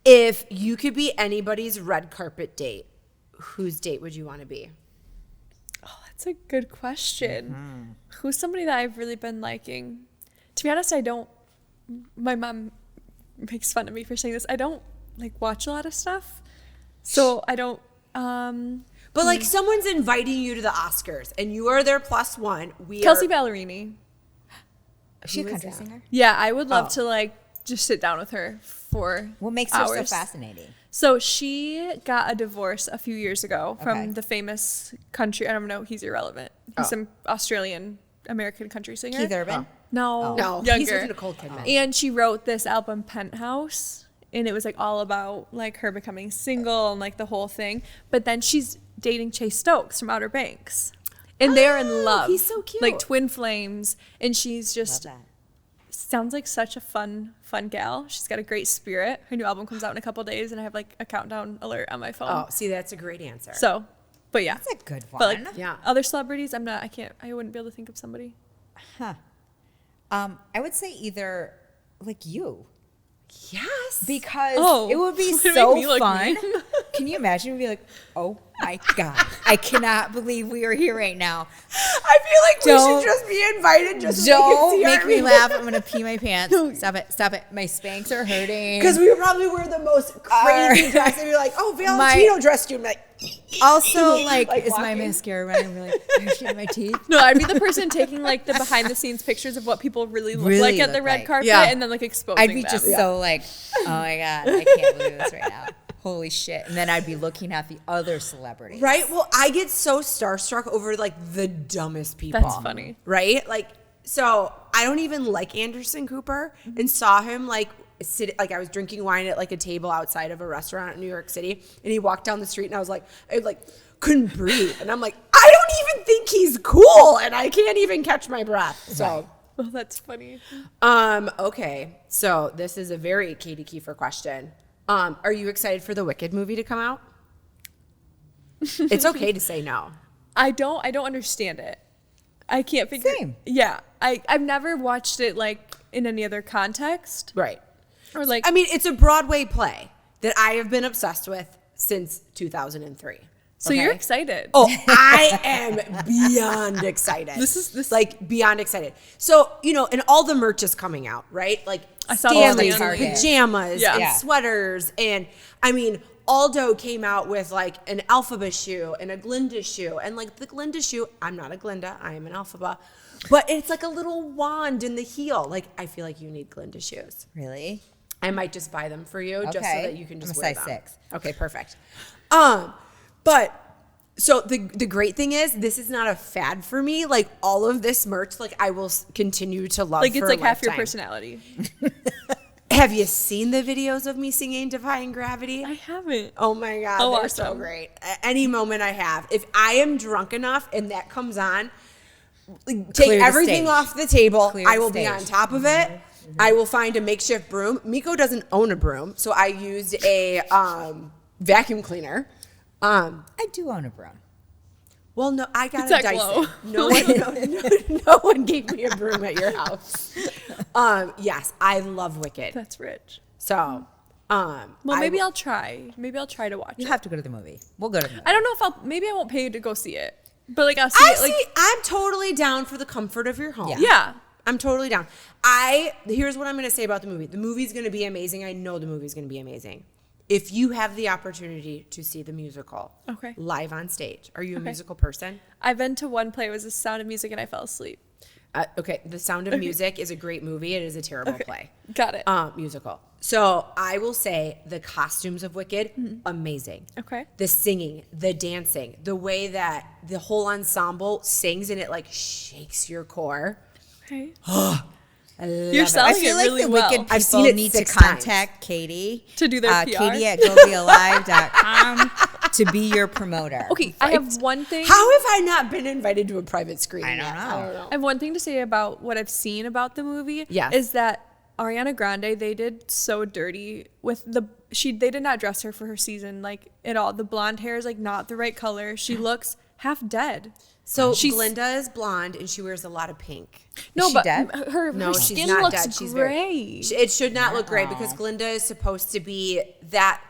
If you could be anybody's red carpet date, whose date would you want to be? Oh, that's a good question. Who's somebody that I've really been liking? To be honest, I don't. My mom makes fun of me for saying this. I don't watch a lot of stuff, so I don't. But like someone's inviting you to the Oscars and you are their plus one. Kelsey Ballerini. Is she a country singer? Yeah, I would love to like just sit down with her for What makes hours. her so fascinating? So she got a divorce a few years ago Okay. from the famous country. I don't know. He's irrelevant. He's some Australian American country singer. Keith Urban? No, No, younger. he's with Nicole Kidman. And she wrote this album Penthouse, and it was like all about like her becoming single and like the whole thing. But then she's dating Chase Stokes from Outer Banks, and they're in love. he's so cute. like twin flames. And she's just Love that. sounds like such a fun gal. She's got a great spirit. Her new album comes out in a couple days, and I have like a countdown alert on my phone. Oh, see, that's a great answer. So, but yeah, That's a good one. but like Yeah. other celebrities, I wouldn't be able to think of somebody. I would say either like you. Yes. Because Oh, it would be way to make so me look fun. mean. Can you imagine? We'd be like, oh my God, I cannot believe we are here right now. I feel like we Don't- should just be invited just Don't make me laugh. I'm going to pee my pants. Stop it. Stop it. My Spanx are hurting. Because we would probably wear the most crazy dress and be like, oh, Valentino dressed you. I'm like, Also, like, Like is my walking. mascara running? I'm like, I shit my teeth. No, I'd be the person taking like the behind the scenes pictures of what people really look like at the look red like. carpet, Yeah. and then like exposing I'd be them. just so like, oh my God, I can't believe this right now. Holy shit. And then I'd be looking at the other celebrities. right? Well, I get so starstruck over like the dumbest people. That's funny. Right? Like, so I don't even like Anderson Cooper and saw him like sit, like I was drinking wine at like a table outside of a restaurant in New York City, and he walked down the street and I couldn't breathe. And I'm like, I don't even think he's cool and I can't even catch my breath. So Oh, that's funny. okay. So this is a very Katie Kiefer question. Are you excited for the Wicked movie to come out? It's okay to say no. I don't understand it. I can't figure. Same. Yeah, I've never watched it like in any other context Right. or like. I mean, it's a Broadway play that I have been obsessed with since 2003. so you're excited. Oh, I am beyond excited. This- like beyond excited. So, and all the merch is coming out, right? Like I saw Stanley's the Target. pajamas Yeah. and Yeah. sweaters. And I mean, Aldo came out with like an Alphaba shoe and a Glinda shoe. And like the Glinda shoe, I'm not a Glinda, I am an Alphaba. But it's like a little wand in the heel. Like, I feel like you need Glinda shoes. Really? I might just buy them for you just so Okay. that you can just I'm a wear size them. 6. Okay, perfect. But so the great thing is this is not a fad for me. Like all of this merch, like I will continue to love. like for it's a like half your lifetime. personality. Have you seen the videos of me singing Defying Gravity? I haven't. Oh my God, I'll they're watch so them. great. Any moment I have, if I am drunk enough and that comes on, take Clear the everything stage. off the table. Clear I the will be stage. on top of it. I will find a makeshift broom. Miko doesn't own a broom, so I used a vacuum cleaner. I do own a broom. Well, no, I got It's a at Dyson. Glow. No one gave me a broom at your house. Yes, I love Wicked. That's rich. So, Well, maybe I'll try. Maybe I'll try to watch You it. have to go to the movie. We'll go to the movie. I don't know if maybe I won't pay to go see it, but like I'll see it. Like, I'm totally down for the comfort of your home. yeah. I'm totally down. Here's what I'm going to say about the movie. The movie's going to be amazing. I know the movie's going to be amazing. If you have the opportunity to see the musical Okay. live on stage, are you a Okay. musical person? I've been to one play. It was The Sound of Music, and I fell asleep. Okay, The Sound of Music is a great movie. It is a terrible play. Got it. Musical. So I will say the costumes of Wicked, amazing. Okay. The singing, the dancing, the way that the whole ensemble sings and it like shakes your core. Okay. I love You're it. selling I feel it like really the well. Wicked I've seen people it need to 6 times. contact Katie To do their PR. Katie at gobealive.com to be your promoter. Okay, I have one thing. How have I not been invited to a private screening? I don't yet? know. I don't know. I have one thing to say about what I've seen about the movie. Yes. Is that Ariana Grande, they did so dirty with they did not dress her for her season like at all. The blonde hair is like not the right color. She looks half dead. So She's- Glinda is blonde and she wears a lot of pink. No, she but dead? her No, she's skin not looks dead. She's great. It should not look great because Glinda is supposed to be that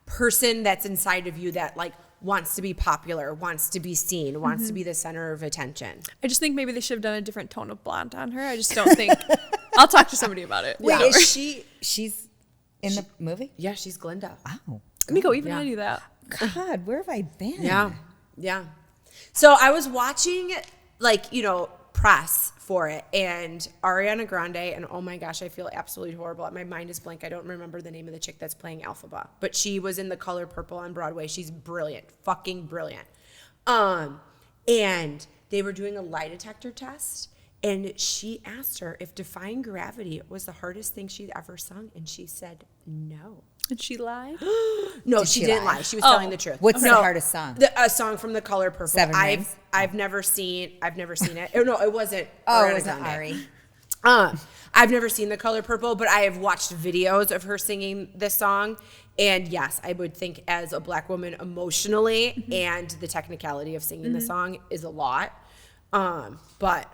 person that's inside of you that like wants to be popular, wants to be seen, wants to be the center of attention. I just think maybe they should have done a different tone of blonde on her. I just don't think. I'll talk to somebody about it. Wait, Yeah. is she's in the movie? Yeah, she's Glinda. Wow. Miko, even Yeah. I knew that. God, where have I been? Yeah. Yeah. So I was watching, like, press for it, and Ariana Grande, and oh my gosh, I feel absolutely horrible. My mind is blank. I don't remember the name of the chick that's playing Elphaba, but she was in The Color Purple on Broadway. She's brilliant, fucking brilliant. And they were doing a lie detector test, and she asked her if defying gravity was the hardest thing she'd ever sung, and she said no. Did she lie? No, Did she she didn't lie? lie. She was telling the truth. What's the hardest song? A song from The Color Purple. Seven Rings? I've never seen it. Oh no, it wasn't. Oh, Ariana it wasn't Grande. Ari. I've never seen The Color Purple, but I have watched videos of her singing this song. And yes, I would think as a Black woman emotionally and the technicality of singing the song is a lot. But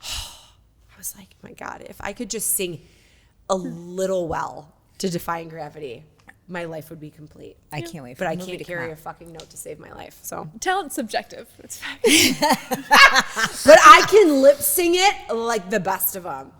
I was like, oh my God, if I could just sing a little well to Defying Gravity, my life would be complete. I can't wait for But the I movie can't to come carry out. a fucking note to save my life. So, Talent's subjective. It's fine. but I can lip sing it like the best of them.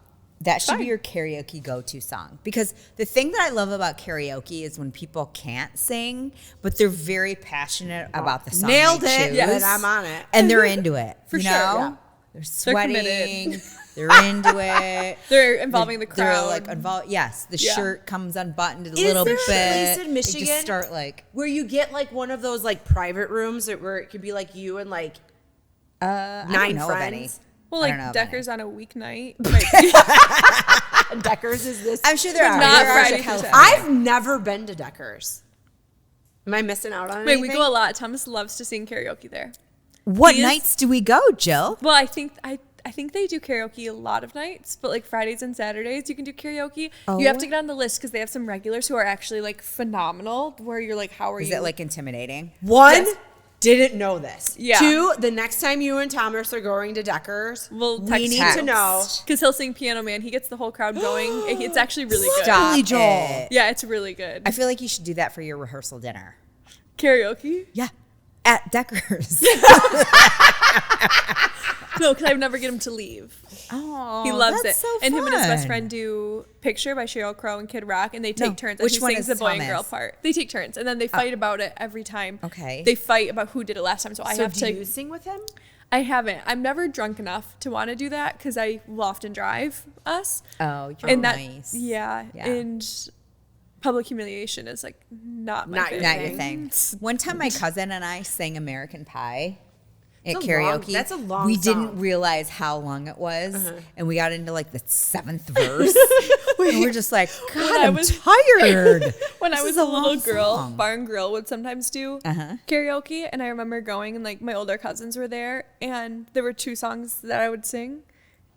That should be your karaoke go-to song. Because the thing that I love about karaoke is when people can't sing, but they're very passionate about the song. Nailed they it. choose, Yes. I'm on it. And they're into it. For sure, yeah. They're committed. sweating. They're into it. They're involving the They're crowd. like involved. Yes, the Yeah. shirt comes unbuttoned a Is little there bit. a place in They Michigan just start like where you get like one of those like private rooms where it could be like you and like I don't 9 know of any. friends? well, I don't know like of Decker's any. on a weeknight. Might be. Deckers is this. I'm sure there are. not There are Friday in through California. I've never been to Deckers. Am I missing out on Wait, anything? we go a lot. Thomas loves to sing karaoke there. What He is- nights do we go, Jill? Well, I think they do karaoke a lot of nights, but like Fridays and Saturdays you can do karaoke. You have to get on the list because they have some regulars who are actually like phenomenal. Where you're like, how are Is you? it like intimidating? One, Yes. didn't know this. Yeah. 2, the next time you and Thomas are going to Deckers, We'll we text need you. to know. Because he'll sing Piano Man. He gets the whole crowd going. It's actually really good. Stop Billy Joel. it. Yeah, it's really good. I feel like you should do that for your rehearsal dinner. Karaoke? Yeah. At Deckers. No, because I would never get him to leave. Oh, He loves that's it. So and him and his best fun. friend do Picture by Sheryl Crow and Kid Rock, and they take No, turns. which and he one sings is the boy and girl Thomas? part. They take turns, and then they fight about it every time. Okay. They fight about who did it last time. So I So have do to. you sing with him? I haven't. I'm never drunk enough to want to do that because I will often drive us. Oh, you're and that, nice. yeah, Yeah. and public humiliation is like not my Not your thing. Not your thing. One time, my cousin and I sang American Pie at It's a karaoke. long- that's a long We song. didn't realize how long it was, and we got into like the 7th verse, and we're just like, God, I I'm was- tired. When This I is was a little long girl, song. Bar and Grill would sometimes do karaoke, and I remember going, and like my older cousins were there, and there were 2 songs that I would sing,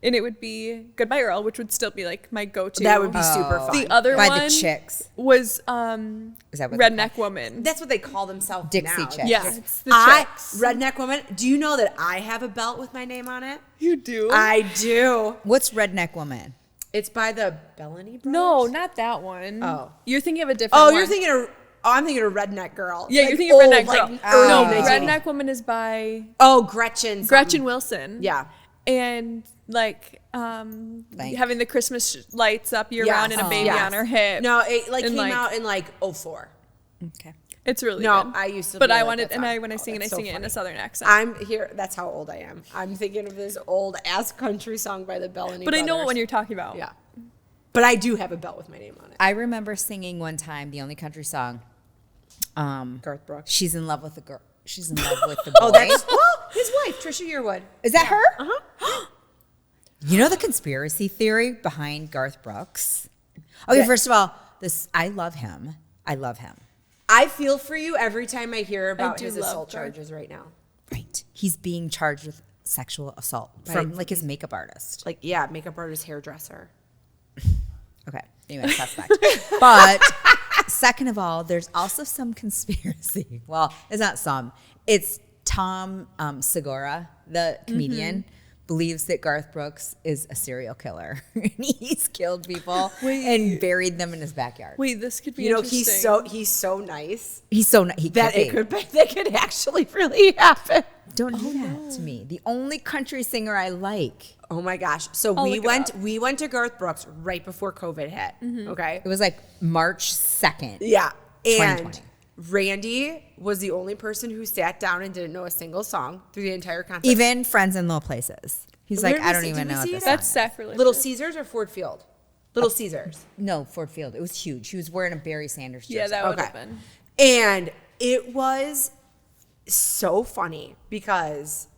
and it would be Goodbye Earl, which would still be like my go-to. That would be super fun. The other By one the Chicks. was Is that what they're Redneck Woman. That's what they call themselves Dixie now. Chicks. Yeah, it's the Chicks. Redneck Woman. Do you know that I have a belt with my name on it? You do? I do. What's Redneck Woman? It's by the Bellany Brothers. No, not that one. Oh. You're thinking of a different Oh, one. you're thinking of. Oh, I'm thinking of Redneck Girl. Yeah, Like you're thinking of old, Redneck like Girl. early No, 1980s. Redneck Woman is by Oh, Gretchen. Gretchen Wilson. Yeah. And like having the Christmas lights up year Yes. round and a baby Yes. on her hip. No, it like And, came like- out in like 04. Okay. It's really No, good. I used to But be I like wanted, that and song. I when I sing it, I that's so sing it in funny. a southern accent. I'm here. That's how old I am. I'm thinking of this old ass country song by the Bellany but I Brothers. know what one you're talking about. Yeah. But I do have a belt with my name on it. I remember singing one time the only country song. Garth Brooks. She's in love with the girl. She's in love with the boy. Oh, that's well, his wife, Trisha Yearwood. Is that her? Uh-huh. You know the conspiracy theory behind Garth Brooks? Okay, first of all, I love him. I love him. I feel for you every time I hear about do his love assault Garth. charges right now. Right. He's being charged with sexual assault from like his makeup artist. Like, yeah, makeup artist, hairdresser. Okay. Anyway, suspect. But second of all, there's also some conspiracy. Well, it's not some. It's Tom Segura, the comedian, believes that Garth Brooks is a serial killer. And he's killed people and buried them in his backyard. Wait, this could be You know, interesting. he's so nice He's so he that could be. that could actually really happen. Don't do that to me. The only country singer I like. Oh my gosh! So I'll we look it went up. to Garth Brooks right before COVID hit. Okay. It was like March 2nd. Yeah. And 2020. Randy was the only person who sat down and didn't know a single song through the entire concert. Even Friends in Low Places. He's Where like, did we I don't see- even did we know what see this it? That's is. sacrilegious. Little Caesars or Ford Field? Little Caesars. No, Ford Field. It was huge. He was wearing a Barry Sanders jersey. Yeah, that would Okay. have been. And it was so funny because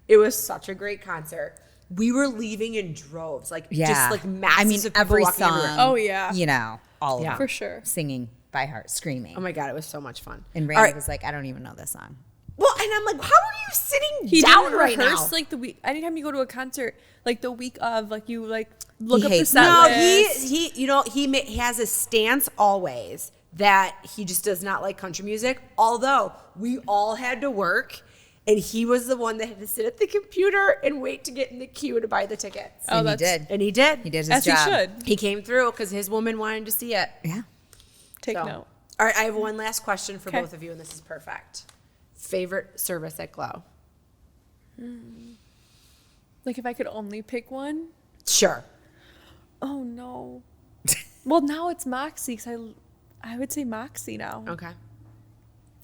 it was such a great concert. We were leaving in droves, like just like masses I mean, of people every walking song. everywhere. Oh, yeah. You know, all of Yeah. them. For sure. Singing by heart, screaming. Oh my God, it was so much fun. And All Randy right. was like, I don't even know this song. Well, and I'm like, how are you sitting He down didn't right rehearse now? like the week. Anytime you go to a concert, like the week of, like you like look He up the hates set No, list. he has a stance always that he just does not like country music. Although we all had to work, and he was the one that had to sit at the computer and wait to get in the queue to buy the tickets. Oh, And he that's- did. And he did. He did his As he job. should. He came through because his woman wanted to see it. Yeah. Take So. note. All right, I have one last question for Okay. both of you, and this is perfect. Favorite service at Glow? Like if I could only pick one. Sure. Oh no. Well, now it's Moxie because I would say Moxie now. Okay.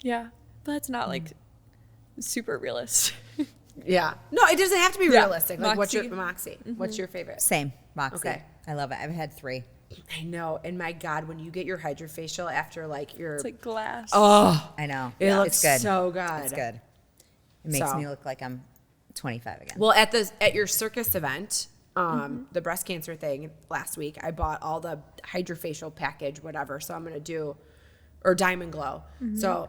Yeah, but it's not like super realist. Yeah. No, it doesn't have to be Yeah. realistic. Like, what's your Moxie. Moxie? What's your favorite? Same. Moxie. Okay. I love it. I've had 3. I know. And my God, when you get your hydrofacial after like your It's like glass. oh, I know. it looks it's good. so good. It's good. It makes So. me look like I'm 25 again. Well, at your circus event, the breast cancer thing last week, I bought all the hydrofacial package, whatever. So I'm gonna do, or Diamond Glow. So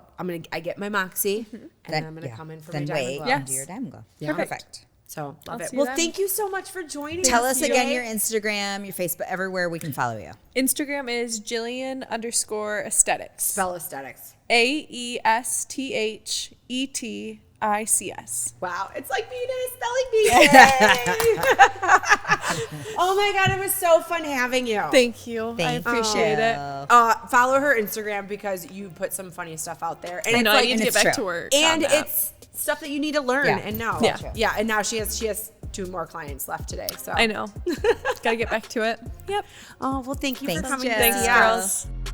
I get my Moxie, and then I'm gonna come in for my then Diamond wait Glow. Yeah. and do your Diamond Glow. Yeah. Perfect. So love I'll it. see Well, them. thank you so much for joining. Tell us us again today. your Instagram, your Facebook, everywhere we can follow you. Instagram is Jillian_aesthetics. Spell aesthetics. AESTHETICS. Wow, it's like being in a spelling bee. Oh my God, it was so fun having you. Thank you. I Thank appreciate you. it. Follow her Instagram because you put some funny stuff out there, and I it's know I like, need to it's get back true. to work. and on that. it's stuff that you need to learn Yeah. and know. Yeah. yeah, and now she has 2 more clients left today. So I know. Gotta get back to it. Yep. Oh well, thank you Thanks, for coming. Jill. to Thanks, see us. girls.